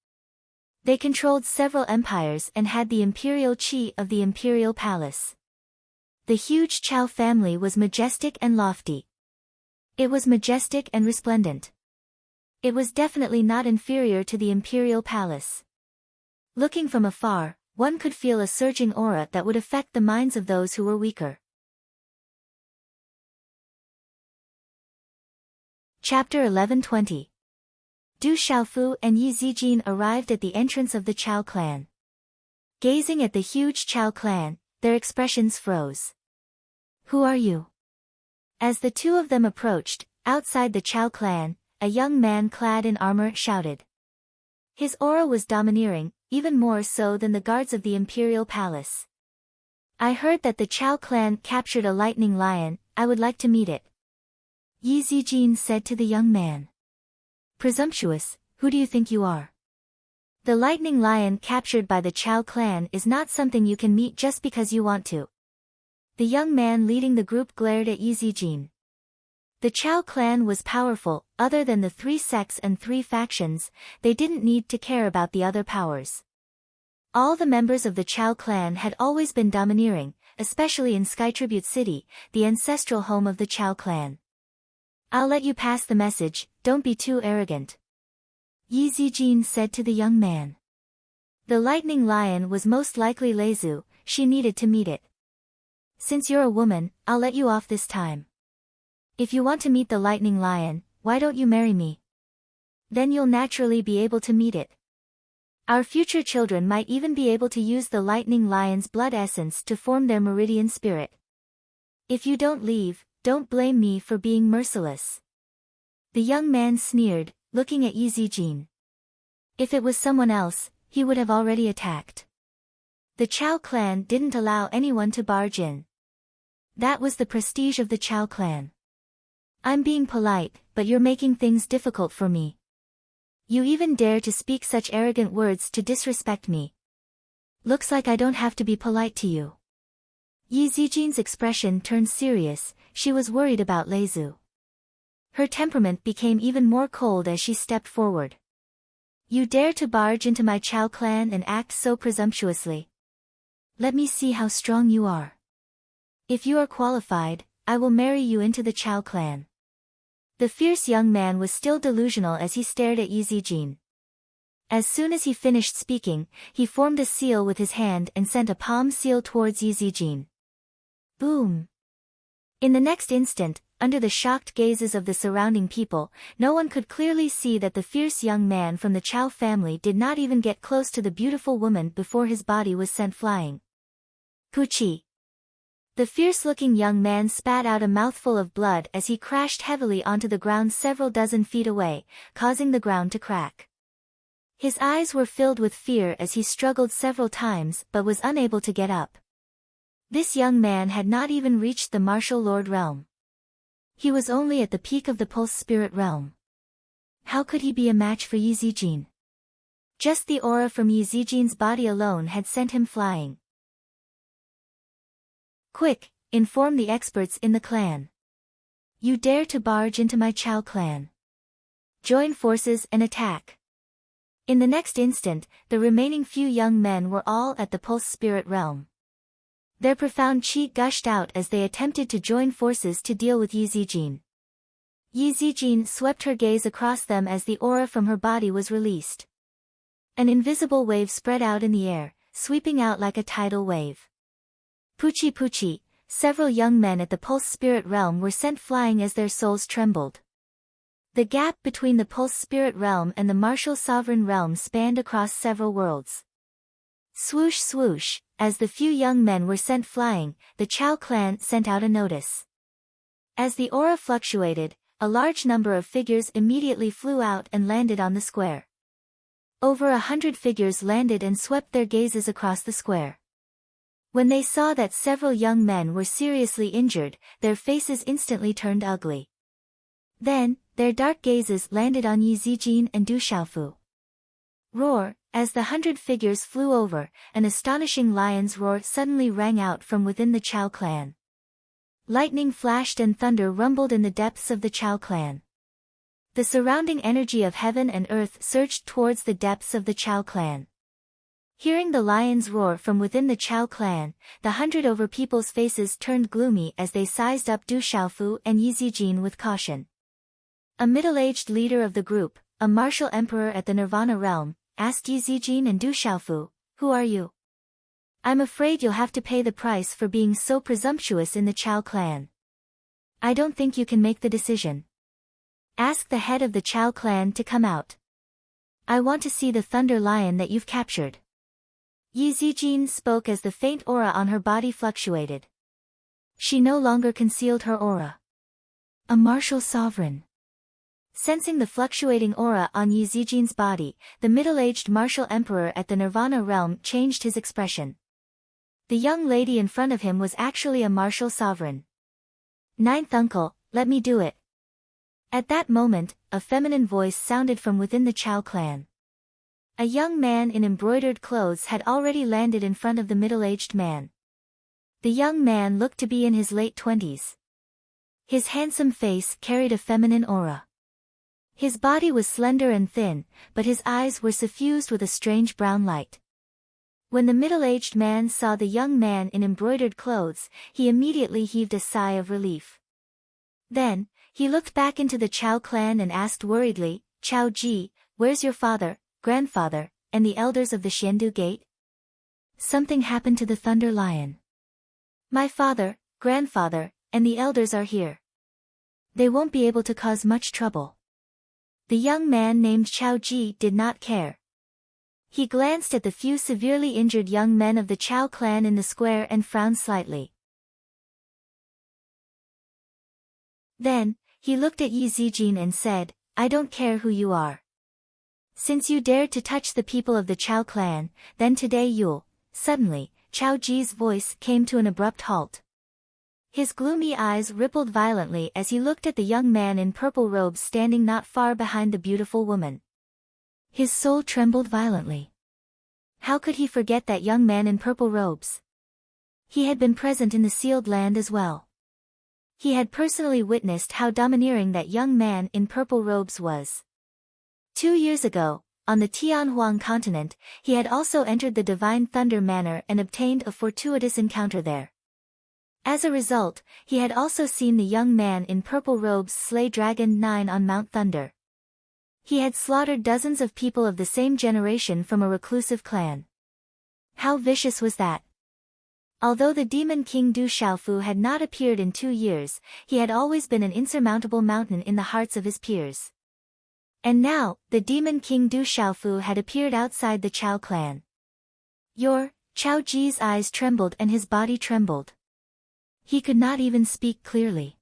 They controlled several empires and had the imperial chi of the Imperial Palace. The huge Chow family was majestic and lofty. It was majestic and resplendent. It was definitely not inferior to the Imperial Palace. Looking from afar, one could feel a surging aura that would affect the minds of those who were weaker. Chapter 1120. Du Xiaofu and Yi Zijin arrived at the entrance of the Chow clan. Gazing at the huge Chow clan, their expressions froze. Who are you? As the two of them approached, outside the Chow clan, a young man clad in armor shouted. His aura was domineering, even more so than the guards of the Imperial Palace. I heard that the Chow clan captured a lightning lion, I would like to meet it. Yi Zijin said to the young man. Presumptuous, who do you think you are? The lightning lion captured by the Chow clan is not something you can meet just because you want to. The young man leading the group glared at Yi Zijin. The Chow clan was powerful, other than the 3 sects and 3 factions, they didn't need to care about the other powers. All the members of the Chow clan had always been domineering, especially in Sky Tribute City, the ancestral home of the Chow clan. I'll let you pass the message, don't be too arrogant. Yi Zijin said to the young man. The lightning lion was most likely Leizu, she needed to meet it. Since you're a woman, I'll let you off this time. If you want to meet the lightning lion, why don't you marry me? Then you'll naturally be able to meet it. Our future children might even be able to use the lightning lion's blood essence to form their meridian spirit. If you don't leave, don't blame me for being merciless. The young man sneered, looking at Yi Zijin. If it was someone else, he would have already attacked. The Chao clan didn't allow anyone to barge in. That was the prestige of the Chao clan. I'm being polite, but you're making things difficult for me. You even dare to speak such arrogant words to disrespect me. Looks like I don't have to be polite to you. Yi Zijin's expression turned serious, she was worried about Leizu. Her temperament became even more cold as she stepped forward. You dare to barge into my Chao clan and act so presumptuously? Let me see how strong you are. If you are qualified, I will marry you into the Chao clan. The fierce young man was still delusional as he stared at Yi Zijin. As soon as he finished speaking, he formed a seal with his hand and sent a palm seal towards Yi Zijin. Boom! In the next instant, under the shocked gazes of the surrounding people, no one could clearly see that the fierce young man from the Chao family did not even get close to the beautiful woman before his body was sent flying. Puchi! The fierce-looking young man spat out a mouthful of blood as he crashed heavily onto the ground several dozen feet away, causing the ground to crack. His eyes were filled with fear as he struggled several times but was unable to get up. This young man had not even reached the martial lord realm. He was only at the peak of the pulse spirit realm. How could he be a match for Yi Zijin? Just the aura from Yi Zijin's body alone had sent him flying. Quick, inform the experts in the clan. You dare to barge into my Chao clan. Join forces and attack. In the next instant, the remaining few young men were all at the pulse spirit realm. Their profound chi gushed out as they attempted to join forces to deal with Yi Zijin. Yi Zijin swept her gaze across them as the aura from her body was released. An invisible wave spread out in the air, sweeping out like a tidal wave. Puchi Puchi, several young men at the pulse spirit realm were sent flying as their souls trembled. The gap between the pulse spirit realm and the martial sovereign realm spanned across several worlds. Swoosh swoosh, as the few young men were sent flying, the Chao clan sent out a notice. As the aura fluctuated, a large number of figures immediately flew out and landed on the square. Over 100 figures landed and swept their gazes across the square. When they saw that several young men were seriously injured, their faces instantly turned ugly. Then, their dark gazes landed on Yi Zijin and Du Xiaofu. Roar! As the 100 figures flew over, an astonishing lion's roar suddenly rang out from within the Chao clan. Lightning flashed and thunder rumbled in the depths of the Chao clan. The surrounding energy of heaven and earth surged towards the depths of the Chao clan. Hearing the lion's roar from within the Chao clan, the 100 over people's faces turned gloomy as they sized up Du Xiaofu and Yi Zijin with caution. A middle-aged leader of the group, a martial emperor at the Nirvana realm, asked Yi Zijin and Du Xiaofu, "Who are you? I'm afraid you'll have to pay the price for being so presumptuous in the Chao clan. I don't think you can make the decision. Ask the head of the Chao clan to come out. I want to see the thunder lion that you've captured." Yi Zijin spoke as the faint aura on her body fluctuated. She no longer concealed her aura. A martial sovereign. Sensing the fluctuating aura on Yi Zijin's body, the middle-aged martial emperor at the Nirvana realm changed his expression. The young lady in front of him was actually a martial sovereign. "Ninth uncle, let me do it." At that moment, a feminine voice sounded from within the Chao clan. A young man in embroidered clothes had already landed in front of the middle-aged man. The young man looked to be in his late 20s. His handsome face carried a feminine aura. His body was slender and thin, but his eyes were suffused with a strange brown light. When the middle-aged man saw the young man in embroidered clothes, he immediately heaved a sigh of relief. Then, he looked back into the Chao clan and asked worriedly, "Chao Ji, where's your father, grandfather, and the elders of the Xiandu Gate?" "Something happened to the Thunder Lion. My father, grandfather, and the elders are here. They won't be able to cause much trouble." The young man named Chao Ji did not care. He glanced at the few severely injured young men of the Chao clan in the square and frowned slightly. Then, he looked at Yi Zijin and said, I don't care who you are. Since you dared to touch the people of the Chao clan, then today you'll... Suddenly, Chao Ji's voice came to an abrupt halt. His gloomy eyes rippled violently as he looked at the young man in purple robes standing not far behind the beautiful woman. His soul trembled violently. How could he forget that young man in purple robes? He had been present in the sealed land as well. He had personally witnessed how domineering that young man in purple robes was. 2 years ago, on the Tianhuang continent, he had also entered the Divine Thunder Manor and obtained a fortuitous encounter there. As a result, he had also seen the young man in purple robes slay Dragon 9 on Mount Thunder. He had slaughtered dozens of people of the same generation from a reclusive clan. How vicious was that? Although the demon king Du Xiaofu had not appeared in 2 years, he had always been an insurmountable mountain in the hearts of his peers. And now, the demon king Du Xiaofu had appeared outside the Chao clan. Chao Ji's eyes trembled and his body trembled. He could not even speak clearly.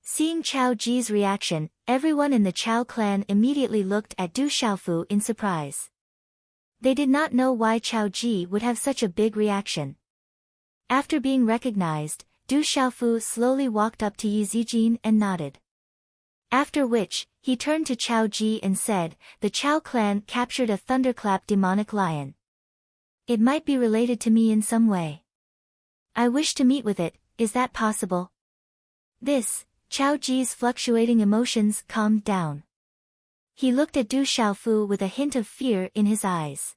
Seeing Chao Ji's reaction, everyone in the Chao clan immediately looked at Du Xiaofu in surprise. They did not know why Chao Ji would have such a big reaction. After being recognized, Du Xiaofu slowly walked up to Yi Zijin and nodded. After which, he turned to Chao Ji and said, the Chao clan captured a thunderclap demonic lion. It might be related to me in some way. I wish to meet with it, is that possible? Chao Ji's fluctuating emotions calmed down. He looked at Du Xiaofu with a hint of fear in his eyes.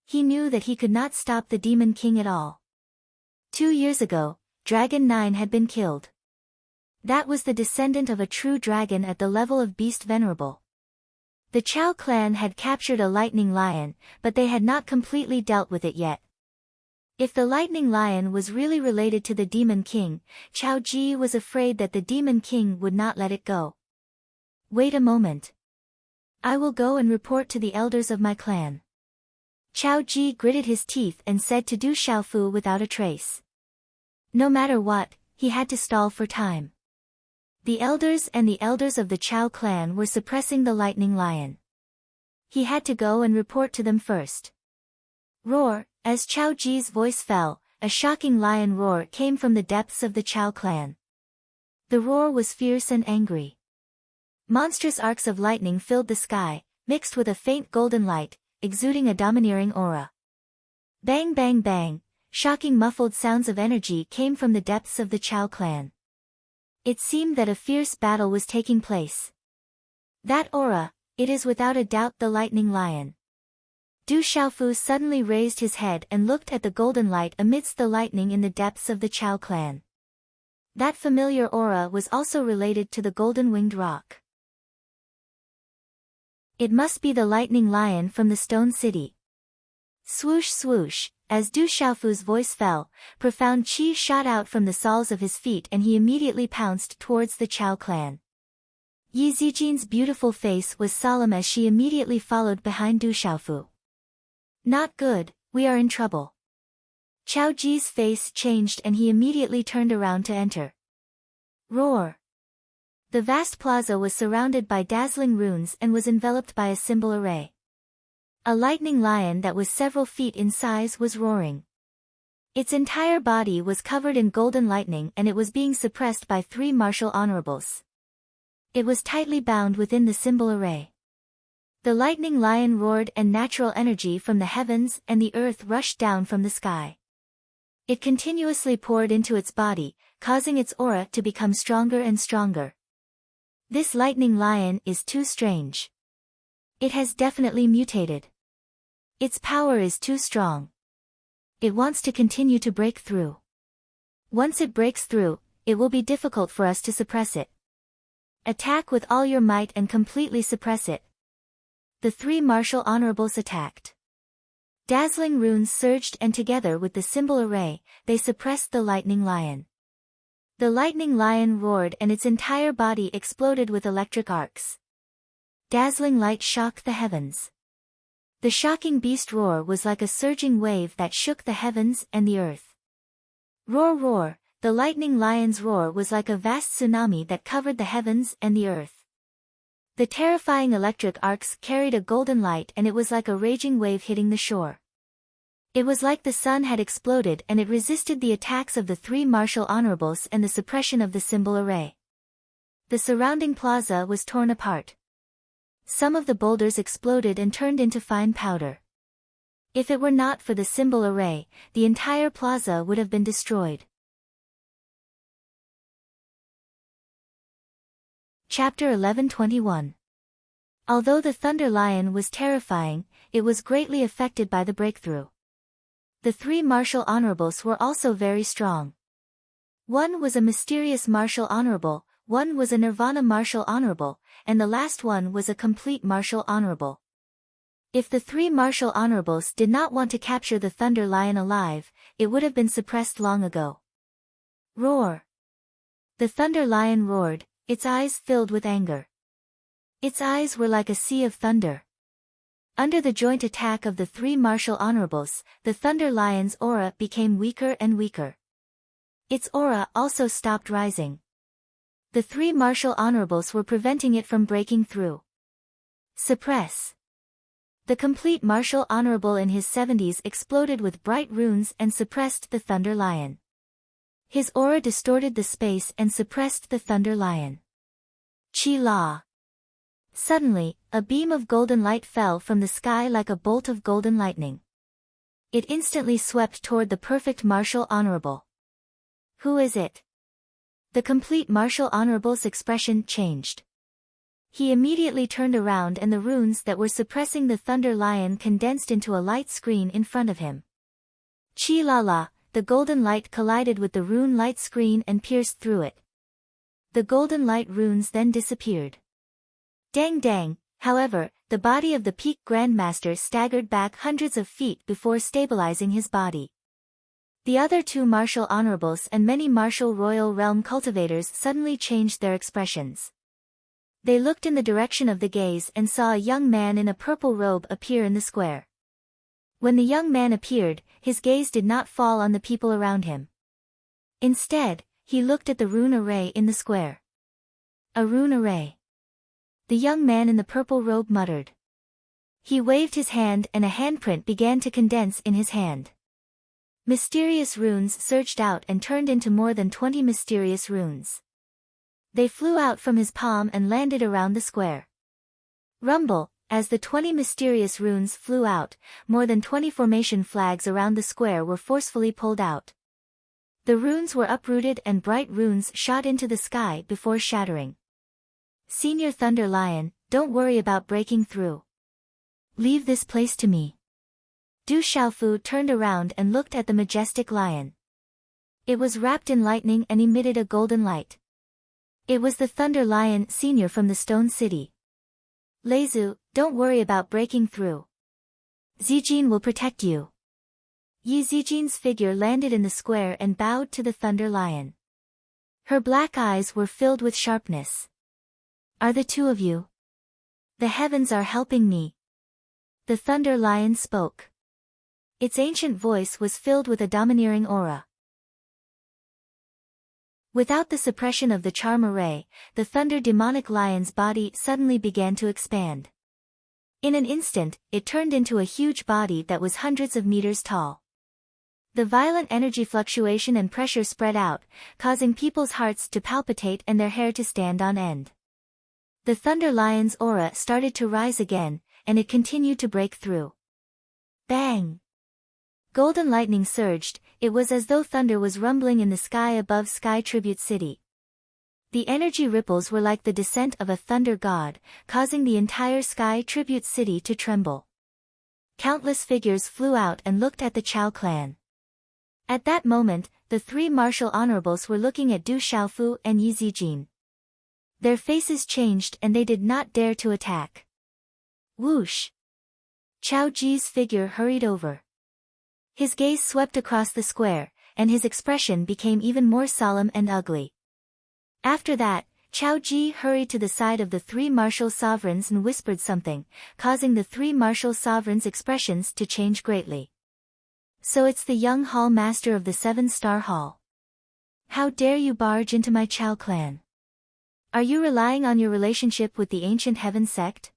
He knew that he could not stop the Demon King at all. 2 years ago, Dragon 9 had been killed. That was the descendant of a true dragon at the level of Beast Venerable. The Chao clan had captured a lightning lion, but they had not completely dealt with it yet. If the lightning lion was really related to the Demon King, Chao Ji was afraid that the Demon King would not let it go. Wait a moment. I will go and report to the elders of my clan. Chao Ji gritted his teeth and said to Du Xiaofu without a trace. No matter what, he had to stall for time. The elders of the Chao clan were suppressing the lightning lion. He had to go and report to them first. Roar! As Chao Ji's voice fell, a shocking lion roar came from the depths of the Chao clan. The roar was fierce and angry. Monstrous arcs of lightning filled the sky, mixed with a faint golden light, exuding a domineering aura. Bang bang bang, shocking muffled sounds of energy came from the depths of the Chao clan. It seemed that a fierce battle was taking place. That aura, it is without a doubt the lightning lion. Du Xiaofu suddenly raised his head and looked at the golden light amidst the lightning in the depths of the Chao clan. That familiar aura was also related to the golden winged rock. It must be the lightning lion from the stone city. Swoosh swoosh, as Du Xiaofu's voice fell, profound qi shot out from the soles of his feet and he immediately pounced towards the Chao clan. Yi Zijin's beautiful face was solemn as she immediately followed behind Du Xiaofu. Not good, we are in trouble. Chao Ji's face changed and he immediately turned around to enter. Roar! The vast plaza was surrounded by dazzling runes and was enveloped by a symbol array. A lightning lion that was several feet in size was roaring. Its entire body was covered in golden lightning and it was being suppressed by 3 martial honorables. It was tightly bound within the symbol array. The lightning lion roared and natural energy from the heavens and the earth rushed down from the sky. It continuously poured into its body, causing its aura to become stronger and stronger. This lightning lion is too strange. It has definitely mutated. Its power is too strong. It wants to continue to break through. Once it breaks through, it will be difficult for us to suppress it. Attack with all your might and completely suppress it. The 3 martial honorables attacked. Dazzling runes surged and together with the symbol array, they suppressed the lightning lion. The lightning lion roared and its entire body exploded with electric arcs. Dazzling light shocked the heavens. The shocking beast roar was like a surging wave that shook the heavens and the earth. Roar roar, the lightning lion's roar was like a vast tsunami that covered the heavens and the earth. The terrifying electric arcs carried a golden light and it was like a raging wave hitting the shore. It was like the sun had exploded and it resisted the attacks of the three martial honorables and the suppression of the symbol array. The surrounding plaza was torn apart. Some of the boulders exploded and turned into fine powder. If it were not for the symbol array, the entire plaza would have been destroyed. Chapter 11:21. Although the Thunder Lion was terrifying, it was greatly affected by the breakthrough. The three martial honorables were also very strong. One was a mysterious martial honorable, one was a nirvana martial honorable, and the last one was a complete martial honorable. If the three martial honorables did not want to capture the Thunder Lion alive, it would have been suppressed long ago. Roar! The Thunder Lion roared, its eyes filled with anger. Its eyes were like a sea of thunder. Under the joint attack of the three martial honorables, the Thunder Lion's aura became weaker and weaker. Its aura also stopped rising. The three martial honorables were preventing it from breaking through. Suppress. The complete martial honorable in his 70s exploded with bright runes and suppressed the Thunder Lion. His aura distorted the space and suppressed the Thunder Lion. Chi-La. Suddenly, a beam of golden light fell from the sky like a bolt of golden lightning. It instantly swept toward the perfect martial honorable. Who is it? The complete martial honorable's expression changed. He immediately turned around and the runes that were suppressing the Thunder Lion condensed into a light screen in front of him. Chi-La-La, the golden light collided with the rune light screen and pierced through it. The golden light runes then disappeared. Dang dang, however, the body of the Peak Grandmaster staggered back hundreds of feet before stabilizing his body. The other two martial honorables and many martial royal realm cultivators suddenly changed their expressions. They looked in the direction of the gaze and saw a young man in a purple robe appear in the square. When the young man appeared, his gaze did not fall on the people around him. Instead, he looked at the rune array in the square. A rune array. The young man in the purple robe muttered. He waved his hand and a handprint began to condense in his hand. Mysterious runes surged out and turned into more than 20 mysterious runes. They flew out from his palm and landed around the square. Rumble, as the 20 mysterious runes flew out, more than 20 formation flags around the square were forcefully pulled out. The runes were uprooted and bright runes shot into the sky before shattering. Senior Thunder Lion, don't worry about breaking through. Leave this place to me. Du Xiaofu turned around and looked at the majestic lion. It was wrapped in lightning and emitted a golden light. It was the Thunder Lion Senior from the Stone City. Leizu, don't worry about breaking through. Zijin will protect you. Yi Zijin's figure landed in the square and bowed to the Thunder Lion. Her black eyes were filled with sharpness. Are the two of you? The heavens are helping me. The Thunder Lion spoke. Its ancient voice was filled with a domineering aura. Without the suppression of the charm array, the Thunder Demonic Lion's body suddenly began to expand. In an instant, it turned into a huge body that was hundreds of meters tall. The violent energy fluctuation and pressure spread out, causing people's hearts to palpitate and their hair to stand on end. The Thunder Lion's aura started to rise again, and it continued to break through. Bang! Golden lightning surged, it was as though thunder was rumbling in the sky above Sky Tribute City. The energy ripples were like the descent of a thunder god, causing the entire Sky Tribute City to tremble. Countless figures flew out and looked at the Chao clan. At that moment, the three martial honorables were looking at Du Xiaofu and Yi Zijin. Their faces changed and they did not dare to attack. Whoosh! Chao Ji's figure hurried over. His gaze swept across the square, and his expression became even more solemn and ugly. After that, Chao Ji hurried to the side of the three martial sovereigns and whispered something, causing the three martial sovereigns' expressions to change greatly. So it's the young hall master of the 7-star hall. How dare you barge into my Chao clan? Are you relying on your relationship with the ancient heaven sect?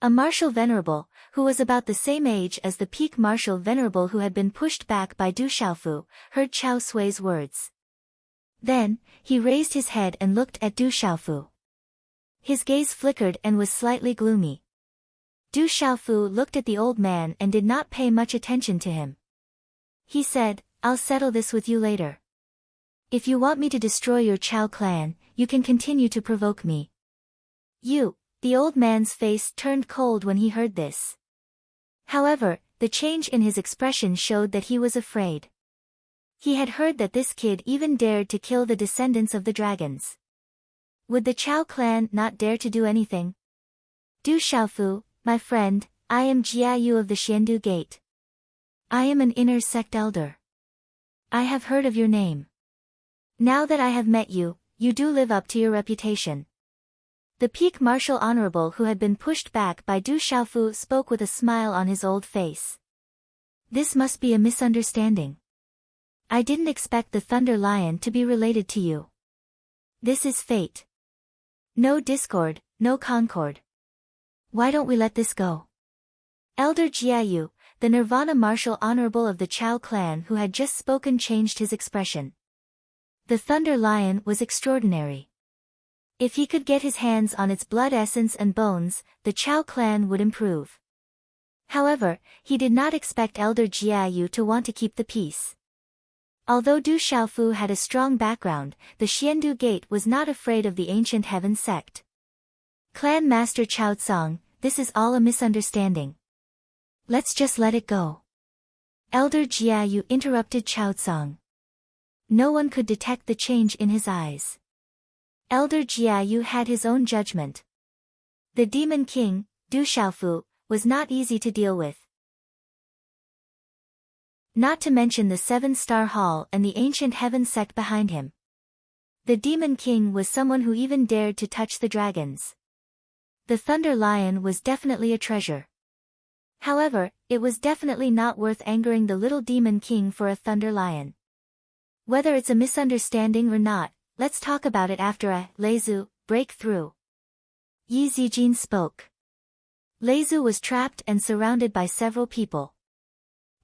A martial venerable, who was about the same age as the peak martial venerable who had been pushed back by Du Xiaofu, heard Chao Sui's words. Then, he raised his head and looked at Du Xiaofu. His gaze flickered and was slightly gloomy. Du Xiaofu looked at the old man and did not pay much attention to him. He said, I'll settle this with you later. If you want me to destroy your Chao clan, you can continue to provoke me. The old man's face turned cold when he heard this. However, the change in his expression showed that he was afraid. He had heard that this kid even dared to kill the descendants of the dragons. Would the Chao clan not dare to do anything? Du Xiaofu, my friend, I am Jia Yu of the Xiandu Gate. I am an inner sect elder. I have heard of your name. Now that I have met you, you do live up to your reputation. The peak martial honorable who had been pushed back by Du Xiaofu spoke with a smile on his old face. This must be a misunderstanding. I didn't expect the Thunder Lion to be related to you. This is fate. No discord, no concord. Why don't we let this go? Elder Jiayu, the Nirvana martial honorable of the Chao clan who had just spoken, changed his expression. The Thunder Lion was extraordinary. If he could get his hands on its blood essence and bones, the Chao clan would improve. However, he did not expect Elder Jiayu to want to keep the peace. Although Du Xiaofu had a strong background, the Xiandu Gate was not afraid of the ancient heaven sect. Clan Master Chao Tsang, this is all a misunderstanding. Let's just let it go. Elder Jiayu interrupted Chao Tsang. No one could detect the change in his eyes. Elder Jiayu had his own judgment. The Demon King, Du Xiaofu, was not easy to deal with. Not to mention the 7-star hall and the ancient heaven sect behind him. The Demon King was someone who even dared to touch the dragons. The Thunder Lion was definitely a treasure. However, it was definitely not worth angering the little Demon King for a Thunder Lion. Whether it's a misunderstanding or not, let's talk about it after a Leizu breakthrough. Yi Zijin spoke. Leizu was trapped and surrounded by several people.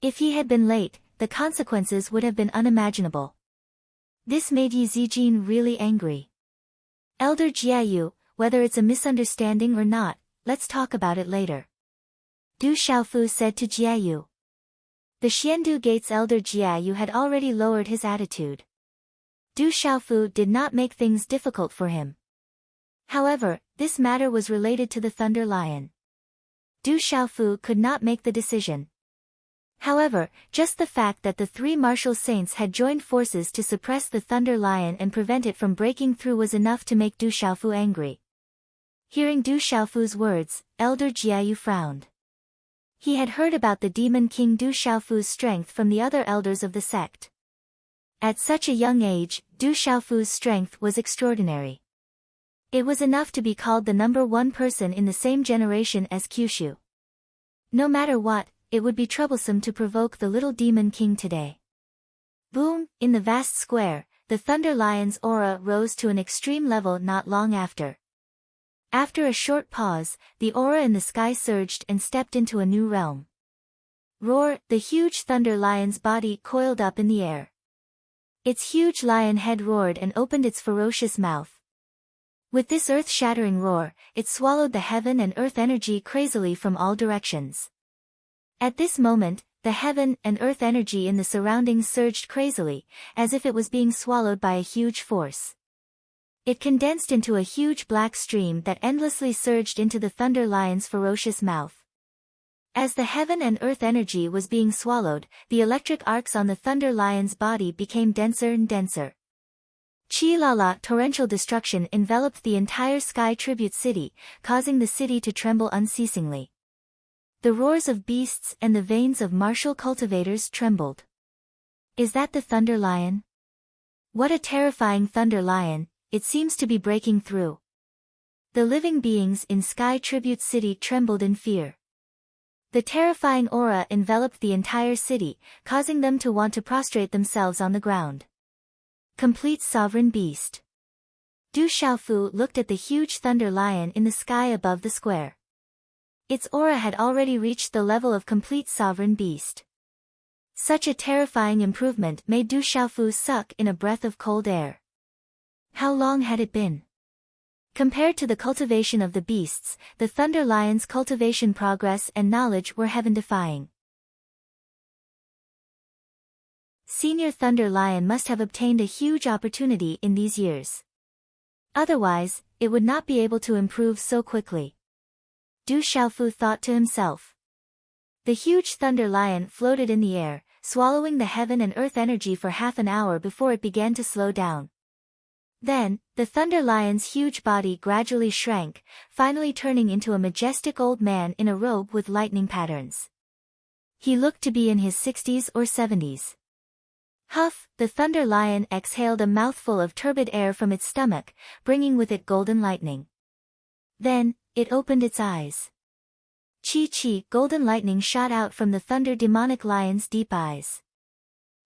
If he had been late, the consequences would have been unimaginable. This made Yi Zijin really angry. Elder Jiayu, whether it's a misunderstanding or not, let's talk about it later. Du Xiaofu said to Jiayu. The Xiandu Gate's Elder Jiayu had already lowered his attitude. Du Xiaofu did not make things difficult for him. However, this matter was related to the Thunder Lion. Du Xiaofu could not make the decision. However, just the fact that the three martial saints had joined forces to suppress the Thunder Lion and prevent it from breaking through was enough to make Du Xiaofu angry. Hearing Du Xiaofu's words, Elder Jiayu frowned. He had heard about the Demon King Du Xiaofu's strength from the other elders of the sect. At such a young age, Du Xiaofu's strength was extraordinary. It was enough to be called the #1 person in the same generation as Kyushu. No matter what, it would be troublesome to provoke the little Demon King today. Boom! In the vast square, the Thunder Lion's aura rose to an extreme level not long after. After a short pause, the aura in the sky surged and stepped into a new realm. Roar! The huge Thunder Lion's body coiled up in the air. Its huge lion head roared and opened its ferocious mouth. With this earth-shattering roar, it swallowed the heaven and earth energy crazily from all directions. At this moment, the heaven and earth energy in the surroundings surged crazily, as if it was being swallowed by a huge force. It condensed into a huge black stream that endlessly surged into the Thunder Lion's ferocious mouth. As the heaven and earth energy was being swallowed, the electric arcs on the Thunder Lion's body became denser and denser. Chi-la-la, torrential destruction enveloped the entire Sky Tribute City, causing the city to tremble unceasingly. The roars of beasts and the veins of martial cultivators trembled. Is that the Thunder Lion? What a terrifying Thunder Lion! it seems to be breaking through. The living beings in Sky Tribute City trembled in fear. The terrifying aura enveloped the entire city, causing them to want to prostrate themselves on the ground. Complete sovereign beast. Du Xiaofu looked at the huge thunder lion in the sky above the square. Its aura had already reached the level of complete sovereign beast. Such a terrifying improvement made Du Xiaofu suck in a breath of cold air. How long had it been? Compared to the cultivation of the beasts, the Thunder Lion's cultivation progress and knowledge were heaven-defying. Senior Thunder Lion must have obtained a huge opportunity in these years. Otherwise, it would not be able to improve so quickly. Du Xiaofu thought to himself. The huge Thunder Lion floated in the air, swallowing the heaven and earth energy for half an hour before it began to slow down. Then, the Thunder Lion's huge body gradually shrank, finally turning into a majestic old man in a robe with lightning patterns. He looked to be in his 60s or 70s. Huff, the Thunder Lion exhaled a mouthful of turbid air from its stomach, bringing with it golden lightning. Then, it opened its eyes. Chi-chi, golden lightning shot out from the Thunder Demonic Lion's deep eyes.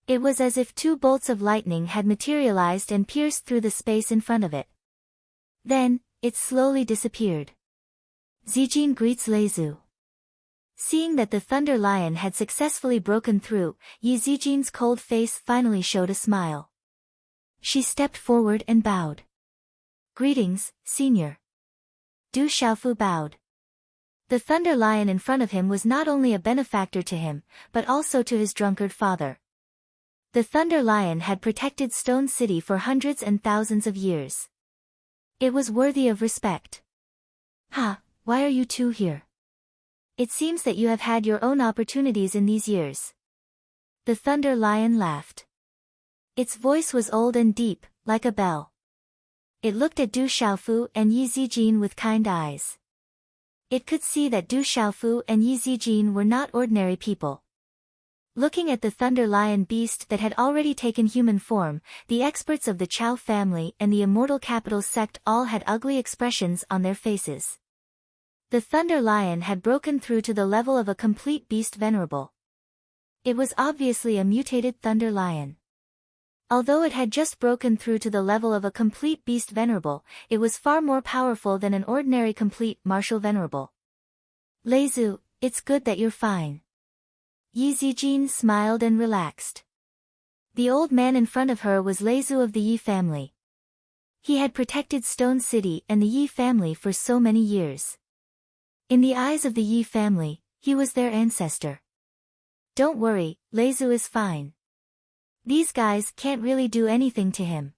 It was as if two bolts of lightning had materialized and pierced through the space in front of it. Then, it slowly disappeared. Zijin greets Leizu. Seeing that the Thunder Lion had successfully broken through, Yi Zijin's cold face finally showed a smile. She stepped forward and bowed. Greetings, Senior. Du Xiaofu bowed. The Thunder Lion in front of him was not only a benefactor to him, but also to his drunkard father. The Thunder Lion had protected Stone City for hundreds and thousands of years. It was worthy of respect. Ha, why are you two here? It seems that you have had your own opportunities in these years. The Thunder Lion laughed. Its voice was old and deep, like a bell. It looked at Du Xiaofu and Yi Zijin with kind eyes. It could see that Du Xiaofu and Yi Zijin were not ordinary people. Looking at the Thunder Lion beast that had already taken human form, the experts of the Chao family and the Immortal Capital sect all had ugly expressions on their faces. The Thunder Lion had broken through to the level of a complete beast venerable. It was obviously a mutated Thunder Lion. Although it had just broken through to the level of a complete beast venerable, it was far more powerful than an ordinary complete martial venerable. Leizu, it's good that you're fine. Yi Zijin smiled and relaxed. The old man in front of her was Leizu of the Yi family. He had protected Stone City and the Yi family for so many years. In the eyes of the Yi family, he was their ancestor. Don't worry, Leizu is fine. These guys can't really do anything to him.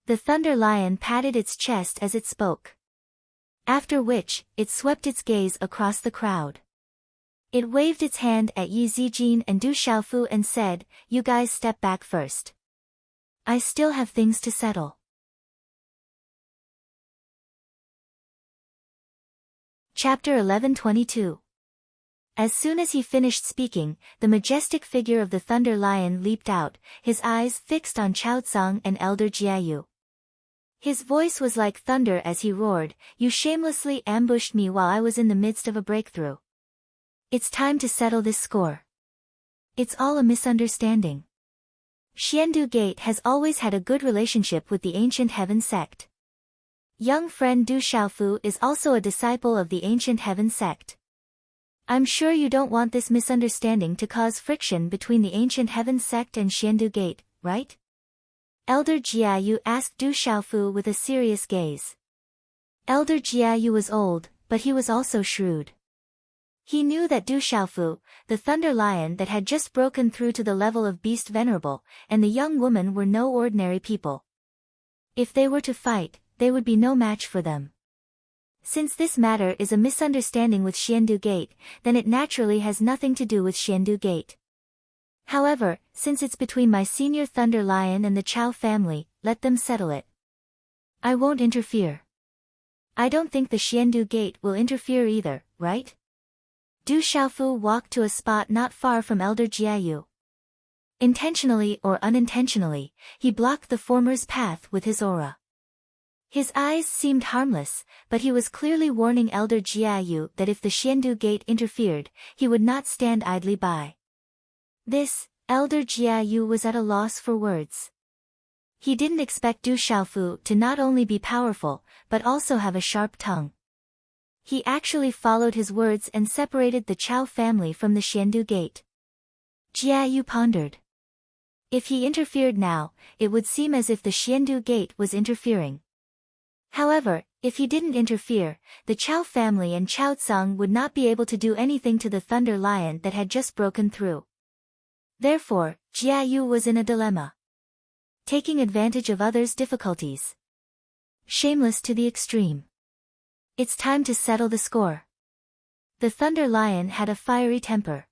The Thunder Lion patted its chest as it spoke. After which, it swept its gaze across the crowd. It waved its hand at Yi Zijin and Du Xiaofu and said, "You guys step back first. I still have things to settle." Chapter 11:22. As soon as he finished speaking, the majestic figure of the Thunder Lion leaped out, his eyes fixed on Chao Tsang and Elder Jiayu. His voice was like thunder as he roared, "You shamelessly ambushed me while I was in the midst of a breakthrough. It's time to settle this score. It's all a misunderstanding. Xiandu Gate has always had a good relationship with the Ancient Heaven sect. Young friend Du Xiaofu is also a disciple of the Ancient Heaven sect. I'm sure you don't want this misunderstanding to cause friction between the Ancient Heaven sect and Xiandu Gate, right?" Elder Jiayu asked Du Xiaofu with a serious gaze. Elder Jiayu was old, but he was also shrewd. He knew that Du Xiaofu, the Thunder Lion that had just broken through to the level of Beast Venerable, and the young woman were no ordinary people. If they were to fight, they would be no match for them. Since this matter is a misunderstanding with Xiandu Gate, then it naturally has nothing to do with Xiandu Gate. However, since it's between my senior Thunder Lion and the Chao family, let them settle it. I won't interfere. I don't think the Xiandu Gate will interfere either, right? Du Xiaofu walked to a spot not far from Elder Jiayu. Intentionally or unintentionally, he blocked the former's path with his aura. His eyes seemed harmless, but he was clearly warning Elder Jiayu that if the Xiandu Gate interfered, he would not stand idly by. Elder Jiayu was at a loss for words. He didn't expect Du Xiaofu to not only be powerful, but also have a sharp tongue. He actually followed his words and separated the Chao family from the Xiandu Gate. Jiayu pondered. If he interfered now, it would seem as if the Xiandu Gate was interfering. However, if he didn't interfere, the Chao family and Chao Tsung would not be able to do anything to the Thunder Lion that had just broken through. Therefore, Jiayu was in a dilemma. Taking advantage of others' difficulties. Shameless to the extreme. It's time to settle the score. The Thunder Lion had a fiery temper.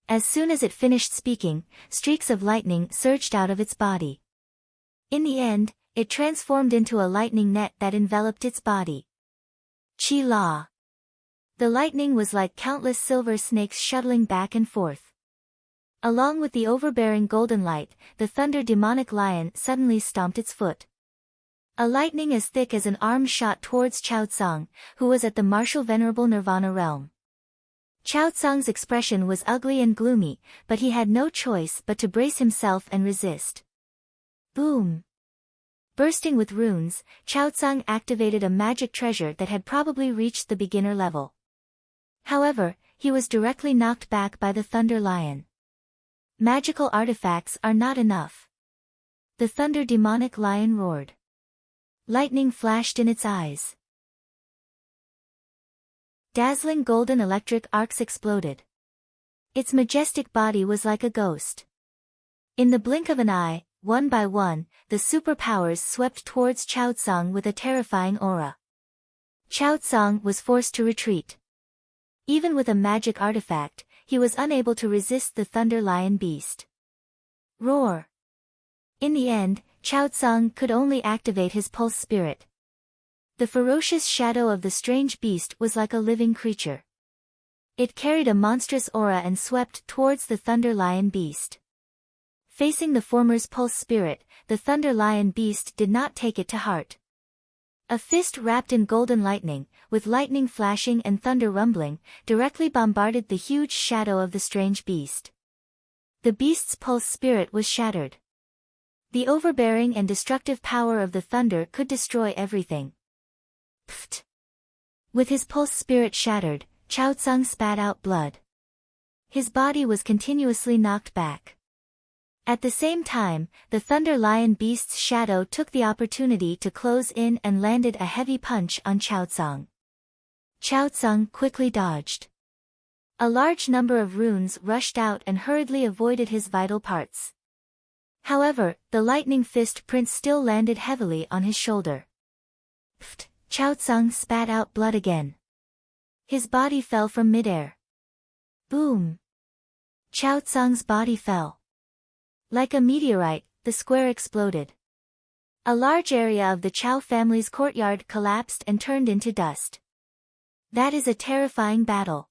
As soon as it finished speaking, streaks of lightning surged out of its body. In the end, it transformed into a lightning net that enveloped its body. Chi La. The lightning was like countless silver snakes shuttling back and forth. Along with the overbearing golden light, the thunder demonic lion suddenly stomped its foot. A lightning as thick as an arm shot towards Chao Tsung, who was at the martial venerable Nirvana realm. Chao Tsung's expression was ugly and gloomy, but he had no choice but to brace himself and resist. Boom! Bursting with runes, Chao Tsung activated a magic treasure that had probably reached the beginner level. However, he was directly knocked back by the Thunder Lion. Magical artifacts are not enough. The Thunder Demonic Lion roared. Lightning flashed in its eyes. Dazzling golden electric arcs exploded. Its majestic body was like a ghost. In the blink of an eye, one by one, the superpowers swept towards Chao Tsung with a terrifying aura. Chao Tsung was forced to retreat. Even with a magic artifact, he was unable to resist the Thunder Lion beast. Roar! In the end, Chao Tsung could only activate his pulse spirit. The ferocious shadow of the strange beast was like a living creature. It carried a monstrous aura and swept towards the Thunder Lion beast. Facing the former's pulse spirit, the Thunder Lion beast did not take it to heart. A fist wrapped in golden lightning, with lightning flashing and thunder rumbling, directly bombarded the huge shadow of the strange beast. The beast's pulse spirit was shattered. The overbearing and destructive power of the thunder could destroy everything. Pfft! With his pulse spirit shattered, Chao Tsung spat out blood. His body was continuously knocked back. At the same time, the Thunder Lion beast's shadow took the opportunity to close in and landed a heavy punch on Chao Tsung. Chao Tsung quickly dodged. A large number of runes rushed out and hurriedly avoided his vital parts. However, the lightning fist print still landed heavily on his shoulder. Pfft! Chao Tsung spat out blood again. His body fell from midair. Boom! Chao Tsung's body fell. Like a meteorite, the square exploded. A large area of the Chao family's courtyard collapsed and turned into dust. That is a terrifying battle.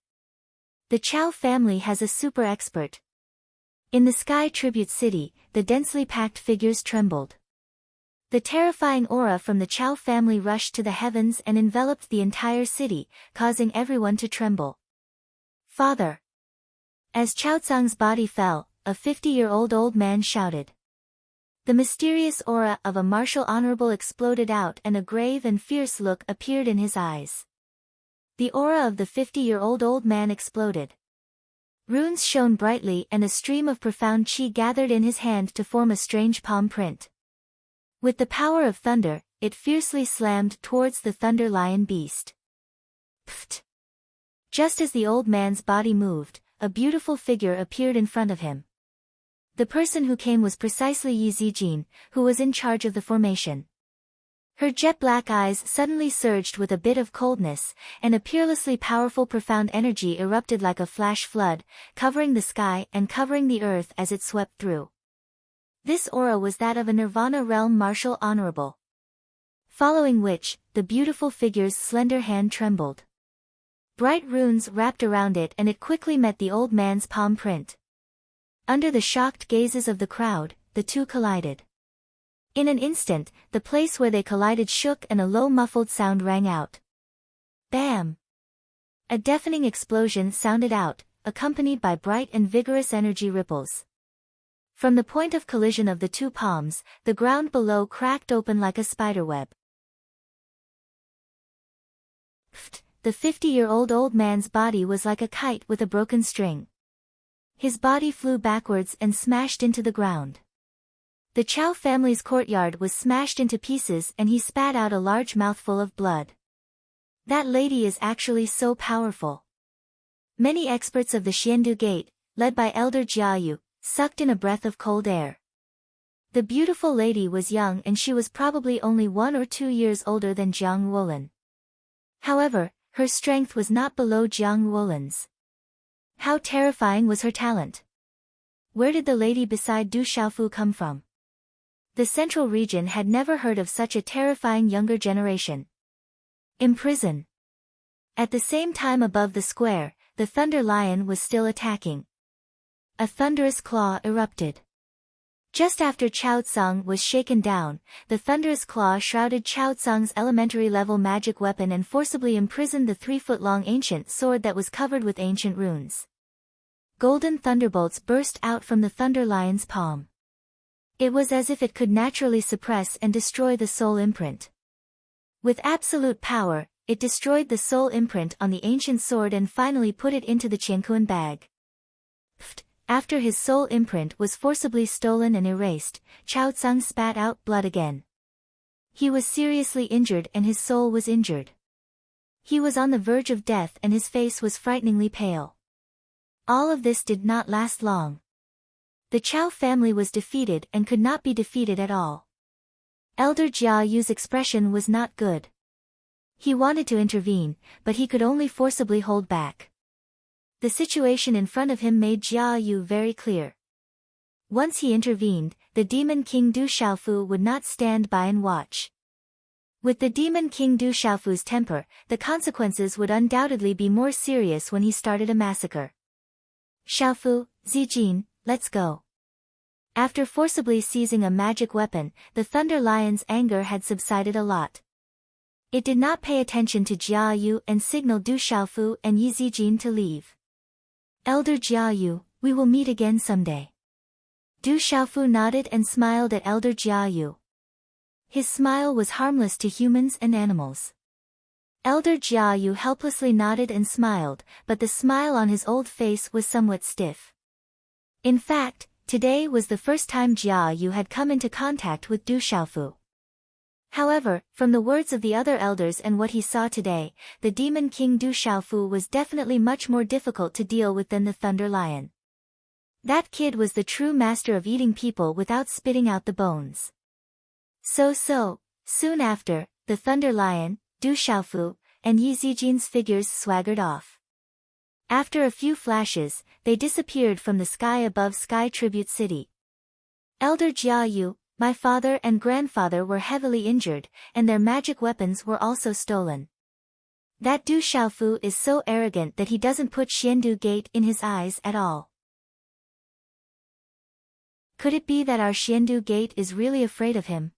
The Chao family has a super expert. In the Sky Tribute City, the densely packed figures trembled. The terrifying aura from the Chao family rushed to the heavens and enveloped the entire city, causing everyone to tremble. Father! As Chao Tsung's body fell, a 50-year-old old man shouted. The mysterious aura of a martial honorable exploded out and a grave and fierce look appeared in his eyes. The aura of the 50-year-old old man exploded. Runes shone brightly and a stream of profound chi gathered in his hand to form a strange palm print. With the power of thunder, it fiercely slammed towards the Thunder Lion beast. Pfft! Just as the old man's body moved, a beautiful figure appeared in front of him. The person who came was precisely Yi Zijin, who was in charge of the formation. Her jet-black eyes suddenly surged with a bit of coldness, and a peerlessly powerful profound energy erupted like a flash flood, covering the sky and covering the earth as it swept through. This aura was that of a Nirvana realm martial honorable. Following which, the beautiful figure's slender hand trembled. Bright runes wrapped around it and it quickly met the old man's palm print. Under the shocked gazes of the crowd, the two collided. In an instant, the place where they collided shook and a low muffled sound rang out. Bam! A deafening explosion sounded out, accompanied by bright and vigorous energy ripples. From the point of collision of the two palms, the ground below cracked open like a spiderweb. Pfft! The 50-year-old old man's body was like a kite with a broken string. His body flew backwards and smashed into the ground. The Chow family's courtyard was smashed into pieces and he spat out a large mouthful of blood. That lady is actually so powerful. Many experts of the Xiandu Gate, led by Elder Jiayu, sucked in a breath of cold air. The beautiful lady was young and she was probably only 1 or 2 years older than Jiang Wolin. However, her strength was not below Jiang Wolin's. How terrifying was her talent? Where did the lady beside Du Xiaofu come from? The central region had never heard of such a terrifying younger generation. Imprison. At the same time above the square, the Thunder Lion was still attacking. A thunderous claw erupted. Just after Chao Tsang was shaken down, the thunderous claw shrouded Chao Tsang's elementary-level magic weapon and forcibly imprisoned the 3-foot-long ancient sword that was covered with ancient runes. Golden thunderbolts burst out from the Thunder Lion's palm. It was as if it could naturally suppress and destroy the soul imprint. With absolute power, it destroyed the soul imprint on the ancient sword and finally put it into the Qianquan bag. Pfft! After his soul imprint was forcibly stolen and erased, Chao Tsang spat out blood again. He was seriously injured and his soul was injured. He was on the verge of death and his face was frighteningly pale. All of this did not last long. The Chao family was defeated and could not be defeated at all. Elder Jiayu's expression was not good. He wanted to intervene, but he could only forcibly hold back. The situation in front of him made Jiayu very clear. Once he intervened, the Demon King Du Xiaofu would not stand by and watch. With the Demon King Du Xiaofu's temper, the consequences would undoubtedly be more serious when he started a massacre. Xiaofu, Zijin, let's go. After forcibly seizing a magic weapon, the Thunder Lion's anger had subsided a lot. It did not pay attention to Jiayu and signaled Du Xiaofu and Yi Zijin to leave. Elder Jiayu, we will meet again someday. Du Xiaofu nodded and smiled at Elder Jiayu. His smile was harmless to humans and animals. Elder Jiayu helplessly nodded and smiled, but the smile on his old face was somewhat stiff. In fact, today was the first time Jiayu had come into contact with Du Xiaofu. However, from the words of the other elders and what he saw today, the Demon King Du Xiaofu was definitely much more difficult to deal with than the Thunder Lion. That kid was the true master of eating people without spitting out the bones. Soon after, the Thunder Lion, Du Xiaofu, and Yi Zijin's figures swaggered off. After a few flashes, they disappeared from the sky above Sky Tribute City. Elder Jiayu, my father and grandfather were heavily injured, and their magic weapons were also stolen. That Du Xiaofu is so arrogant that he doesn't put Xiandu Gate in his eyes at all. Could it be that our Xiandu Gate is really afraid of him?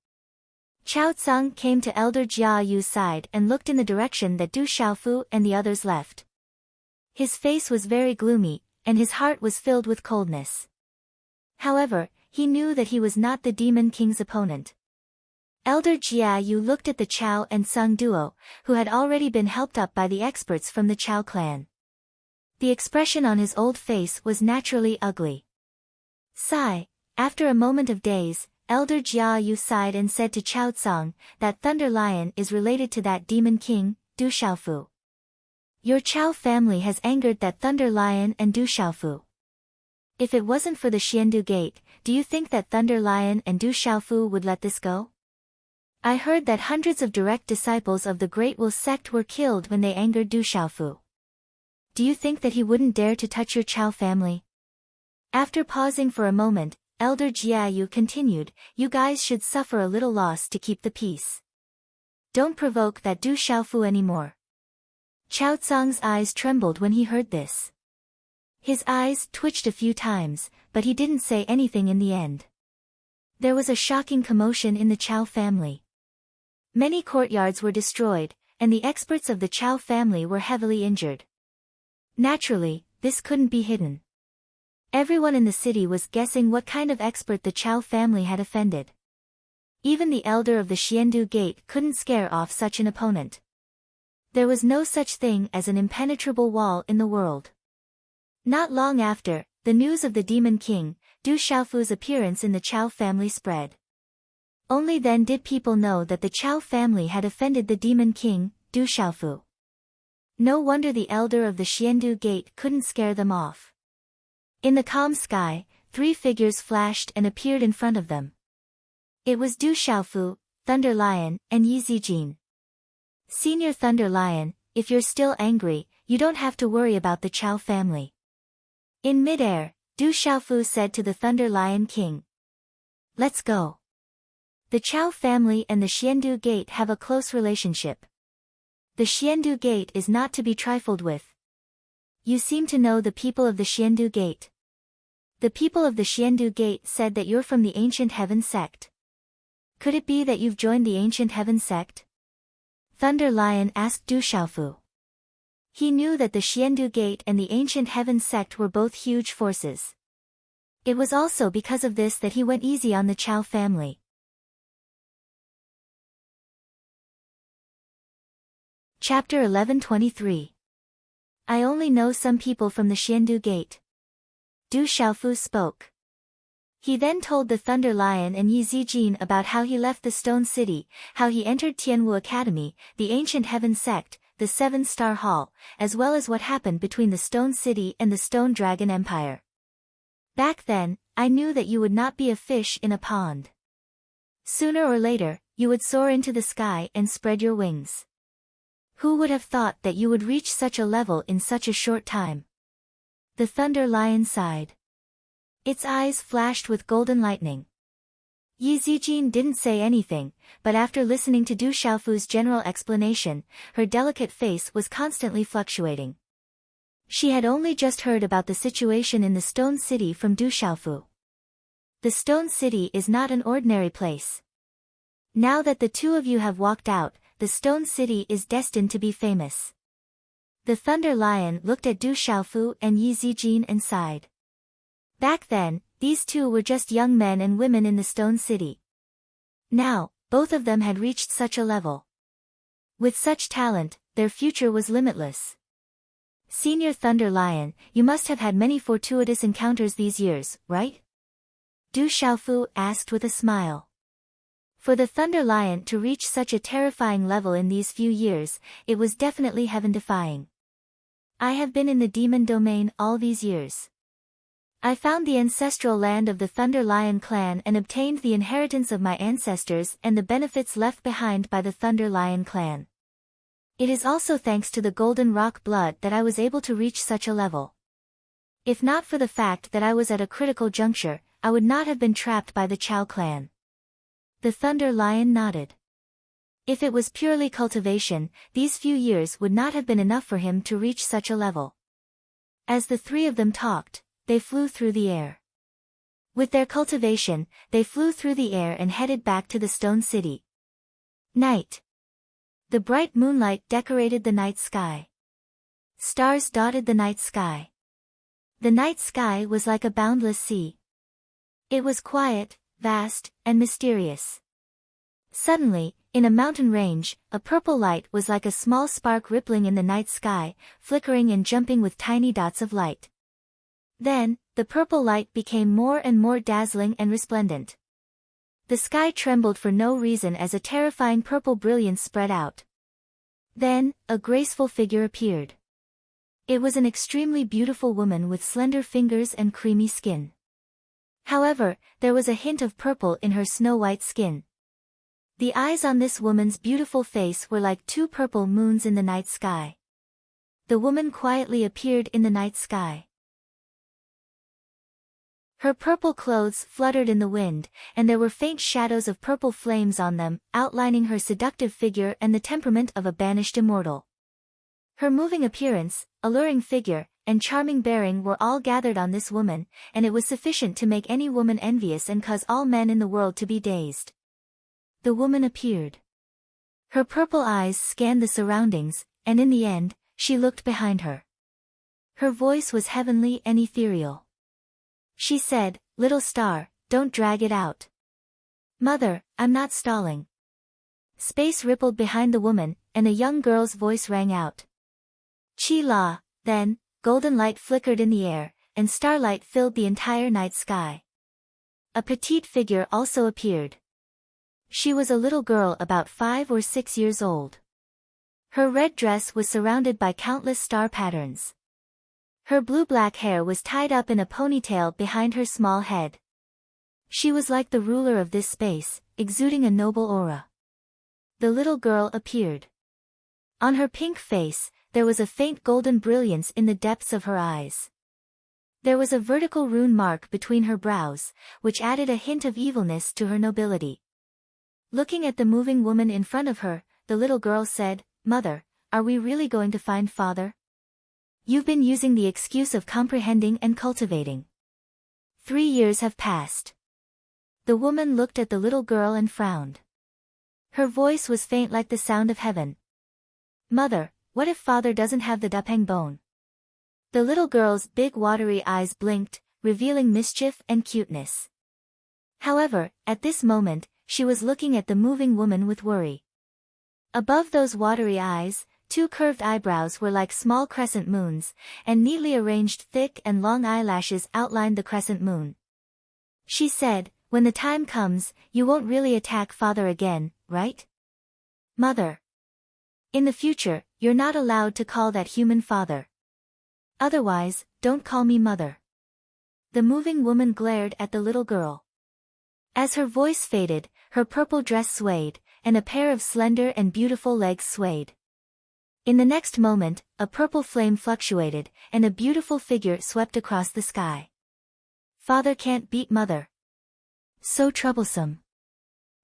Chao Tsang came to Elder Jiayu's side and looked in the direction that Du Xiaofu and the others left. His face was very gloomy, and his heart was filled with coldness. However, he knew that he was not the Demon King's opponent. Elder Jiayu looked at the Chao and Sung duo, who had already been helped up by the experts from the Chao clan. The expression on his old face was naturally ugly. Sigh. After a moment of daze, Elder Jiayu sighed and said to Chao Tsang, that Thunder Lion is related to that Demon King, Du Xiaofu. Your Chao family has angered that Thunder Lion and Du Xiaofu. If it wasn't for the Xiandu Gate, do you think that Thunder Lion and Du Xiaofu would let this go? I heard that hundreds of direct disciples of the Great Will sect were killed when they angered Du Xiaofu. Do you think that he wouldn't dare to touch your Chao family? After pausing for a moment, Elder Jiayu continued, you guys should suffer a little loss to keep the peace. Don't provoke that Du Xiaofu anymore. Chao Tsang's eyes trembled when he heard this. His eyes twitched a few times, but he didn't say anything in the end. There was a shocking commotion in the Chow family. Many courtyards were destroyed, and the experts of the Chow family were heavily injured. Naturally, this couldn't be hidden. Everyone in the city was guessing what kind of expert the Chow family had offended. Even the elder of the Xiandu Gate couldn't scare off such an opponent. There was no such thing as an impenetrable wall in the world. Not long after, the news of the Demon King, Du Xiaofu's appearance in the Chow family spread. Only then did people know that the Chow family had offended the Demon King, Du Xiaofu. No wonder the elder of the Xiandu Gate couldn't scare them off. In the calm sky, 3 figures flashed and appeared in front of them. It was Du Xiaofu, Thunder Lion, and Yi Zijin. Senior Thunder Lion, if you're still angry, you don't have to worry about the Chow family. In midair, Du Xiaofu said to the Thunder Lion King. Let's go. The Chow family and the Xiandu Gate have a close relationship. The Xiandu Gate is not to be trifled with. You seem to know the people of the Xiandu Gate. The people of the Xiandu Gate said that you're from the Ancient Heaven sect. Could it be that you've joined the Ancient Heaven sect? Thunder Lion asked Du Xiaofu. He knew that the Xiandu Gate and the Ancient Heaven sect were both huge forces. It was also because of this that he went easy on the Chow family. Chapter 1123. I only know some people from the Xiandu Gate. Du Xiaofu spoke. He then told the Thunder Lion and Yi Zijin about how he left the Stone City, how he entered Tianwu Academy, the Ancient Heaven sect, the 7-Star Hall, as well as what happened between the Stone City and the Stone Dragon Empire. Back then, I knew that you would not be a fish in a pond. Sooner or later, you would soar into the sky and spread your wings. Who would have thought that you would reach such a level in such a short time? The Thunder Lion sighed. Its eyes flashed with golden lightning. Yi Zijin didn't say anything, but after listening to Du Xiaofu's general explanation, her delicate face was constantly fluctuating. She had only just heard about the situation in the Stone City from Du Xiaofu. The Stone City is not an ordinary place. Now that the two of you have walked out, the Stone City is destined to be famous. The Thunder Lion looked at Du Xiaofu and Yi Zijin and sighed. Back then, these two were just young men and women in the Stone City. Now, both of them had reached such a level. With such talent, their future was limitless. Senior Thunder Lion, you must have had many fortuitous encounters these years, right? Du Xiaofu asked with a smile. For the Thunder Lion to reach such a terrifying level in these few years, it was definitely heaven-defying. I have been in the demon domain all these years. I found the ancestral land of the Thunder Lion clan and obtained the inheritance of my ancestors and the benefits left behind by the Thunder Lion clan. It is also thanks to the Golden Rock blood that I was able to reach such a level. If not for the fact that I was at a critical juncture, I would not have been trapped by the Chow clan. The Thunder Lion nodded. If it was purely cultivation, these few years would not have been enough for him to reach such a level. As the three of them talked, they flew through the air. With their cultivation, they flew through the air and headed back to the Stone City. Night. The bright moonlight decorated the night sky. Stars dotted the night sky. The night sky was like a boundless sea. It was quiet, vast, and mysterious. Suddenly, in a mountain range, a purple light was like a small spark rippling in the night sky, flickering and jumping with tiny dots of light. Then, the purple light became more and more dazzling and resplendent. The sky trembled for no reason as a terrifying purple brilliance spread out. Then, a graceful figure appeared. It was an extremely beautiful woman with slender fingers and creamy skin. However, there was a hint of purple in her snow-white skin. The eyes on this woman's beautiful face were like 2 purple moons in the night sky. The woman quietly appeared in the night sky. Her purple clothes fluttered in the wind, and there were faint shadows of purple flames on them, outlining her seductive figure and the temperament of a banished immortal. Her moving appearance, alluring figure, and charming bearing were all gathered on this woman, and it was sufficient to make any woman envious and cause all men in the world to be dazed. The woman appeared. Her purple eyes scanned the surroundings, and in the end, she looked behind her. Her voice was heavenly and ethereal. She said, "Little star, don't drag it out." "Mother, I'm not stalling." Space rippled behind the woman, and a young girl's voice rang out. "Chi la." Then, golden light flickered in the air, and starlight filled the entire night sky. A petite figure also appeared. She was a little girl about 5 or 6 years old. Her red dress was surrounded by countless star patterns. Her blue-black hair was tied up in a ponytail behind her small head. She was like the ruler of this space, exuding a noble aura. The little girl appeared. On her pink face, there was a faint golden brilliance in the depths of her eyes. There was a vertical rune mark between her brows, which added a hint of evilness to her nobility. Looking at the moving woman in front of her, the little girl said, "Mother, are we really going to find father? You've been using the excuse of comprehending and cultivating. 3 years have passed." The woman looked at the little girl and frowned. Her voice was faint like the sound of heaven. "Mother, what if father doesn't have the dapeng bone?" The little girl's big watery eyes blinked, revealing mischief and cuteness. However, at this moment, she was looking at the moving woman with worry. Above those watery eyes, 2 curved eyebrows were like small crescent moons, and neatly arranged thick and long eyelashes outlined the crescent moon. She said, "When the time comes, you won't really attack father again, right? Mother. In the future, you're not allowed to call that human father. Otherwise, don't call me mother." The moving woman glared at the little girl. As her voice faded, her purple dress swayed, and a pair of slender and beautiful legs swayed. In the next moment, a purple flame fluctuated, and a beautiful figure swept across the sky. "Father can't beat mother. So troublesome."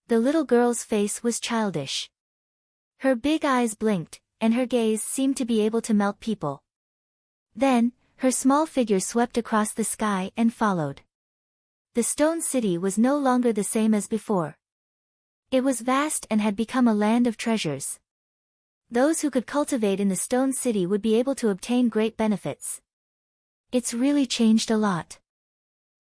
The little girl's face was childish. Her big eyes blinked, and her gaze seemed to be able to melt people. Then, her small figure swept across the sky and followed. The stone city was no longer the same as before. It was vast and had become a land of treasures. Those who could cultivate in the stone city would be able to obtain great benefits. It's really changed a lot.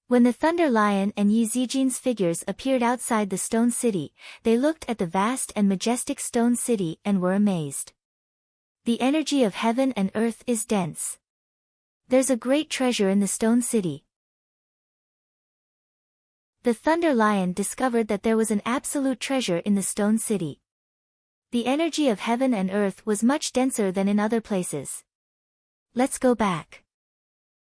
When the Thunder Lion and Yi Zijin's figures appeared outside the stone city, they looked at the vast and majestic stone city and were amazed. The energy of heaven and earth is dense. There's a great treasure in the stone city. The Thunder Lion discovered that there was an absolute treasure in the stone city. The energy of heaven and earth was much denser than in other places. Let's go back.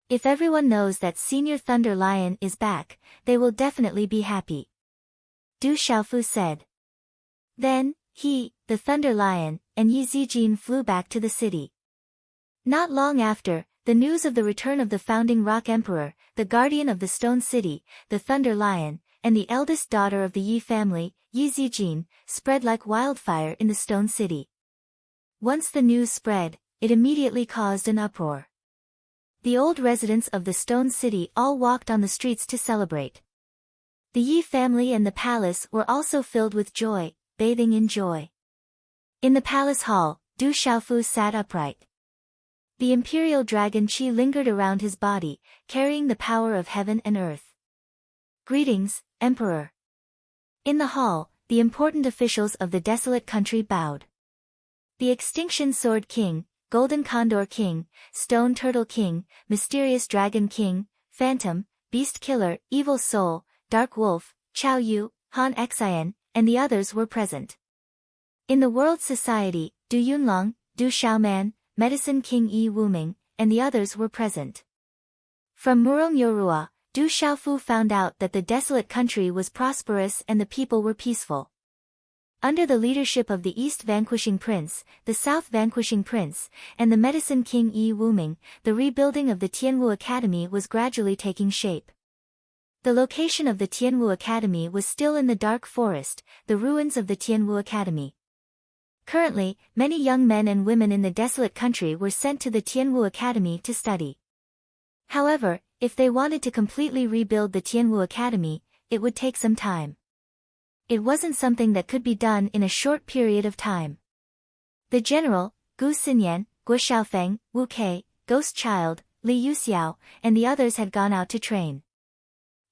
If everyone knows that Senior Thunder Lion is back, they will definitely be happy. Du Xiaofu said. Then, he, the Thunder Lion, and Yi Zijin flew back to the city. Not long after, the news of the return of the founding Rock Emperor, the guardian of the Stone City, the Thunder Lion, and the eldest daughter of the Yi family, Yi Zijin, spread like wildfire in the Stone City. Once the news spread, it immediately caused an uproar. The old residents of the Stone City all walked on the streets to celebrate. The Yi family and the palace were also filled with joy, bathing in joy. In the palace hall, Du Xiaofu sat upright. The imperial dragon Qi lingered around his body, carrying the power of heaven and earth. "Greetings, Emperor." In the hall, the important officials of the desolate country bowed. The Extinction Sword King, Golden Condor King, Stone Turtle King, Mysterious Dragon King, Phantom, Beast Killer, Evil Soul, Dark Wolf, Chao Yu, Han Xian, and the others were present. In the World Society, Du Yunlong, Du Xiaoman, Medicine King Yi Wuming, and the others were present. From Murong Yorua, Du Xiaofu found out that the desolate country was prosperous and the people were peaceful. Under the leadership of the East Vanquishing Prince, the South Vanquishing Prince, and the Medicine King Yi Wuming, the rebuilding of the Tianwu Academy was gradually taking shape. The location of the Tianwu Academy was still in the Dark Forest, the ruins of the Tianwu Academy. Currently, many young men and women in the desolate country were sent to the Tianwu Academy to study. However, if they wanted to completely rebuild the Tianwu Academy, it would take some time. It wasn't something that could be done in a short period of time. The general, Gu Xinyan, Guo Xiaofeng, Wu Kei, Ghost Child, Li Yuxiao, and the others had gone out to train.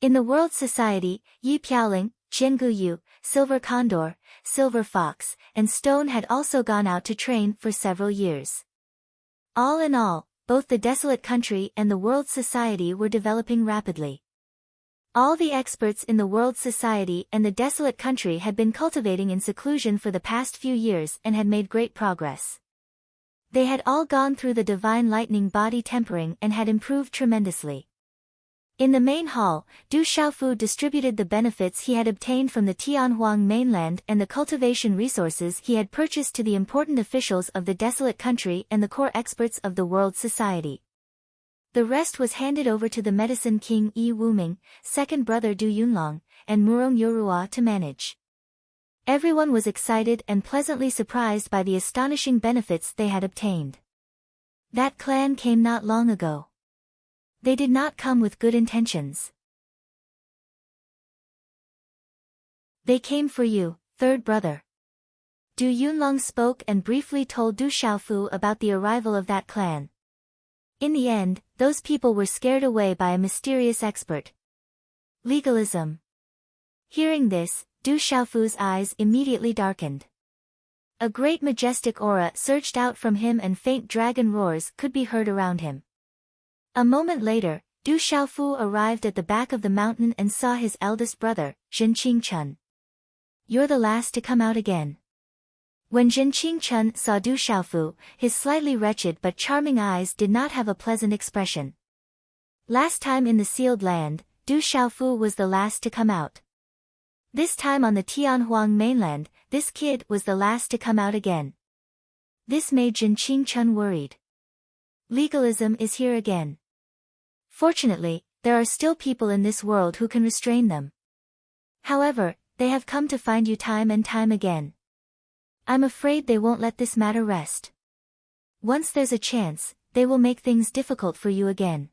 In the World Society, Yi Piaoling, Qian Guyu, Silver Condor, Silver Fox, and Stone had also gone out to train for several years. All in all, both the Desolate Country and the World Society were developing rapidly. All the experts in the World Society and the Desolate Country had been cultivating in seclusion for the past few years and had made great progress. They had all gone through the Divine Lightning body tempering and had improved tremendously. In the main hall, Du Xiaofu distributed the benefits he had obtained from the Tianhuang mainland and the cultivation resources he had purchased to the important officials of the Desolate Country and the core experts of the World Society. The rest was handed over to the Medicine King Yi Wuming, second brother Du Yunlong, and Murong Yorua to manage. Everyone was excited and pleasantly surprised by the astonishing benefits they had obtained. That clan came not long ago. They did not come with good intentions. They came for you, third brother. Du Yunlong spoke and briefly told Du Xiaofu about the arrival of that clan. In the end, those people were scared away by a mysterious expert. Legalism. Hearing this, Du Xiaofu's eyes immediately darkened. A great majestic aura surged out from him and faint dragon roars could be heard around him. A moment later, Du Xiaofu arrived at the back of the mountain and saw his eldest brother, Zhen Qingchun. You're the last to come out again. When Zhen Qingchun saw Du Xiaofu, his slightly wretched but charming eyes did not have a pleasant expression. Last time in the sealed land, Du Xiaofu was the last to come out. This time on the Tianhuang mainland, this kid was the last to come out again. This made Zhen Qingchun worried. Legalism is here again. Fortunately, there are still people in this world who can restrain them. However, they have come to find you time and time again. I'm afraid they won't let this matter rest. Once there's a chance, they will make things difficult for you again.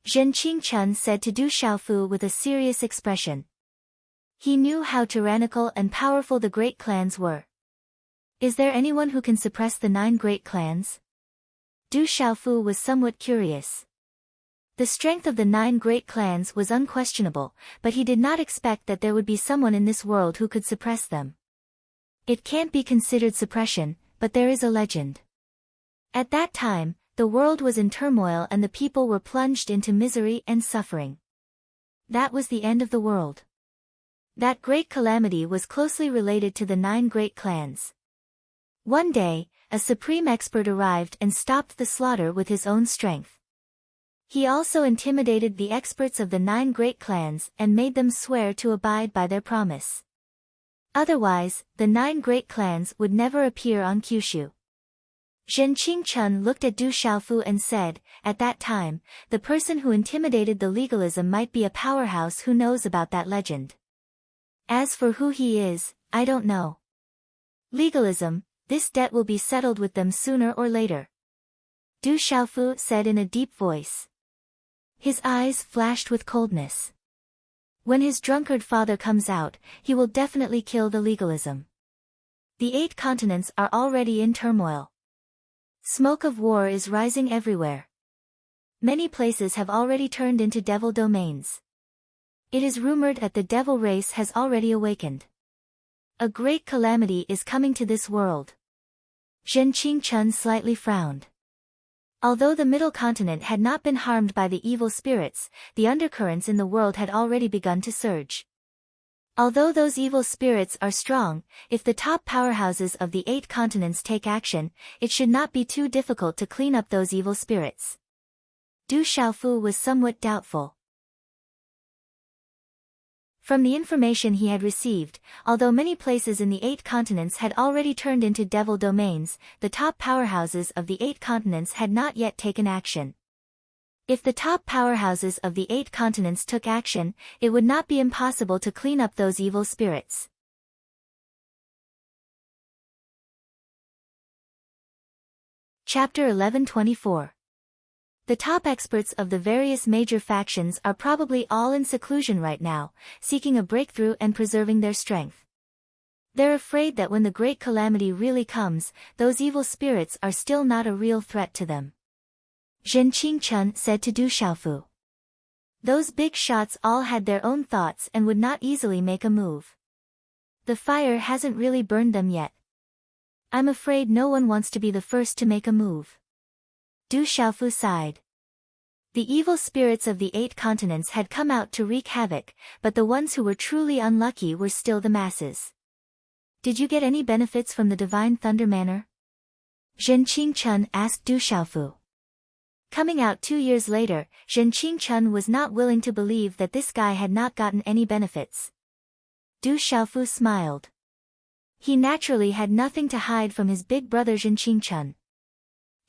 Zhen Qingchun said to Du Xiaofu with a serious expression. He knew how tyrannical and powerful the great clans were. Is there anyone who can suppress the 9 great clans? Du Xiaofu was somewhat curious. The strength of the 9 great clans was unquestionable, but he did not expect that there would be someone in this world who could suppress them. It can't be considered suppression, but there is a legend. At that time, the world was in turmoil and the people were plunged into misery and suffering. That was the end of the world. That great calamity was closely related to the 9 great clans. One day, a supreme expert arrived and stopped the slaughter with his own strength. He also intimidated the experts of the 9 great clans and made them swear to abide by their promise. Otherwise, the 9 great clans would never appear on Kyushu. Zhen Qingchun looked at Du Xiaofu and said, at that time, the person who intimidated the legalism might be a powerhouse who knows about that legend. As for who he is, I don't know. Legalism, this debt will be settled with them sooner or later. Du Xiaofu said in a deep voice. His eyes flashed with coldness. When his drunkard father comes out, he will definitely kill the legalism. The 8 continents are already in turmoil. Smoke of war is rising everywhere. Many places have already turned into devil domains. It is rumored that the devil race has already awakened. A great calamity is coming to this world. Zhen Qingchun slightly frowned. Although the middle continent had not been harmed by the evil spirits, the undercurrents in the world had already begun to surge. Although those evil spirits are strong, if the top powerhouses of the 8 continents take action, it should not be too difficult to clean up those evil spirits. Du Xiaofu was somewhat doubtful. From the information he had received, although many places in the 8 continents had already turned into devil domains, the top powerhouses of the 8 continents had not yet taken action. If the top powerhouses of the 8 continents took action, it would not be impossible to clean up those evil spirits. Chapter 1124. The top experts of the various major factions are probably all in seclusion right now, seeking a breakthrough and preserving their strength. They're afraid that when the great calamity really comes, those evil spirits are still not a real threat to them. Zhen Qingchun said to Du Xiaofu. Those big shots all had their own thoughts and would not easily make a move. The fire hasn't really burned them yet. I'm afraid no one wants to be the first to make a move. Du Xiaofu sighed. The evil spirits of the 8 continents had come out to wreak havoc, but the ones who were truly unlucky were still the masses. Did you get any benefits from the Divine Thunder Manor? Zhen Qingchun asked Du Xiaofu. Coming out 2 years later, Zhen Qingchun was not willing to believe that this guy had not gotten any benefits. Du Xiaofu smiled. He naturally had nothing to hide from his big brother Zhen Qingchun.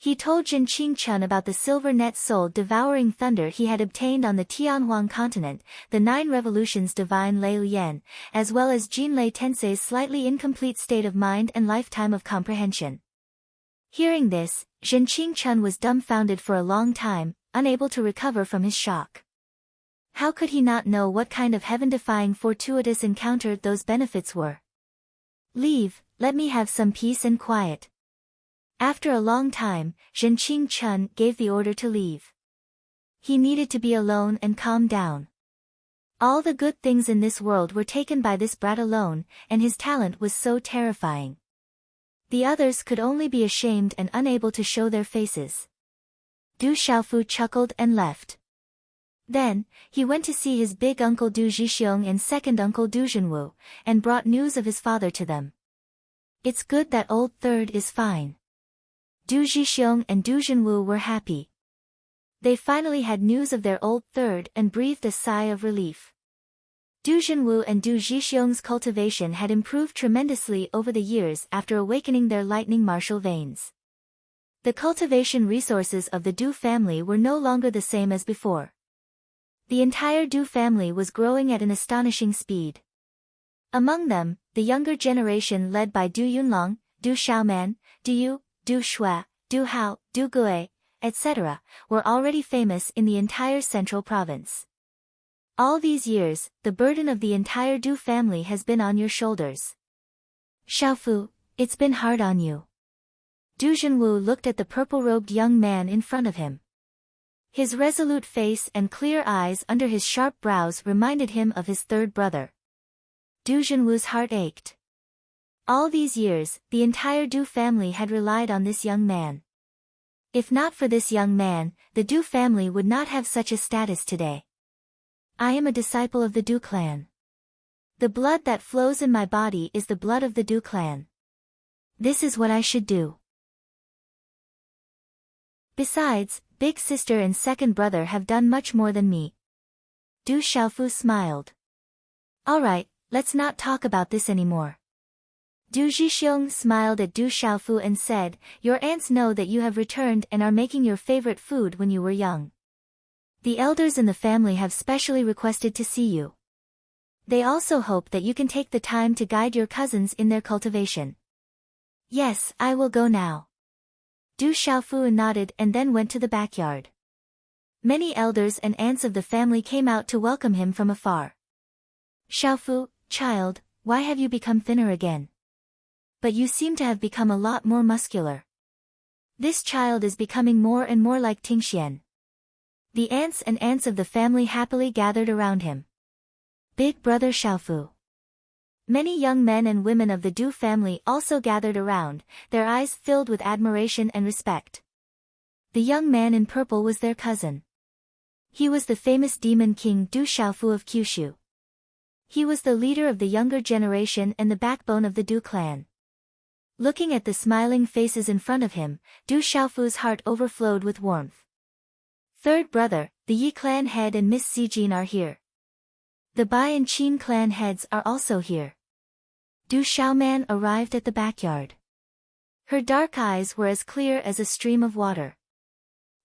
He told Zhen Qingchun about the silver net soul-devouring thunder he had obtained on the Tianhuang continent, the 9 revolutions divine Lei Lian, as well as Jinlei Tensei's slightly incomplete state of mind and lifetime of comprehension. Hearing this, Zhen Qingchun was dumbfounded for a long time, unable to recover from his shock. How could he not know what kind of heaven-defying fortuitous encounter those benefits were? Leave, let me have some peace and quiet. After a long time, Zhen Qingchun gave the order to leave. He needed to be alone and calm down. All the good things in this world were taken by this brat alone, and his talent was so terrifying. The others could only be ashamed and unable to show their faces. Du Xiaofu chuckled and left. Then, he went to see his big uncle Du Zhixiong and second uncle Du Zhenwu, and brought news of his father to them. It's good that old third is fine. Du Zhixiong and Du Zhenwu were happy. They finally had news of their old third and breathed a sigh of relief. Du Zhenwu and Du Zhixiong's cultivation had improved tremendously over the years after awakening their lightning martial veins. The cultivation resources of the Du family were no longer the same as before. The entire Du family was growing at an astonishing speed. Among them, the younger generation led by Du Yunlong, Du Xiaoman, Du Yu, Du Shui, Du Hao, Du Gui, etc., were already famous in the entire central province. All these years, the burden of the entire Du family has been on your shoulders. Xiaofu, it's been hard on you. Du Zhenwu looked at the purple-robed young man in front of him. His resolute face and clear eyes under his sharp brows reminded him of his third brother. Du Zhenwu's heart ached. All these years, the entire Du family had relied on this young man. If not for this young man, the Du family would not have such a status today. I am a disciple of the Du clan. The blood that flows in my body is the blood of the Du clan. This is what I should do. Besides, big sister and second brother have done much more than me. Du Xiaofu smiled. Alright, let's not talk about this anymore. Du Zhixiong smiled at Du Xiaofu and said, your aunts know that you have returned and are making your favorite food when you were young. The elders in the family have specially requested to see you. They also hope that you can take the time to guide your cousins in their cultivation. Yes, I will go now. Du Xiaofu nodded and then went to the backyard. Many elders and aunts of the family came out to welcome him from afar. Xiaofu, child, why have you become thinner again? But you seem to have become a lot more muscular. This child is becoming more and more like Tingxian. The aunts and aunts of the family happily gathered around him. Big brother Xiaofu. Many young men and women of the Du family also gathered around, their eyes filled with admiration and respect. The young man in purple was their cousin. He was the famous demon king Du Xiaofu of Kyushu. He was the leader of the younger generation and the backbone of the Du clan. Looking at the smiling faces in front of him, Du Xiaofu's heart overflowed with warmth. Third brother, the Yi clan head and Miss Zijin are here. The Bai and Qin clan heads are also here. Du Xiaoman arrived at the backyard. Her dark eyes were as clear as a stream of water.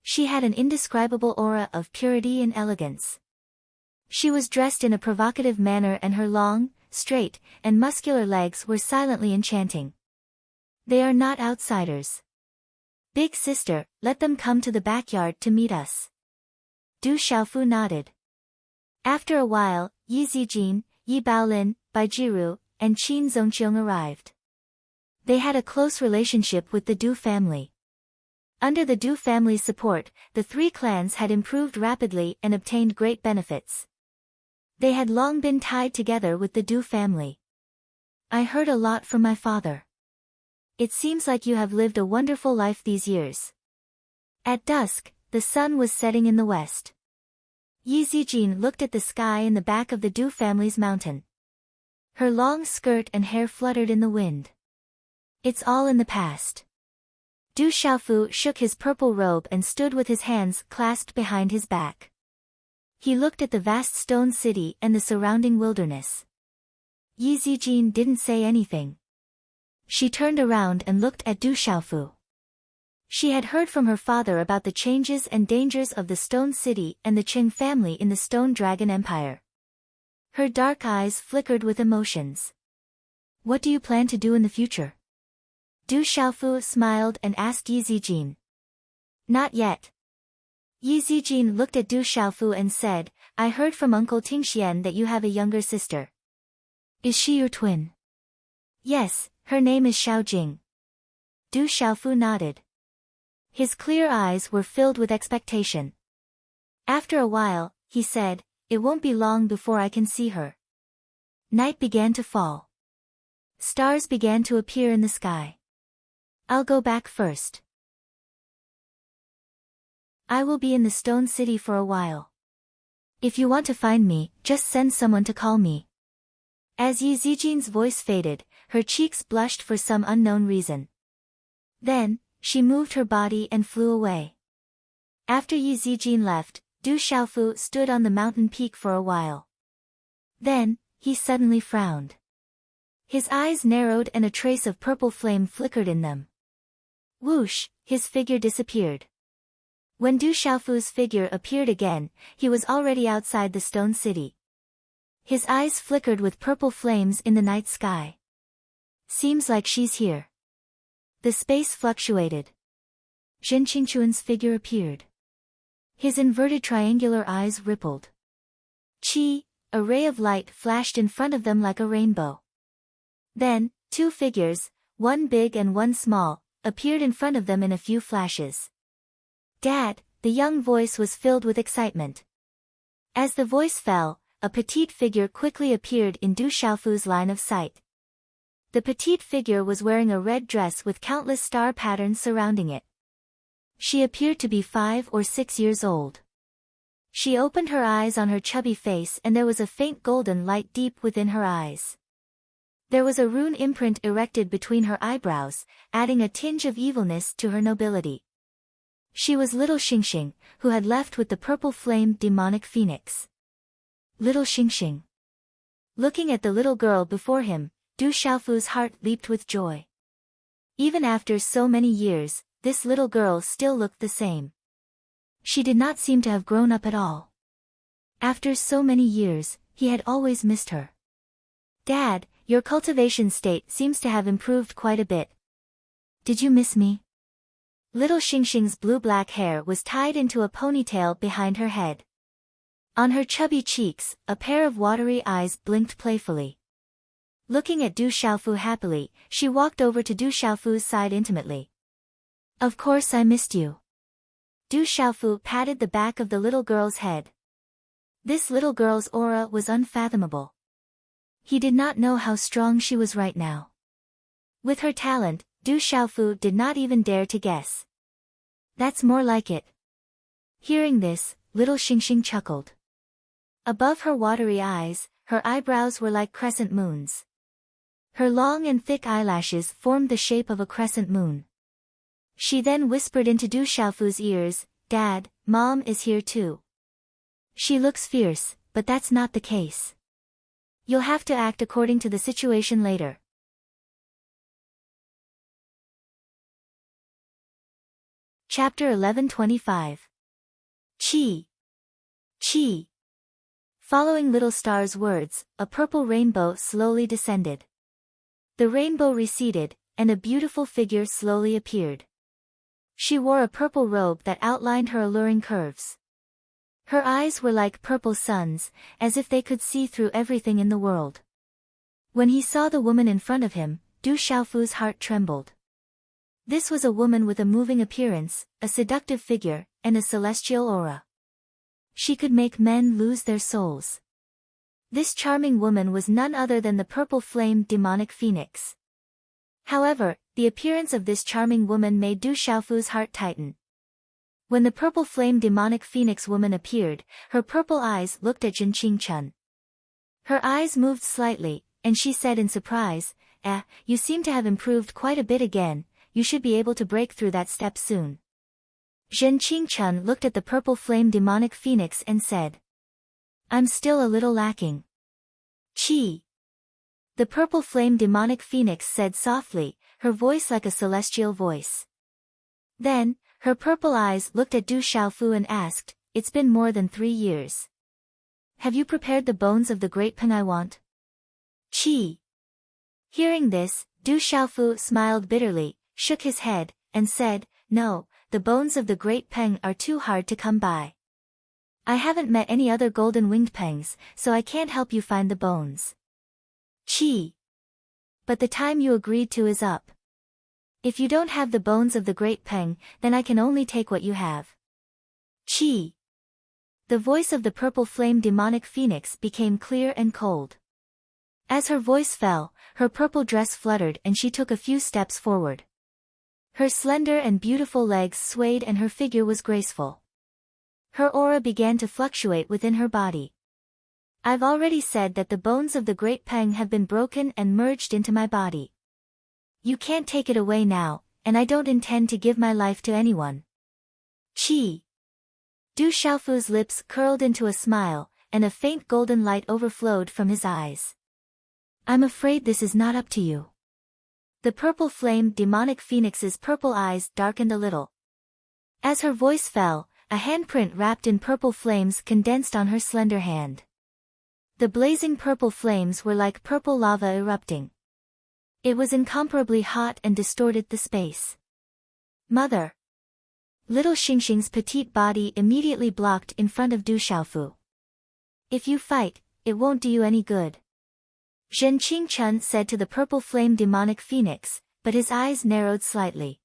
She had an indescribable aura of purity and elegance. She was dressed in a provocative manner and her long, straight, and muscular legs were silently enchanting. They are not outsiders. Big sister, let them come to the backyard to meet us. Du Xiaofu nodded. After a while, Yi Zijin, Yi Baolin, Bai Jiru, and Qin Zongqiong arrived. They had a close relationship with the Du family. Under the Du family's support, the three clans had improved rapidly and obtained great benefits. They had long been tied together with the Du family. I heard a lot from my father. It seems like you have lived a wonderful life these years. At dusk, the sun was setting in the west. Yi Zijin looked at the sky in the back of the Du family's mountain. Her long skirt and hair fluttered in the wind. It's all in the past. Du Xiaofu shook his purple robe and stood with his hands clasped behind his back. He looked at the vast stone city and the surrounding wilderness. Yi Zijin didn't say anything. She turned around and looked at Du Xiaofu. She had heard from her father about the changes and dangers of the Stone City and the Qing family in the Stone Dragon Empire. Her dark eyes flickered with emotions. What do you plan to do in the future? Du Xiaofu smiled and asked Yi Zijin. Not yet. Yi Zijin looked at Du Xiaofu and said, I heard from Uncle Tingxian that you have a younger sister. Is she your twin? Yes, her name is Xiaojing. Du Xiaofu nodded. His clear eyes were filled with expectation. After a while, he said, it won't be long before I can see her. Night began to fall. Stars began to appear in the sky. I'll go back first. I will be in the Stone City for a while. If you want to find me, just send someone to call me. As Yi Zijin's voice faded, her cheeks blushed for some unknown reason. Then, she moved her body and flew away. After Yi Zijin left, Du Xiaofu stood on the mountain peak for a while. Then, he suddenly frowned. His eyes narrowed and a trace of purple flame flickered in them. Whoosh, his figure disappeared. When Du Xiaofu's figure appeared again, he was already outside the stone city. His eyes flickered with purple flames in the night sky. Seems like she's here. The space fluctuated. Zhen Qingquan's figure appeared. His inverted triangular eyes rippled. Chi, a ray of light flashed in front of them like a rainbow. Then, two figures, one big and one small, appeared in front of them in a few flashes. Dad, the young voice was filled with excitement. As the voice fell, a petite figure quickly appeared in Du Xiaofu's line of sight. The petite figure was wearing a red dress with countless star patterns surrounding it. She appeared to be 5 or 6 years old. She opened her eyes on her chubby face and there was a faint golden light deep within her eyes. There was a rune imprint erected between her eyebrows, adding a tinge of evilness to her nobility. She was little Xingxing, who had left with the purple flamed demonic phoenix. Little Xingxing. Looking at the little girl before him, Du Xiaofu's heart leaped with joy. Even after so many years, this little girl still looked the same. She did not seem to have grown up at all. After so many years, he had always missed her. Dad, your cultivation state seems to have improved quite a bit. Did you miss me? Little Xingxing's blue-black hair was tied into a ponytail behind her head. On her chubby cheeks, a pair of watery eyes blinked playfully. Looking at Du Xiaofu happily, she walked over to Du Xiaofu's side intimately. Of course I missed you. Du Xiaofu patted the back of the little girl's head. This little girl's aura was unfathomable. He did not know how strong she was right now. With her talent, Du Xiaofu did not even dare to guess. That's more like it. Hearing this, little Xingxing chuckled. Above her watery eyes, her eyebrows were like crescent moons. Her long and thick eyelashes formed the shape of a crescent moon. She then whispered into Du Xiaofu's ears, Dad, Mom is here too. She looks fierce, but that's not the case. You'll have to act according to the situation later. Chapter 1125. Qi. Qi. Following Little Star's words, a purple rainbow slowly descended. The rainbow receded, and a beautiful figure slowly appeared. She wore a purple robe that outlined her alluring curves. Her eyes were like purple suns, as if they could see through everything in the world. When he saw the woman in front of him, Du Xiaofu's heart trembled. This was a woman with a moving appearance, a seductive figure, and a celestial aura. She could make men lose their souls. This charming woman was none other than the purple-flamed demonic phoenix. However, the appearance of this charming woman made Du Xiaofu's heart tighten. When the purple-flame demonic phoenix woman appeared, her purple eyes looked at Jin Qingchen. Her eyes moved slightly, and she said in surprise, you seem to have improved quite a bit again, you should be able to break through that step soon. Zhen Qingchen looked at the purple-flame demonic phoenix and said, I'm still a little lacking. Qi. The purple-flame demonic phoenix said softly, her voice like a celestial voice. Then, her purple eyes looked at Du Xiaofu and asked, It's been more than 3 years. Have you prepared the bones of the great Peng I want? Qi. Hearing this, Du Xiaofu smiled bitterly, shook his head, and said, No, the bones of the great Peng are too hard to come by. I haven't met any other golden-winged Pengs, so I can't help you find the bones. Qi. But the time you agreed to is up. If you don't have the bones of the great Peng, then I can only take what you have. Qi. The voice of the purple flame demonic phoenix became clear and cold. As her voice fell, her purple dress fluttered and she took a few steps forward. Her slender and beautiful legs swayed and her figure was graceful. Her aura began to fluctuate within her body. I've already said that the bones of the great Peng have been broken and merged into my body. You can't take it away now, and I don't intend to give my life to anyone. Qi. Du Xiaofu's lips curled into a smile, and a faint golden light overflowed from his eyes. I'm afraid this is not up to you. The purple flame demonic phoenix's purple eyes darkened a little. As her voice fell, a handprint wrapped in purple flames condensed on her slender hand. The blazing purple flames were like purple lava erupting. It was incomparably hot and distorted the space. Mother! Little Xingxing's petite body immediately blocked in front of Du Xiaofu. If you fight, it won't do you any good. Zhen Qingchen said to the purple flame demonic phoenix, but his eyes narrowed slightly.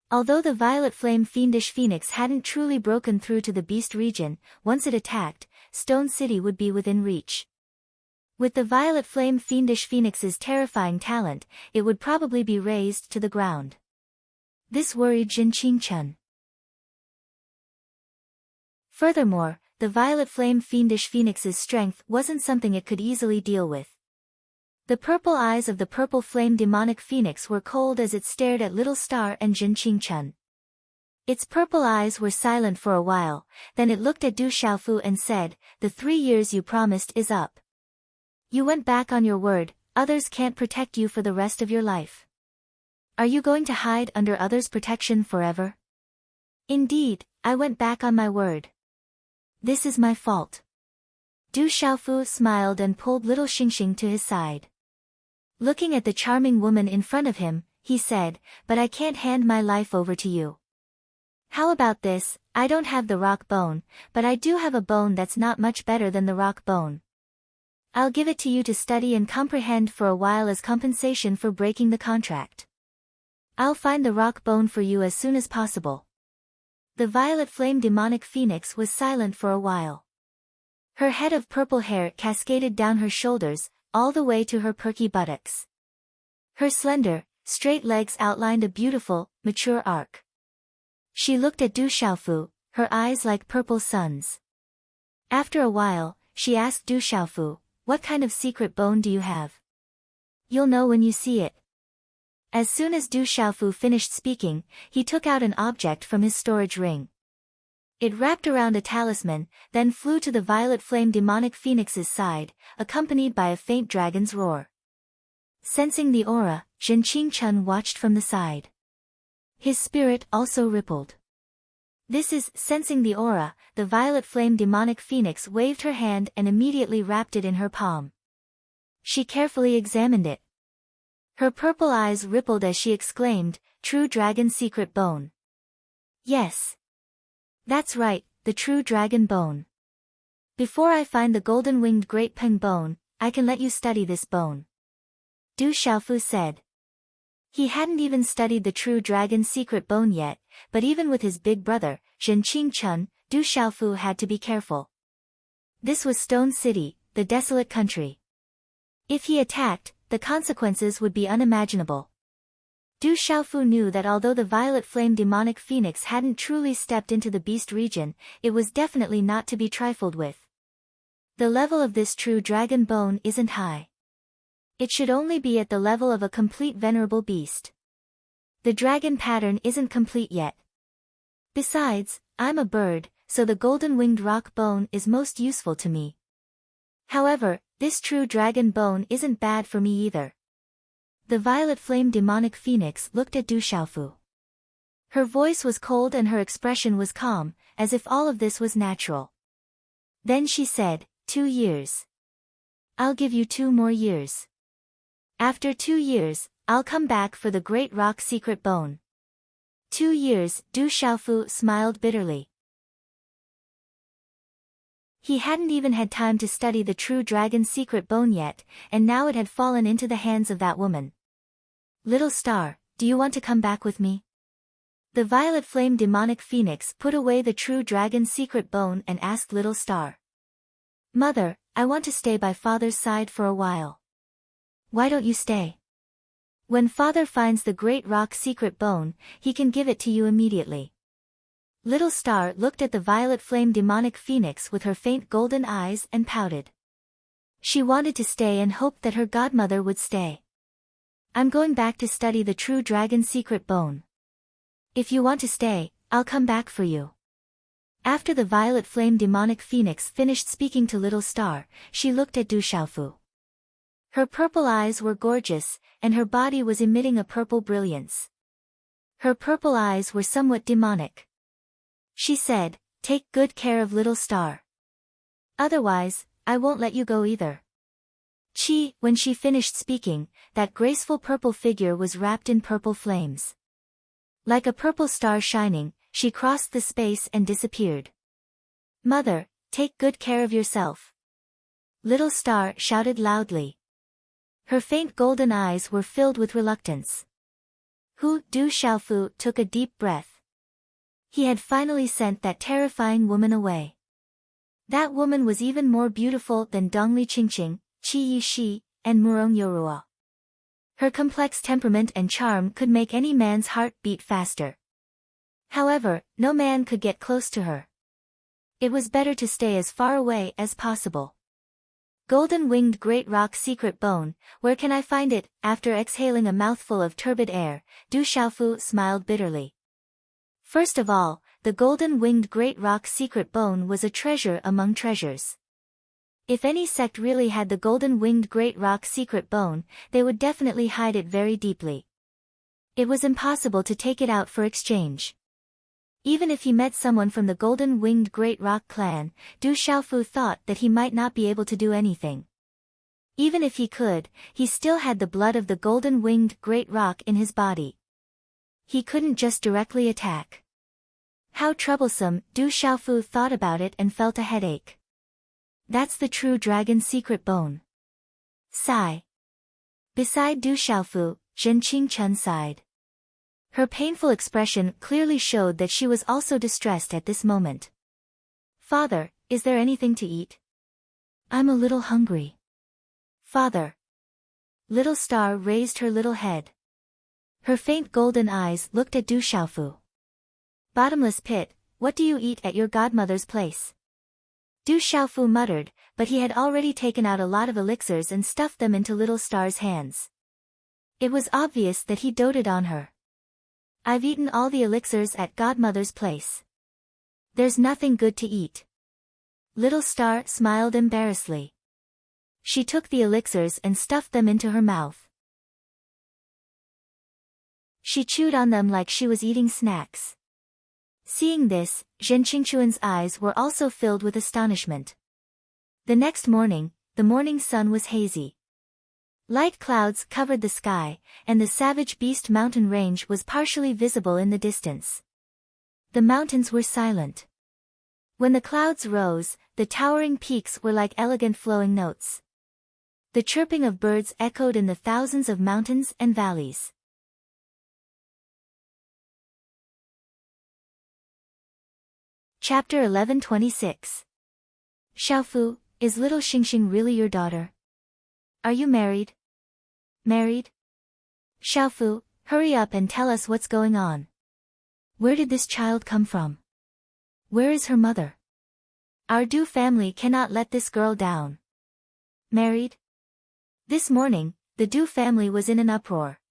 Although the violet flame fiendish phoenix hadn't truly broken through to the beast region, once it attacked, Stone City would be within reach. With the violet flame fiendish phoenix's terrifying talent, it would probably be razed to the ground. This worried Zhen Qingchen. Furthermore, the violet flame fiendish phoenix's strength wasn't something it could easily deal with. The purple eyes of the purple flame demonic phoenix were cold as it stared at Little Star and Zhen Qingchen. Its purple eyes were silent for a while, then it looked at Du Xiaofu and said, The 3 years you promised is up. You went back on your word, others can't protect you for the rest of your life. Are you going to hide under others' protection forever? Indeed, I went back on my word. This is my fault. Du Xiaofu smiled and pulled little Xingxing to his side. Looking at the charming woman in front of him, he said, But I can't hand my life over to you. How about this? I don't have the rock bone, but I do have a bone that's not much better than the rock bone. I'll give it to you to study and comprehend for a while as compensation for breaking the contract. I'll find the rock bone for you as soon as possible. The violet flame demonic phoenix was silent for a while. Her head of purple hair cascaded down her shoulders, all the way to her perky buttocks. Her slender, straight legs outlined a beautiful, mature arc. She looked at Du Xiaofu, her eyes like purple suns. After a while, she asked Du Xiaofu, What kind of secret bone do you have? You'll know when you see it. As soon as Du Xiaofu finished speaking, he took out an object from his storage ring. It wrapped around a talisman, then flew to the violet flame demonic phoenix's side, accompanied by a faint dragon's roar. Sensing the aura, Zhen Qingchen watched from the side. His spirit also rippled. This is, sensing the aura, the violet flame demonic phoenix waved her hand and immediately wrapped it in her palm. She carefully examined it. Her purple eyes rippled as she exclaimed, True dragon secret bone. Yes. That's right, the true dragon bone. Before I find the golden-winged great peng bone, I can let you study this bone. Du Xiaofu said. He hadn't even studied the true dragon's secret bone yet, but even with his big brother, Zhen Qingchun, Du Xiaofu had to be careful. This was Stone City, the desolate country. If he attacked, the consequences would be unimaginable. Du Xiaofu knew that although the violet flame demonic phoenix hadn't truly stepped into the beast region, it was definitely not to be trifled with. The level of this true dragon bone isn't high. It should only be at the level of a complete venerable beast. The dragon pattern isn't complete yet. Besides, I'm a bird, so the golden-winged rock bone is most useful to me. However, this true dragon bone isn't bad for me either. The violet flame demonic phoenix looked at Du Xiaofu. Her voice was cold and her expression was calm, as if all of this was natural. Then she said, 2 years. I'll give you 2 more years. After 2 years, I'll come back for the great rock secret bone. 2 years, Du Xiaofu smiled bitterly. He hadn't even had time to study the true dragon's secret bone yet, and now it had fallen into the hands of that woman. Little star, do you want to come back with me? The violet flame demonic phoenix put away the true dragon's secret bone and asked Little Star. Mother, I want to stay by father's side for a while. Why don't you stay? When father finds the great rock secret bone, he can give it to you immediately. Little Star looked at the violet flame demonic phoenix with her faint golden eyes and pouted. She wanted to stay and hoped that her godmother would stay. I'm going back to study the true dragon's secret bone. If you want to stay, I'll come back for you. After the violet flame demonic phoenix finished speaking to Little Star, she looked at Du Xiaofu. Her purple eyes were gorgeous, and her body was emitting a purple brilliance. Her purple eyes were somewhat demonic. She said, take good care of Little Star. Otherwise, I won't let you go either. When she finished speaking, that graceful purple figure was wrapped in purple flames. Like a purple star shining, she crossed the space and disappeared. Mother, take good care of yourself. Little Star shouted loudly. Her faint golden eyes were filled with reluctance. Du Xiaofu took a deep breath. He had finally sent that terrifying woman away. That woman was even more beautiful than Dongli Qingqing, Qi Yishi, and Murong Yorua. Her complex temperament and charm could make any man's heart beat faster. However, no man could get close to her. It was better to stay as far away as possible. Golden-winged great rock secret bone, where can I find it? After exhaling a mouthful of turbid air, Du Xiaofu smiled bitterly. First of all, the golden-winged great rock secret bone was a treasure among treasures. If any sect really had the golden-winged great rock secret bone, they would definitely hide it very deeply. It was impossible to take it out for exchange. Even if he met someone from the golden-winged great rock clan, Du Xiaofu thought that he might not be able to do anything. Even if he could, he still had the blood of the golden-winged great rock in his body. He couldn't just directly attack. How troublesome, Du Xiaofu thought about it and felt a headache. That's the true dragon's secret bone. Sigh. Beside Du Xiaofu, Zhen Qingchun sighed. Her painful expression clearly showed that she was also distressed at this moment. Father, is there anything to eat? I'm a little hungry. Father. Little Star raised her little head. Her faint golden eyes looked at Du Xiaofu. Bottomless pit, what do you eat at your godmother's place? Du Xiaofu muttered, but he had already taken out a lot of elixirs and stuffed them into Little Star's hands. It was obvious that he doted on her. I've eaten all the elixirs at godmother's place. There's nothing good to eat. Little Star smiled embarrassedly. She took the elixirs and stuffed them into her mouth. She chewed on them like she was eating snacks. Seeing this, Zhen Qingchuan's eyes were also filled with astonishment. The next morning, the morning sun was hazy. Light clouds covered the sky, and the Savage Beast mountain range was partially visible in the distance. The mountains were silent. When the clouds rose, the towering peaks were like elegant flowing notes. The chirping of birds echoed in the thousands of mountains and valleys. Chapter 11:26. Xiaofu, is little Xingxing really your daughter? Are you married? Married? Xiaofu, hurry up and tell us what's going on. Where did this child come from? Where is her mother? Our Du family cannot let this girl down. Married? This morning, the Du family was in an uproar.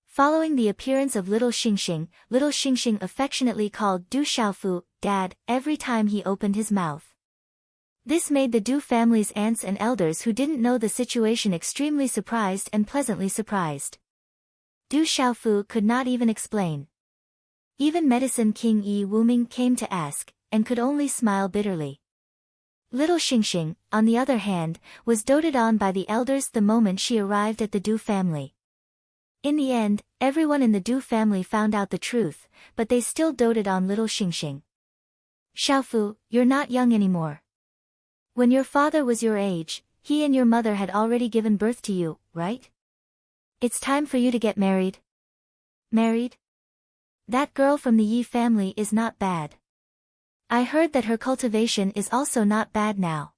Following the appearance of little Xingxing affectionately called Du Xiaofu, Dad, every time he opened his mouth. This made the Du family's aunts and elders who didn't know the situation extremely surprised and pleasantly surprised. Du Xiaofu could not even explain. Even Medicine King Yi Wuming came to ask, and could only smile bitterly. Little Xingxing, on the other hand, was doted on by the elders the moment she arrived at the Du family. In the end, everyone in the Du family found out the truth, but they still doted on little Xingxing. Xiaofu, you're not young anymore. When your father was your age, he and your mother had already given birth to you, right? It's time for you to get married. Married? That girl from the Yi family is not bad. I heard that her cultivation is also not bad now.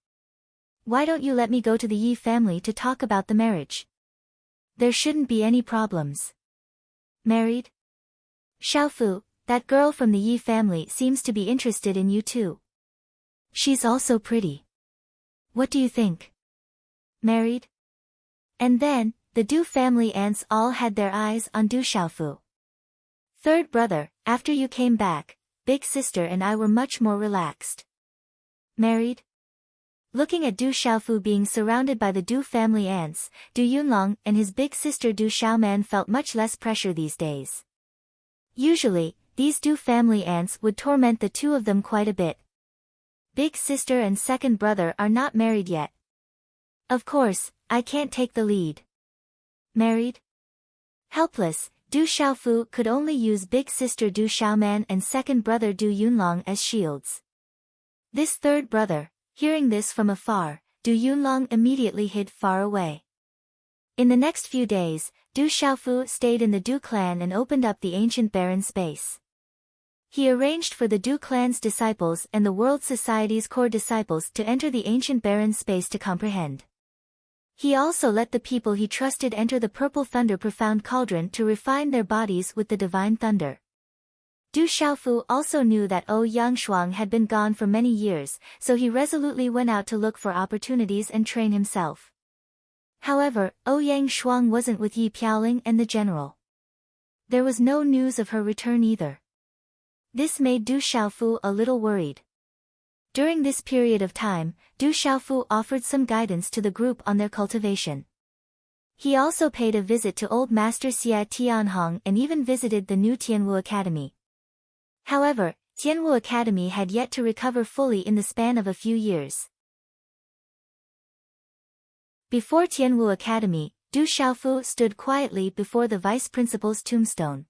Why don't you let me go to the Yi family to talk about the marriage? There shouldn't be any problems. Married? Xiaofu, that girl from the Yi family seems to be interested in you too. She's also pretty. What do you think? Married? And then, the Du family aunts all had their eyes on Du Xiaofu. Third brother, after you came back, big sister and I were much more relaxed. Married? Looking at Du Xiaofu being surrounded by the Du family aunts, Du Yunlong and his big sister Du Xiaoman felt much less pressure these days. Usually, these Du family aunts would torment the two of them quite a bit. Big sister and second brother are not married yet. Of course, I can't take the lead. Married? Helpless, Du Xiaofu could only use big sister Du Xiaoman and second brother Du Yunlong as shields. This third brother, hearing this from afar, Du Yunlong immediately hid far away. In the next few days, Du Xiaofu stayed in the Du clan and opened up the ancient barren space. He arranged for the Du clan's disciples and the World Society's core disciples to enter the ancient barren space to comprehend. He also let the people he trusted enter the Purple Thunder Profound Cauldron to refine their bodies with the divine thunder. Du Xiaofu also knew that Yang Shuang had been gone for many years, so he resolutely went out to look for opportunities and train himself. However, Yang Shuang wasn't with Yi Piaoling and the general. There was no news of her return either. This made Du Xiaofu a little worried. During this period of time, Du Xiaofu offered some guidance to the group on their cultivation. He also paid a visit to old master Xia Tianhong and even visited the new Tianwu Academy. However, Tianwu Academy had yet to recover fully in the span of a few years. Before Tianwu Academy, Du Xiaofu stood quietly before the vice principal's tombstone.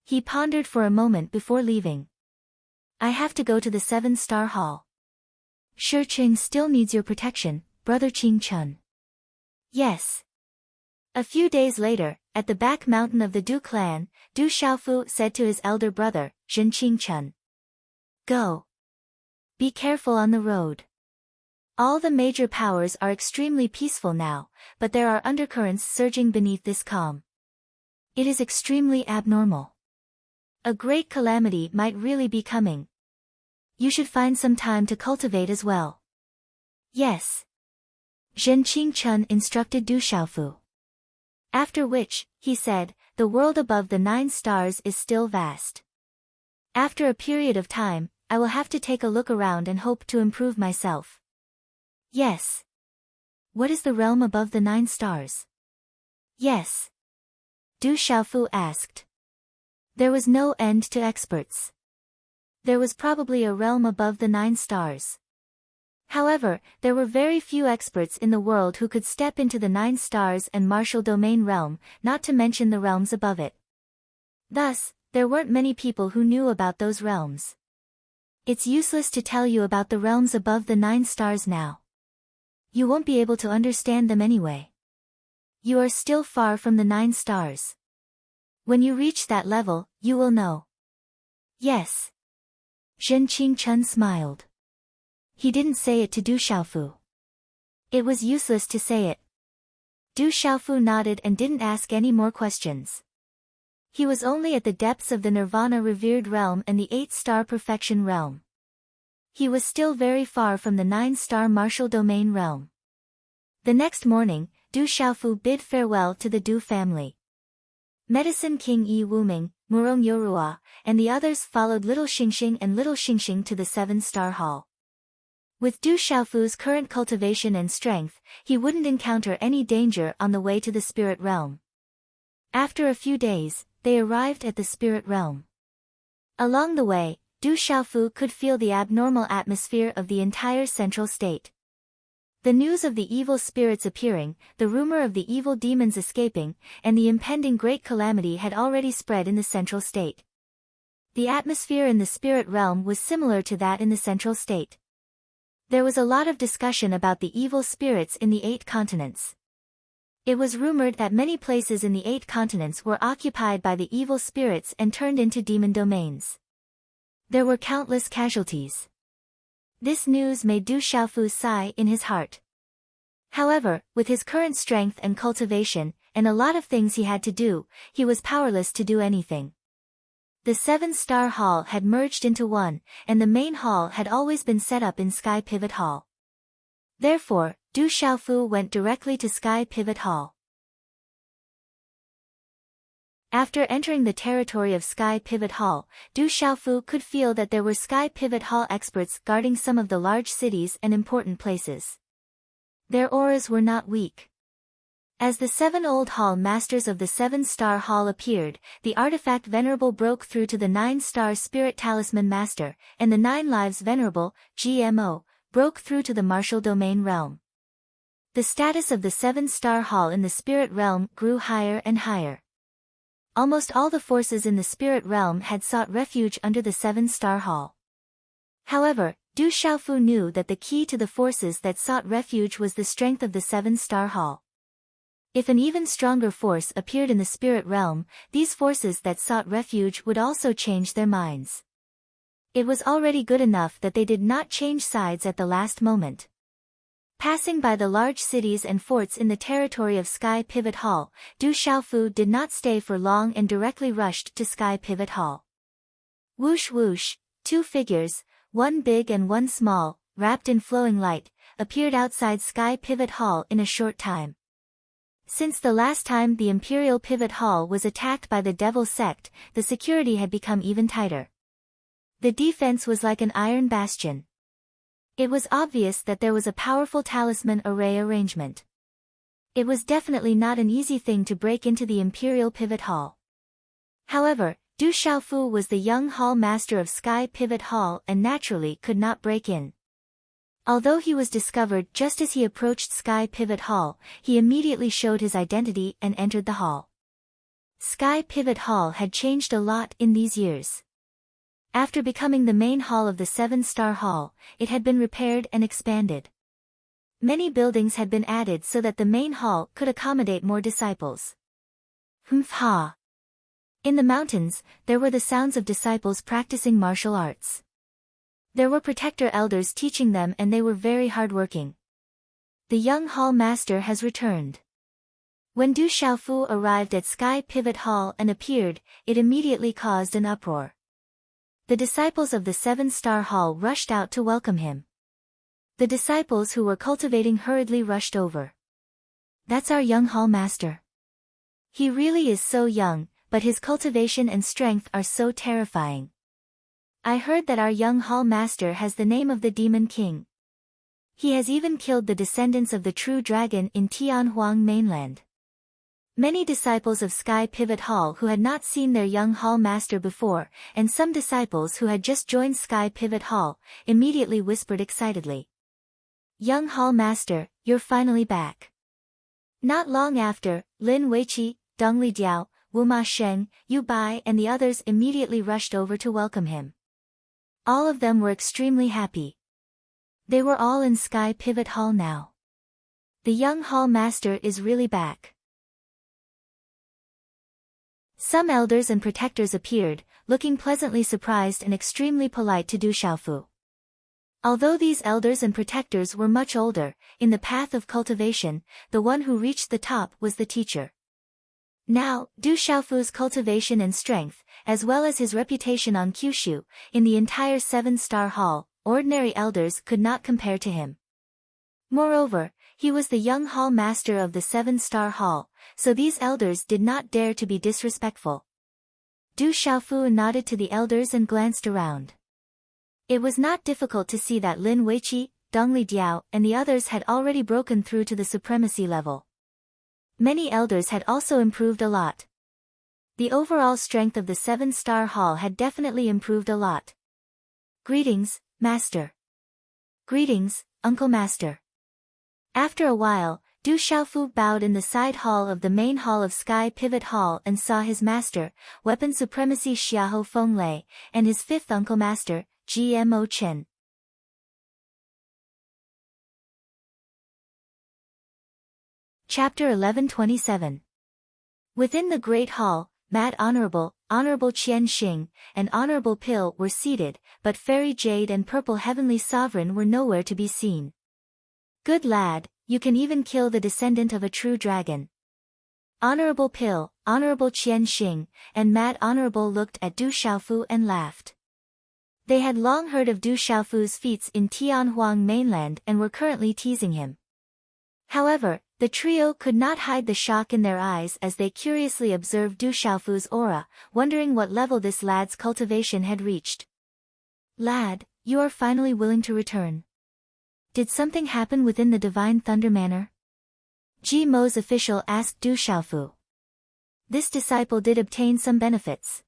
He pondered for a moment before leaving. I have to go to the 7-star hall. Shi Qing still needs your protection, brother Qing Chun. Yes. A few days later, at the back mountain of the Du clan, Du Xiaofu said to his elder brother, Zhen Qing Chun. Go. Be careful on the road. All the major powers are extremely peaceful now, but there are undercurrents surging beneath this calm. It is extremely abnormal. A great calamity might really be coming. You should find some time to cultivate as well. Yes. Zhen Qing Chun instructed Du Xiaofu. After which, he said, the world above the 9 stars is still vast. After a period of time, I will have to take a look around and hope to improve myself. Yes. What is the realm above the 9 stars? Yes. Du Xiaofu asked. There was no end to experts. There was probably a realm above the 9 stars. However, there were very few experts in the world who could step into the 9 stars and martial domain realm, not to mention the realms above it. Thus, there weren't many people who knew about those realms. It's useless to tell you about the realms above the 9 stars now. You won't be able to understand them anyway. You are still far from the 9 stars. When you reach that level, you will know. Yes. Zhen Qingchen smiled. He didn't say it to Du Xiaofu. It was useless to say it. Du Xiaofu nodded and didn't ask any more questions. He was only at the depths of the Nirvana revered realm and the 8-star perfection realm. He was still very far from the 9-star martial domain realm. The next morning, Du Xiaofu bid farewell to the Du family. Medicine King Yi Wuming, Murong Yorua, and the others followed Little Xingxing and Little Xingxing to the 7-star hall. With Du Xiaofu's current cultivation and strength, he wouldn't encounter any danger on the way to the spirit realm. After a few days, they arrived at the spirit realm. Along the way, Du Xiaofu could feel the abnormal atmosphere of the entire central state. The news of the evil spirits appearing, the rumor of the evil demons escaping, and the impending great calamity had already spread in the central state. The atmosphere in the spirit realm was similar to that in the central state. There was a lot of discussion about the evil spirits in the 8 continents. It was rumored that many places in the 8 continents were occupied by the evil spirits and turned into demon domains. There were countless casualties. This news made Du Xiaofu sigh in his heart. However, with his current strength and cultivation, and a lot of things he had to do, he was powerless to do anything. The 7-star hall had merged into one, and the main hall had always been set up in Sky Pivot Hall. Therefore, Du Xiaofu went directly to Sky Pivot Hall. After entering the territory of Sky Pivot Hall, Du Xiaofu could feel that there were Sky Pivot Hall experts guarding some of the large cities and important places. Their auras were not weak. As the 7 old hall masters of the 7-star hall appeared, the artifact Venerable broke through to the 9-star spirit talisman master, and the 9 lives Venerable, GMO, broke through to the martial domain realm. The status of the 7-star hall in the spirit realm grew higher and higher. Almost all the forces in the spirit realm had sought refuge under the 7-star hall. However, Du Xiaofu knew that the key to the forces that sought refuge was the strength of the 7-star hall. If an even stronger force appeared in the spirit realm, these forces that sought refuge would also change their minds. It was already good enough that they did not change sides at the last moment. Passing by the large cities and forts in the territory of Sky Pivot Hall, Du Xiaofu did not stay for long and directly rushed to Sky Pivot Hall. Whoosh whoosh, 2 figures, one big and one small, wrapped in flowing light, appeared outside Sky Pivot Hall in a short time. Since the last time the Imperial Pivot Hall was attacked by the Devil Sect, the security had become even tighter. The defense was like an iron bastion. It was obvious that there was a powerful talisman array arrangement. It was definitely not an easy thing to break into the Imperial Pivot Hall. However, Du Xiaofu was the young hall master of Sky Pivot Hall and naturally could not break in. Although he was discovered just as he approached Sky Pivot Hall, he immediately showed his identity and entered the hall. Sky Pivot Hall had changed a lot in these years. After becoming the main hall of the 7-star hall, it had been repaired and expanded. Many buildings had been added so that the main hall could accommodate more disciples. Humph. In the mountains, there were the sounds of disciples practicing martial arts. There were protector elders teaching them and they were very hardworking. The young hall master has returned. When Du Xiaofu arrived at Sky Pivot Hall and appeared, it immediately caused an uproar. The disciples of the 7-star hall rushed out to welcome him. The disciples who were cultivating hurriedly rushed over. That's our young hall master. He really is so young, but his cultivation and strength are so terrifying. I heard that our young hall master has the name of the Demon King. He has even killed the descendants of the true dragon in Tianhuang mainland. Many disciples of Sky Pivot Hall who had not seen their young hall master before, and some disciples who had just joined Sky Pivot Hall, immediately whispered excitedly. Young hall master, you're finally back. Not long after, Lin Weiqi, Dongli Diao, Wuma Sheng, Yu Bai and the others immediately rushed over to welcome him. All of them were extremely happy. They were all in Sky Pivot Hall now. The young hall master is really back. Some elders and protectors appeared, looking pleasantly surprised and extremely polite to Du Xiaofu. Although these elders and protectors were much older, in the path of cultivation, the one who reached the top was the teacher. Now, Du Xiaofu's cultivation and strength, as well as his reputation on Kyushu, in the entire 7-star hall, ordinary elders could not compare to him. Moreover, he was the young hall master of the 7-star hall, so these elders did not dare to be disrespectful. Du Xiaofu nodded to the elders and glanced around. It was not difficult to see that Lin Weiqi, Dongli Diao and the others had already broken through to the supremacy level. Many elders had also improved a lot. The overall strength of the 7-star hall had definitely improved a lot. Greetings, Master. Greetings, Uncle Master. After a while, Du Xiaofu bowed in the side hall of the main hall of Sky Pivot Hall and saw his master, Weapon Supremacy Xiahou Fenglei, and his fifth uncle master, Gmo Chen. Chapter 1127. Within the Great Hall, Mad Honorable, Honorable Qian Xing, and Honorable Pil were seated, but Fairy Jade and Purple Heavenly Sovereign were nowhere to be seen. Good lad, you can even kill the descendant of a true dragon. Honorable Pil, Honorable Qian Xing, and Mad Honorable looked at Du Xiaofu and laughed. They had long heard of Du Xiaofu's feats in Tianhuang mainland and were currently teasing him. However, the trio could not hide the shock in their eyes as they curiously observed Du Xiaofu's aura, wondering what level this lad's cultivation had reached. Lad, you are finally willing to return. Did something happen within the Divine Thunder Manor? Ji Mo's official asked Du Xiaofu. This disciple did obtain some benefits.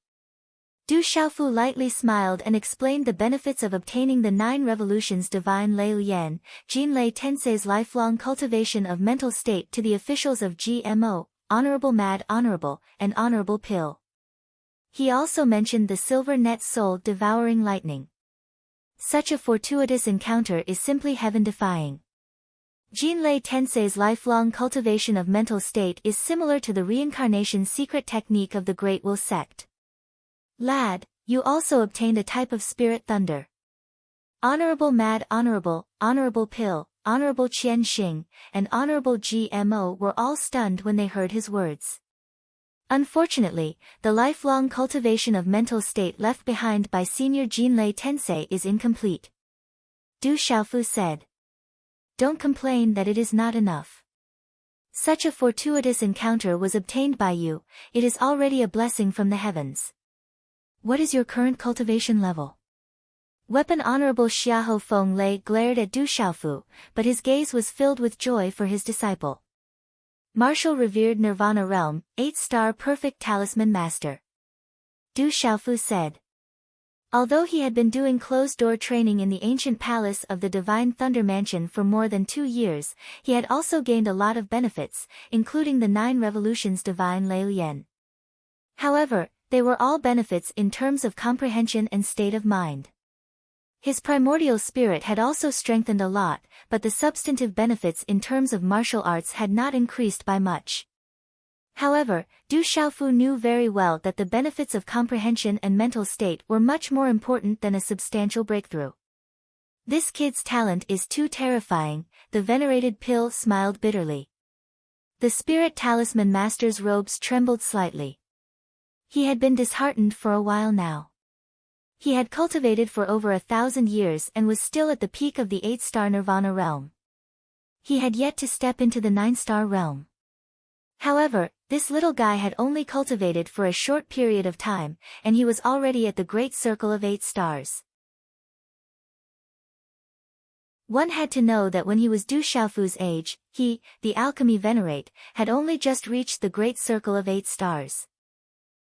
Du Xiaofu lightly smiled and explained the benefits of obtaining the 9 revolutions Divine Lei Lian, Jinlei Tensei's lifelong cultivation of mental state to the officials of GMO, Honorable Mad Honorable, and Honorable Pil. He also mentioned the Silver Net Soul devouring lightning. Such a fortuitous encounter is simply heaven-defying. Jinlei Tensei's lifelong cultivation of mental state is similar to the reincarnation secret technique of the Great Will sect. Lad, you also obtained a type of spirit thunder. Honorable Mad Honorable, Honorable Pil, Honorable Qian Xing, and Honorable GMO were all stunned when they heard his words. Unfortunately, the lifelong cultivation of mental state left behind by Senior Jinlei Tensei is incomplete. Du Xiaofu said. Don't complain that it is not enough. Such a fortuitous encounter was obtained by you, it is already a blessing from the heavens. What is your current cultivation level? Weapon Honorable Xiahou Fenglei glared at Du Xiaofu, but his gaze was filled with joy for his disciple. Martial Revered Nirvana Realm, 8-star Perfect Talisman Master. Du Xiaofu said. Although he had been doing closed-door training in the ancient palace of the Divine Thunder Mansion for more than 2 years, he had also gained a lot of benefits, including the 9 revolutions Divine Lei Lian. However, they were all benefits in terms of comprehension and state of mind. His primordial spirit had also strengthened a lot, but the substantive benefits in terms of martial arts had not increased by much. However, Du Xiaofu knew very well that the benefits of comprehension and mental state were much more important than a substantial breakthrough. This kid's talent is too terrifying, the venerated Pil smiled bitterly. The Spirit Talisman Master's robes trembled slightly. He had been disheartened for a while now. He had cultivated for over 1,000 years and was still at the peak of the 8-star Nirvana realm. He had yet to step into the 9-star realm. However, this little guy had only cultivated for a short period of time, and he was already at the great circle of 8 stars. One had to know that when he was Du Xiaofu's age, he, the alchemy venerate, had only just reached the great circle of 8 stars.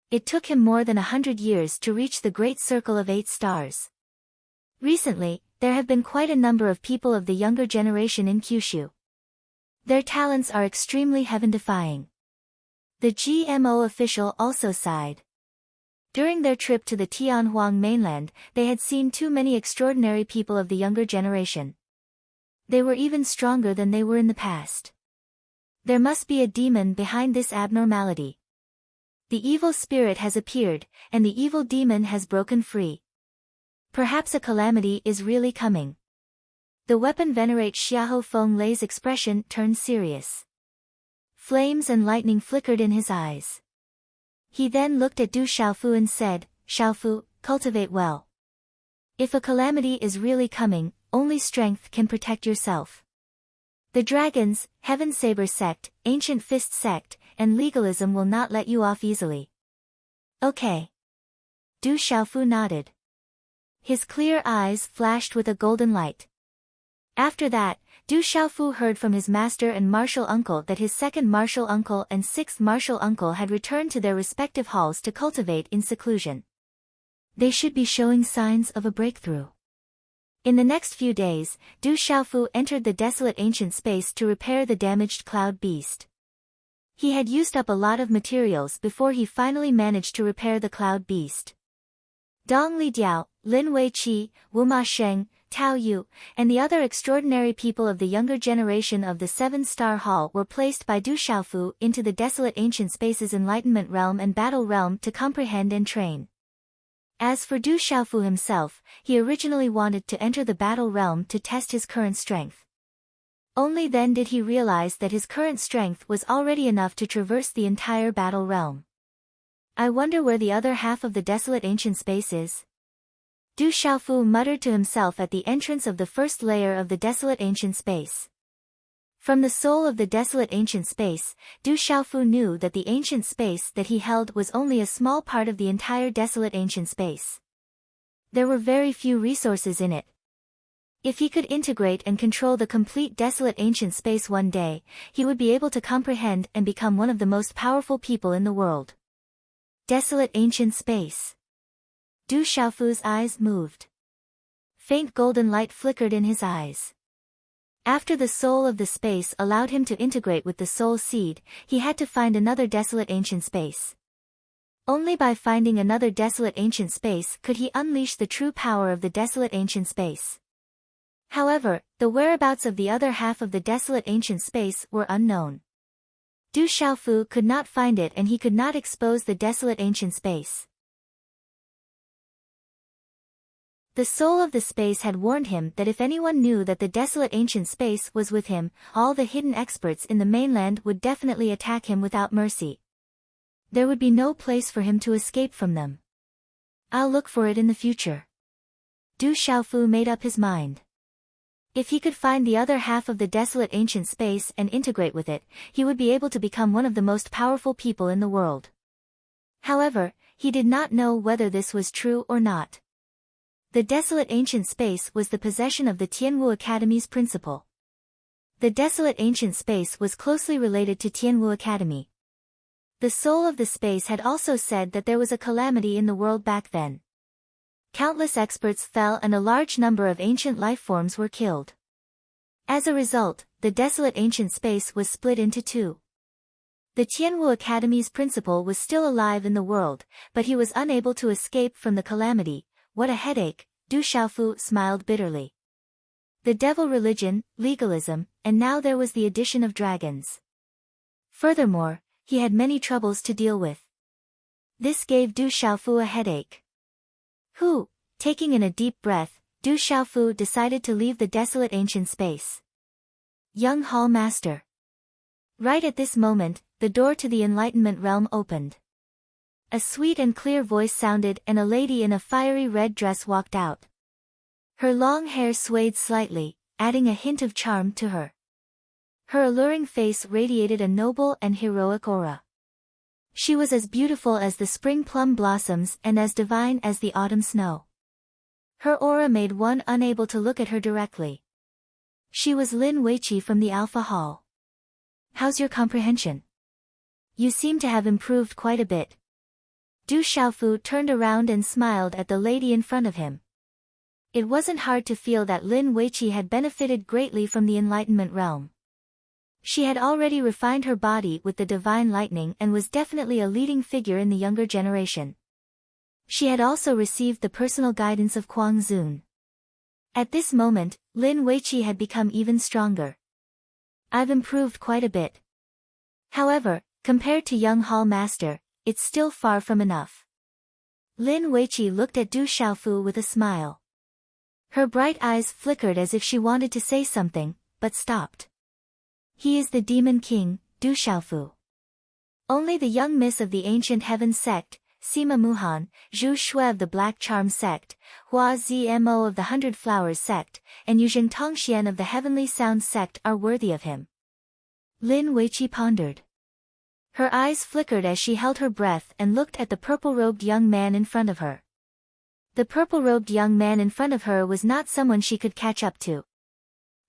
It took him more than 100 years to reach the great circle of 8 stars. Recently, there have been quite a number of people of the younger generation in Kyushu. Their talents are extremely heaven-defying. The GMO official also sighed. During their trip to the Tianhuang mainland, they had seen too many extraordinary people of the younger generation. They were even stronger than they were in the past. There must be a demon behind this abnormality. The evil spirit has appeared, and the evil demon has broken free. Perhaps a calamity is really coming. The weapon venerate Xiahou Feng Lei's expression turned serious. Flames and lightning flickered in his eyes. He then looked at Du Xiaofu and said, "Xiaofu, cultivate well. If a calamity is really coming, only strength can protect yourself. The dragons, Heaven Saber sect, Ancient Fist sect, and legalism will not let you off easily." Okay. Du Xiaofu nodded. His clear eyes flashed with a golden light. After that, Du Xiaofu heard from his master and martial uncle that his second martial uncle and sixth martial uncle had returned to their respective halls to cultivate in seclusion. They should be showing signs of a breakthrough. In the next few days, Du Xiaofu entered the desolate ancient space to repair the damaged cloud beast. He had used up a lot of materials before he finally managed to repair the cloud beast. Dong Lidiao, Lin Weiqi, Wu Ma Sheng, Tao Yu, and the other extraordinary people of the younger generation of the Seven-Star Hall were placed by Du Xiaofu into the desolate ancient space's enlightenment realm and battle realm to comprehend and train. As for Du Xiaofu himself, he originally wanted to enter the battle realm to test his current strength. Only then did he realize that his current strength was already enough to traverse the entire battle realm. I wonder where the other half of the desolate ancient space is? Du Xiaofu muttered to himself at the entrance of the first layer of the desolate ancient space. From the soul of the desolate ancient space, Du Xiaofu knew that the ancient space that he held was only a small part of the entire desolate ancient space. There were very few resources in it. If he could integrate and control the complete desolate ancient space one day, he would be able to comprehend and become one of the most powerful people in the world. Desolate ancient space. Du Xiaofu's eyes moved. Faint golden light flickered in his eyes. After the soul of the space allowed him to integrate with the soul seed, he had to find another desolate ancient space. Only by finding another desolate ancient space could he unleash the true power of the desolate ancient space. However, the whereabouts of the other half of the desolate ancient space were unknown. Du Xiaofu could not find it and he could not expose the desolate ancient space. The soul of the space had warned him that if anyone knew that the desolate ancient space was with him, all the hidden experts in the mainland would definitely attack him without mercy. There would be no place for him to escape from them. I'll look for it in the future. Du Xiaofu made up his mind. If he could find the other half of the desolate ancient space and integrate with it, he would be able to become one of the most powerful people in the world. However, he did not know whether this was true or not. The desolate ancient space was the possession of the Tianwu Academy's principal. The desolate ancient space was closely related to Tianwu Academy. The soul of the space had also said that there was a calamity in the world back then. Countless experts fell and a large number of ancient life forms were killed. As a result, the desolate ancient space was split into two. The Tianwu Academy's principal was still alive in the world, but he was unable to escape from the calamity. What a headache, Du Xiaofu smiled bitterly. The devil religion, legalism, and now there was the addition of dragons. Furthermore, he had many troubles to deal with. This gave Du Xiaofu a headache. Taking in a deep breath, Du Xiaofu decided to leave the desolate ancient space. Young Hall Master. Right at this moment, the door to the enlightenment realm opened. A sweet and clear voice sounded and a lady in a fiery red dress walked out. Her long hair swayed slightly, adding a hint of charm to her. Her alluring face radiated a noble and heroic aura. She was as beautiful as the spring plum blossoms and as divine as the autumn snow. Her aura made one unable to look at her directly. She was Lin Weiqi from the Alpha Hall. How's your comprehension? You seem to have improved quite a bit. Du Xiaofu turned around and smiled at the lady in front of him. It wasn't hard to feel that Lin Weiqi had benefited greatly from the enlightenment realm. She had already refined her body with the divine lightning and was definitely a leading figure in the younger generation. She had also received the personal guidance of Kwang Zun. At this moment, Lin Weiqi had become even stronger. I've improved quite a bit. However, compared to young Hall Master, it's still far from enough. Lin Weiqi looked at Du Xiaofu with a smile. Her bright eyes flickered as if she wanted to say something, but stopped. He is the Demon King, Du Xiaofu. Only the young miss of the Ancient Heaven sect, Sima Muhan, Zhu Shui of the Black Charm sect, Hua Zmo of the 100 Flowers sect, and Yuzheng Tongxian of the Heavenly Sound sect are worthy of him. Lin Weiqi pondered. Her eyes flickered as she held her breath and looked at the purple-robed young man in front of her. The purple-robed young man in front of her was not someone she could catch up to.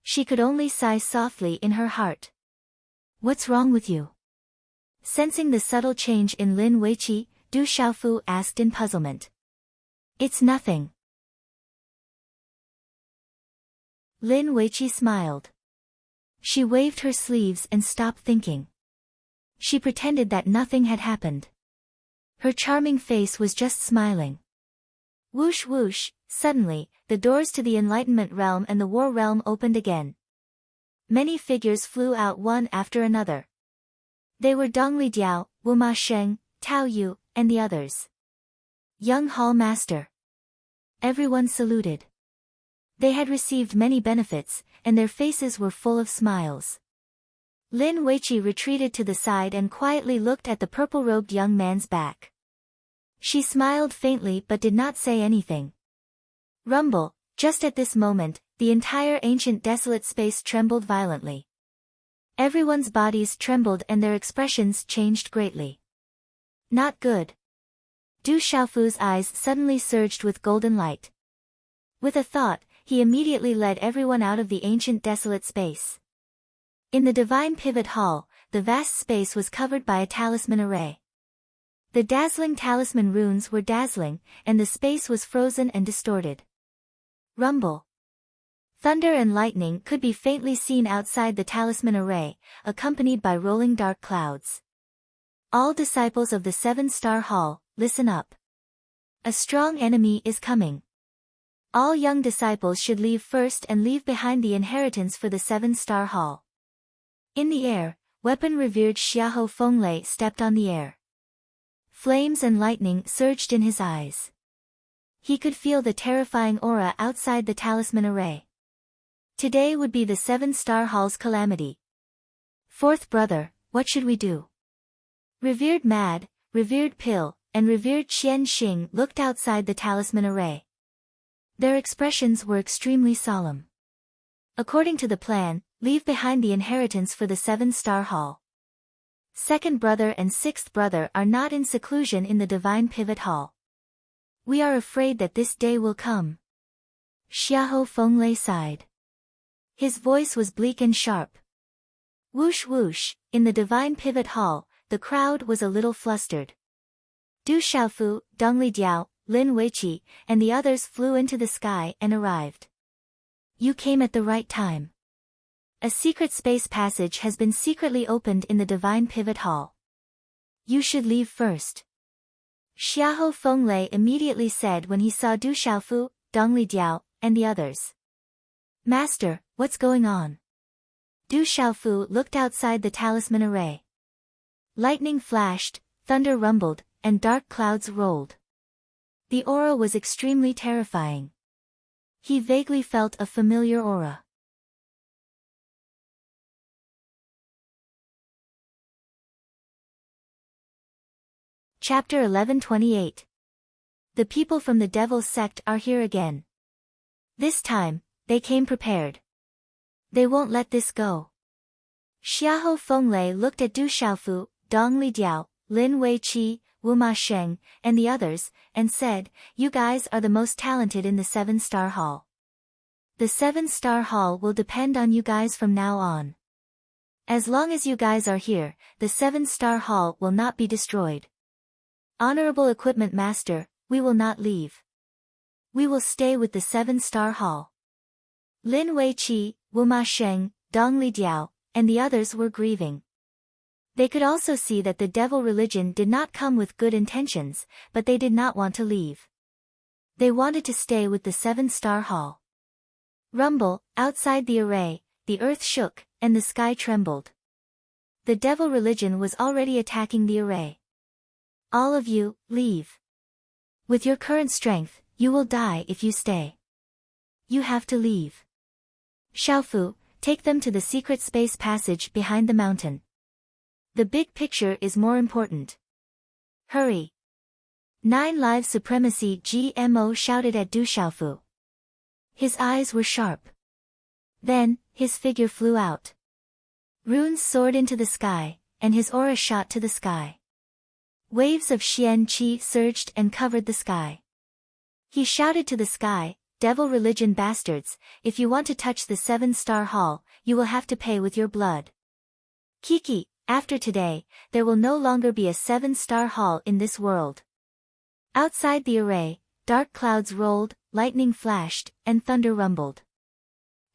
She could only sigh softly in her heart. What's wrong with you? Sensing the subtle change in Lin Weiqi, Du Xiaofu asked in puzzlement. It's nothing. Lin Weiqi smiled. She waved her sleeves and stopped thinking. She pretended that nothing had happened. Her charming face was just smiling. Whoosh whoosh, suddenly, the doors to the Enlightenment Realm and the War Realm opened again. Many figures flew out one after another. They were Dongli Diao, Wu Ma Sheng, Tao Yu, and the others. Young Hall Master. Everyone saluted. They had received many benefits, and their faces were full of smiles. Lin Weiqi retreated to the side and quietly looked at the purple-robed young man's back. She smiled faintly but did not say anything. Rumble, just at this moment, the entire ancient desolate space trembled violently. Everyone's bodies trembled and their expressions changed greatly. Not good. Du Xiaofu's eyes suddenly surged with golden light. With a thought, he immediately led everyone out of the ancient desolate space. In the divine pivot hall, the vast space was covered by a talisman array. The dazzling talisman runes were dazzling, and the space was frozen and distorted. Rumble. Thunder and lightning could be faintly seen outside the talisman array, accompanied by rolling dark clouds. All disciples of the 7-star hall, listen up. A strong enemy is coming. All young disciples should leave first and leave behind the inheritance for the 7-star hall. In the air, weapon-revered Xiahou Fenglei stepped on the air. Flames and lightning surged in his eyes. He could feel the terrifying aura outside the talisman array. Today would be the 7-star hall's calamity. Fourth brother, what should we do? Revered Mad, Revered Pill, and Revered Qian Xing looked outside the talisman array. Their expressions were extremely solemn. According to the plan, leave behind the inheritance for the 7-star hall. Second brother and sixth brother are not in seclusion in the divine pivot hall. We are afraid that this day will come. Xiahou Fenglei sighed. His voice was bleak and sharp. Whoosh whoosh, in the divine pivot hall, the crowd was a little flustered. Du Xiaofu, Dongli Diao, Lin Weiqi, and the others flew into the sky and arrived. You came at the right time. A secret space passage has been secretly opened in the divine pivot hall. You should leave first. Xiahou Fenglei immediately said when he saw Du Xiaofu, Dongli Diao, and the others. Master, what's going on? Du Xiaofu looked outside the talisman array. Lightning flashed, thunder rumbled, and dark clouds rolled. The aura was extremely terrifying. He vaguely felt a familiar aura. Chapter 1128. The people from the Devil's Sect are here again. This time, they came prepared. They won't let this go. Xiahou Fenglei looked at Du Xiaofu, Dongli Diao, Lin Weiqi, Wu Ma Sheng, and the others, and said, You guys are the most talented in the 7-star hall. The 7-star hall will depend on you guys from now on. As long as you guys are here, the 7-star hall will not be destroyed. Honorable Equipment Master, we will not leave. We will stay with the 7-star hall. Lin Weiqi, Wu Ma Sheng, Dongli Diao, and the others were grieving. They could also see that the devil religion did not come with good intentions, but they did not want to leave. They wanted to stay with the 7-star hall. Rumble, outside the array, the earth shook, and the sky trembled. The devil religion was already attacking the array. All of you, leave. With your current strength, you will die if you stay. You have to leave. Xiaofu, take them to the secret space passage behind the mountain. The big picture is more important. Hurry. 9 Lives Supremacy GMO shouted at Du Xiaofu. His eyes were sharp. Then, his figure flew out. Runes soared into the sky, and his aura shot to the sky. Waves of Xian Qi surged and covered the sky. He shouted to the sky, "Devil religion bastards, if you want to touch the 7-star hall, you will have to pay with your blood. Kiki, after today, there will no longer be a 7-star hall in this world." Outside the array, dark clouds rolled, lightning flashed, and thunder rumbled.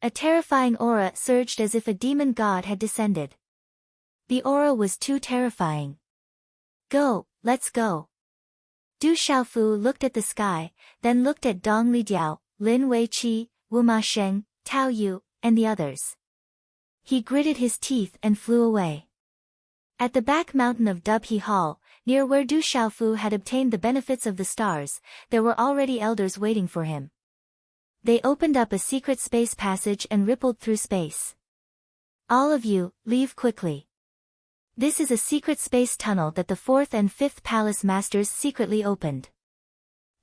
A terrifying aura surged as if a demon god had descended. The aura was too terrifying. Go, let's go. Du Xiaofu looked at the sky, then looked at Dong Lidiao, Lin Weiqi, Wu Ma Sheng, Tao Yu, and the others. He gritted his teeth and flew away. At the back mountain of Dubhe Hall, near where Du Xiaofu had obtained the benefits of the stars, there were already elders waiting for him. They opened up a secret space passage and rippled through space. All of you, leave quickly. This is a secret space tunnel that the 4th and 5th Palace Masters secretly opened.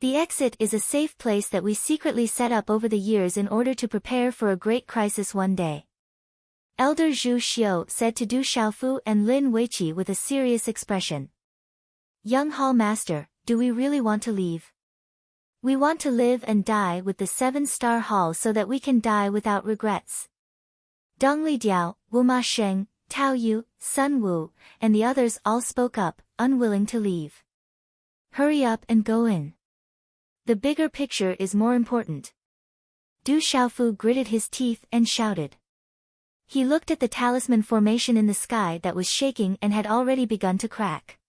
The exit is a safe place that we secretly set up over the years in order to prepare for a great crisis one day. Elder Zhu Xiu said to Du Xiaofu and Lin Weiqi with a serious expression. Young Hall Master, do we really want to leave? We want to live and die with the 7-star hall so that we can die without regrets. Dong Lidiao, Wu Ma Sheng, Tao Yu, Sun Wu, and the others all spoke up, unwilling to leave. Hurry up and go in. The bigger picture is more important. Du Xiaofu gritted his teeth and shouted. He looked at the talisman formation in the sky that was shaking and had already begun to crack.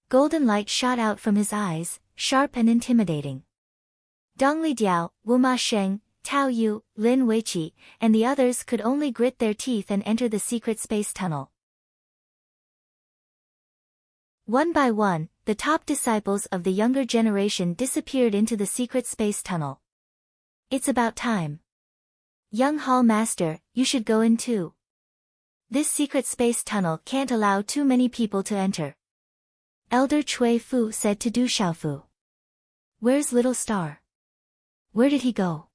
Golden light shot out from his eyes, sharp and intimidating. Dong Lidiao, Wu Ma Sheng, Tao Yu, Lin Weiqi, and the others could only grit their teeth and enter the secret space tunnel. One by one, the top disciples of the younger generation disappeared into the secret space tunnel. It's about time. Young Hall Master, you should go in too. This secret space tunnel can't allow too many people to enter. Elder Cui Fu said to Du Xiaofu. Where's Little Star? Where did he go?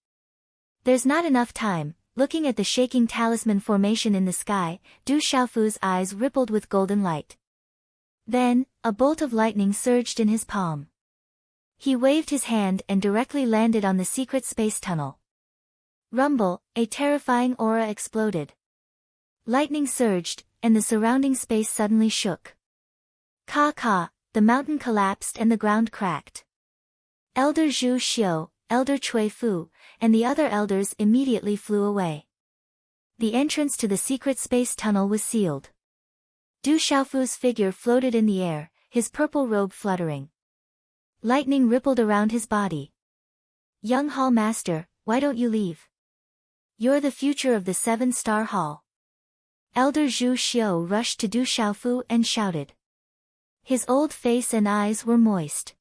There's not enough time. Looking at the shaking talisman formation in the sky, Du Xiaofu's eyes rippled with golden light. Then, a bolt of lightning surged in his palm. He waved his hand and directly landed on the secret space tunnel. Rumble, a terrifying aura exploded. Lightning surged, and the surrounding space suddenly shook. Ka, the mountain collapsed and the ground cracked. Elder Zhu Xiu, Elder Cui Fu, and the other elders immediately flew away. The entrance to the secret space tunnel was sealed. Du Xiaofu's figure floated in the air, his purple robe fluttering. Lightning rippled around his body. Young Hall Master, why don't you leave? You're the future of the 7-star hall. Elder Zhu Xiu rushed to Du Xiaofu and shouted. His old face and eyes were moist.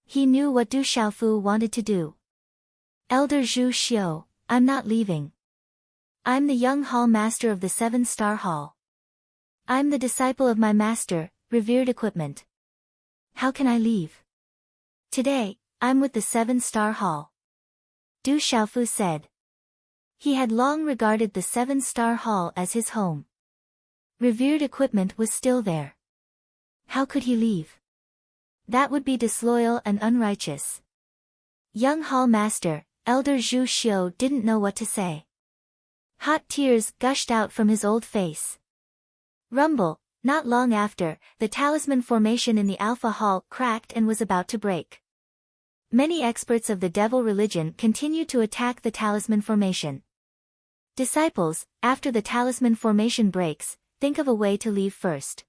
He knew what Du Xiaofu wanted to do. Elder Zhu Xiu, I'm not leaving. I'm the young hall master of the 7-star hall. I'm the disciple of my master, revered equipment. How can I leave? Today, I'm with the 7-star hall. Du Xiaofu said. He had long regarded the 7-star hall as his home. Revered equipment was still there. How could he leave? That would be disloyal and unrighteous. Young Hall Master, Elder Zhu Xiu didn't know what to say. Hot tears gushed out from his old face. Rumble, not long after, the talisman formation in the Alpha Hall cracked and was about to break. Many experts of the devil religion continued to attack the talisman formation. Disciples, after the talisman formation breaks, think of a way to leave first.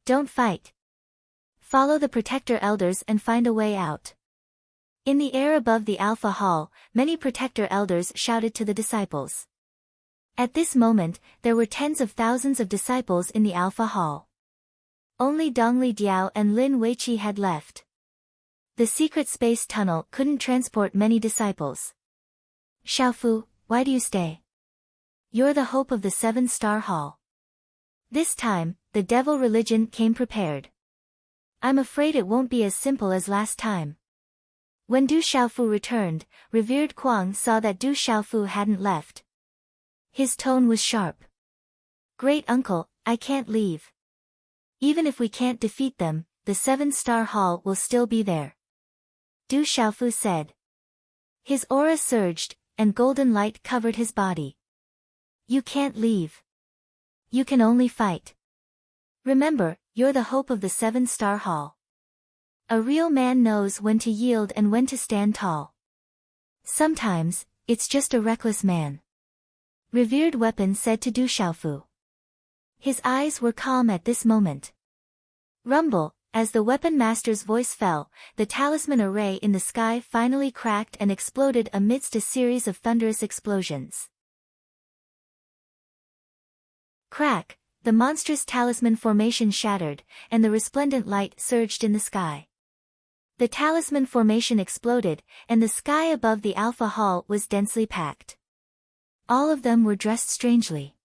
Don't fight. Follow the protector elders and find a way out. In the air above the Alpha Hall, many protector elders shouted to the disciples. At this moment, there were tens of thousands of disciples in the Alpha Hall. Only Dongli Diao and Lin Weiqi had left. The secret space tunnel couldn't transport many disciples. Xiaofu, why do you stay? You're the hope of the 7-star hall. This time, the devil religion came prepared. I'm afraid it won't be as simple as last time. When Du Xiaofu returned, revered Kuang saw that Du Xiaofu hadn't left. His tone was sharp. Great uncle, I can't leave. Even if we can't defeat them, the 7-star hall will still be there. Du Xiaofu said. His aura surged, and golden light covered his body. You can't leave. You can only fight. Remember, you're the hope of the 7-star hall. A real man knows when to yield and when to stand tall. Sometimes, it's just a reckless man. Revered Weapon said to Du Xiaofu. His eyes were calm at this moment. Rumble, as the weapon master's voice fell, the talisman array in the sky finally cracked and exploded amidst a series of thunderous explosions. Crack, the monstrous talisman formation shattered, and the resplendent light surged in the sky. The talisman formation exploded, and the sky above the Alpha Hall was densely packed. All of them were dressed strangely.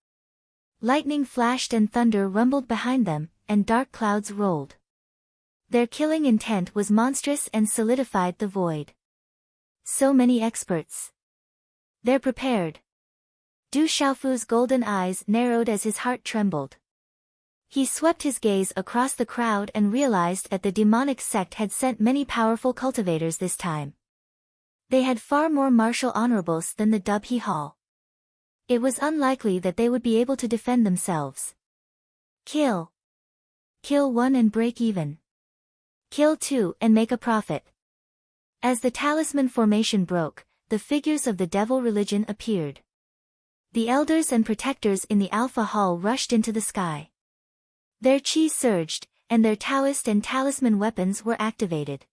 Lightning flashed and thunder rumbled behind them, and dark clouds rolled. Their killing intent was monstrous and solidified the void. So many experts. They're prepared. Du Xiaofu's golden eyes narrowed as his heart trembled. He swept his gaze across the crowd and realized that the demonic sect had sent many powerful cultivators this time. They had far more martial honorables than the Dubhe Hall. It was unlikely that they would be able to defend themselves. Kill. Kill one and break even. Kill two and make a profit. As the talisman formation broke, the figures of the devil religion appeared. The elders and protectors in the Alpha Hall rushed into the sky. Their chi surged, and their Taoist and talisman weapons were activated.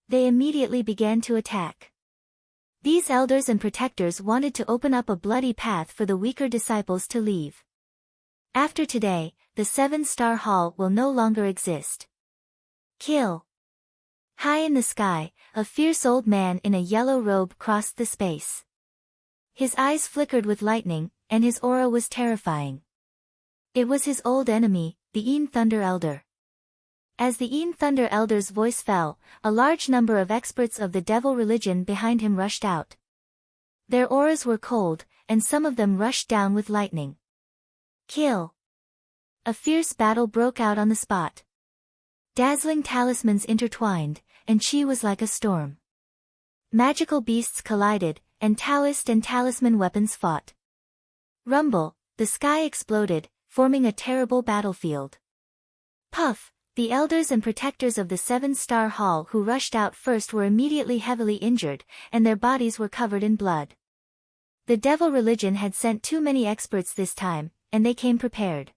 They immediately began to attack. These elders and protectors wanted to open up a bloody path for the weaker disciples to leave. After today, the 7-star hall will no longer exist. Kill. High in the sky, a fierce old man in a yellow robe crossed the space. His eyes flickered with lightning, and his aura was terrifying. It was his old enemy, the Yin Thunder Elder. As the Yin Thunder Elder's voice fell, a large number of experts of the devil religion behind him rushed out. Their auras were cold, and some of them rushed down with lightning. Kill. A fierce battle broke out on the spot. Dazzling talismans intertwined, and chi was like a storm. Magical beasts collided, and Taoist and talisman weapons fought. Rumble, the sky exploded, forming a terrible battlefield. Puff, the elders and protectors of the 7-star hall who rushed out first were immediately heavily injured, and their bodies were covered in blood. The devil religion had sent too many experts this time, and they came prepared.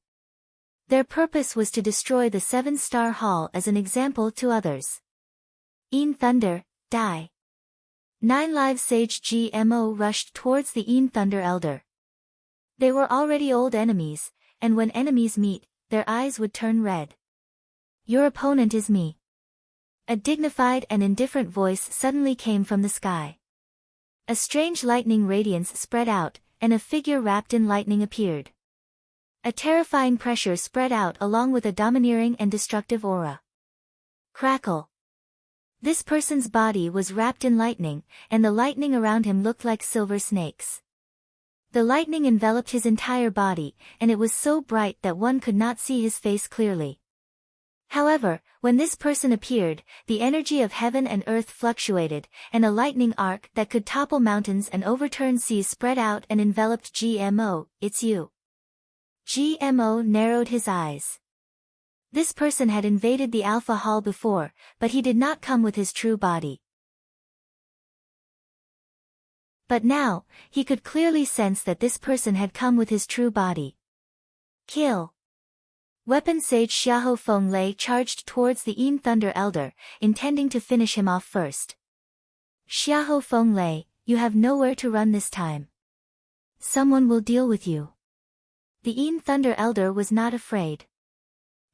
Their purpose was to destroy the 7-star hall as an example to others. Yin Thunder, die. 9 live sage GMO rushed towards the Yin Thunder Elder. They were already old enemies, and when enemies meet, their eyes would turn red. Your opponent is me. A dignified and indifferent voice suddenly came from the sky. A strange lightning radiance spread out, and a figure wrapped in lightning appeared. A terrifying pressure spread out along with a domineering and destructive aura. Crackle. This person's body was wrapped in lightning, and the lightning around him looked like silver snakes. The lightning enveloped his entire body, and it was so bright that one could not see his face clearly. However, when this person appeared, the energy of heaven and earth fluctuated, and a lightning arc that could topple mountains and overturn seas spread out and enveloped GMO. It's you. GMO narrowed his eyes. This person had invaded the Alpha Hall before, but he did not come with his true body. But now, he could clearly sense that this person had come with his true body. Kill. Weapon Sage Xiahou Feng Lei charged towards the Yin Thunder Elder, intending to finish him off first. Xiahou Feng Lei, you have nowhere to run this time. Someone will deal with you. The Yin Thunder Elder was not afraid.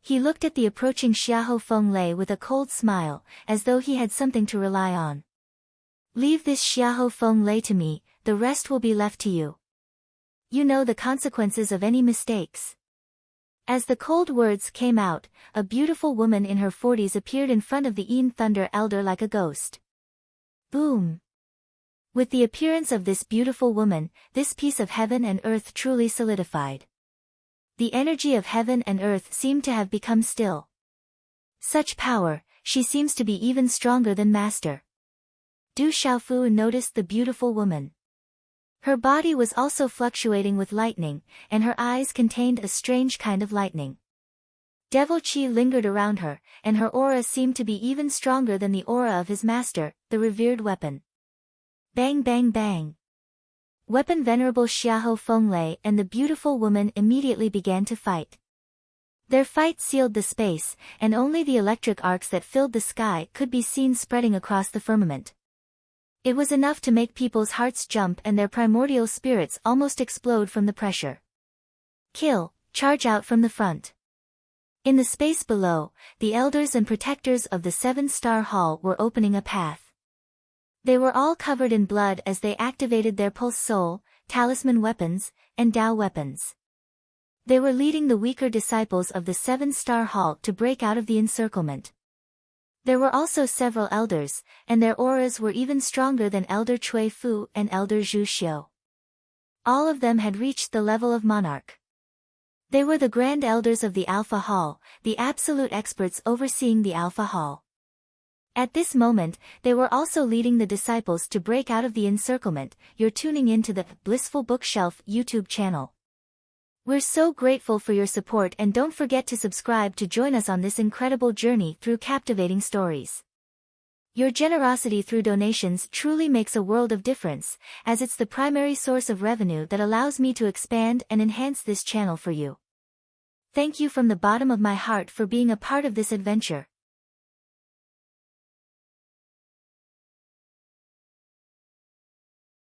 He looked at the approaching Xiahou Feng Lei with a cold smile, as though he had something to rely on. Leave this Xiahou Feng Lei to me, the rest will be left to you. You know the consequences of any mistakes. As the cold words came out, a beautiful woman in her 40s appeared in front of the Yin Thunder Elder like a ghost. Boom! With the appearance of this beautiful woman, this piece of heaven and earth truly solidified. The energy of heaven and earth seemed to have become still. Such power, she seems to be even stronger than Master. Du Xiaofu noticed the beautiful woman. Her body was also fluctuating with lightning, and her eyes contained a strange kind of lightning. Devil Qi lingered around her, and her aura seemed to be even stronger than the aura of his master, the revered weapon. Bang bang bang. Weapon Venerable Xiahou Feng Lei and the beautiful woman immediately began to fight. Their fight sealed the space, and only the electric arcs that filled the sky could be seen spreading across the firmament. It was enough to make people's hearts jump and their primordial spirits almost explode from the pressure. Kill, charge out from the front. In the space below, the elders and protectors of the 7-star hall were opening a path. They were all covered in blood as they activated their pulse soul, talisman weapons, and Dao weapons. They were leading the weaker disciples of the 7-star hall to break out of the encirclement. There were also several elders, and their auras were even stronger than Elder Cui Fu and Elder Zhu Xiu. All of them had reached the level of monarch. They were the grand elders of the Alpha Hall, the absolute experts overseeing the Alpha Hall. At this moment, they were also leading the disciples to break out of the encirclement. You're tuning into the Blissful Bookshelf YouTube channel. We're so grateful for your support, and don't forget to subscribe to join us on this incredible journey through captivating stories. Your generosity through donations truly makes a world of difference, as it's the primary source of revenue that allows me to expand and enhance this channel for you. Thank you from the bottom of my heart for being a part of this adventure.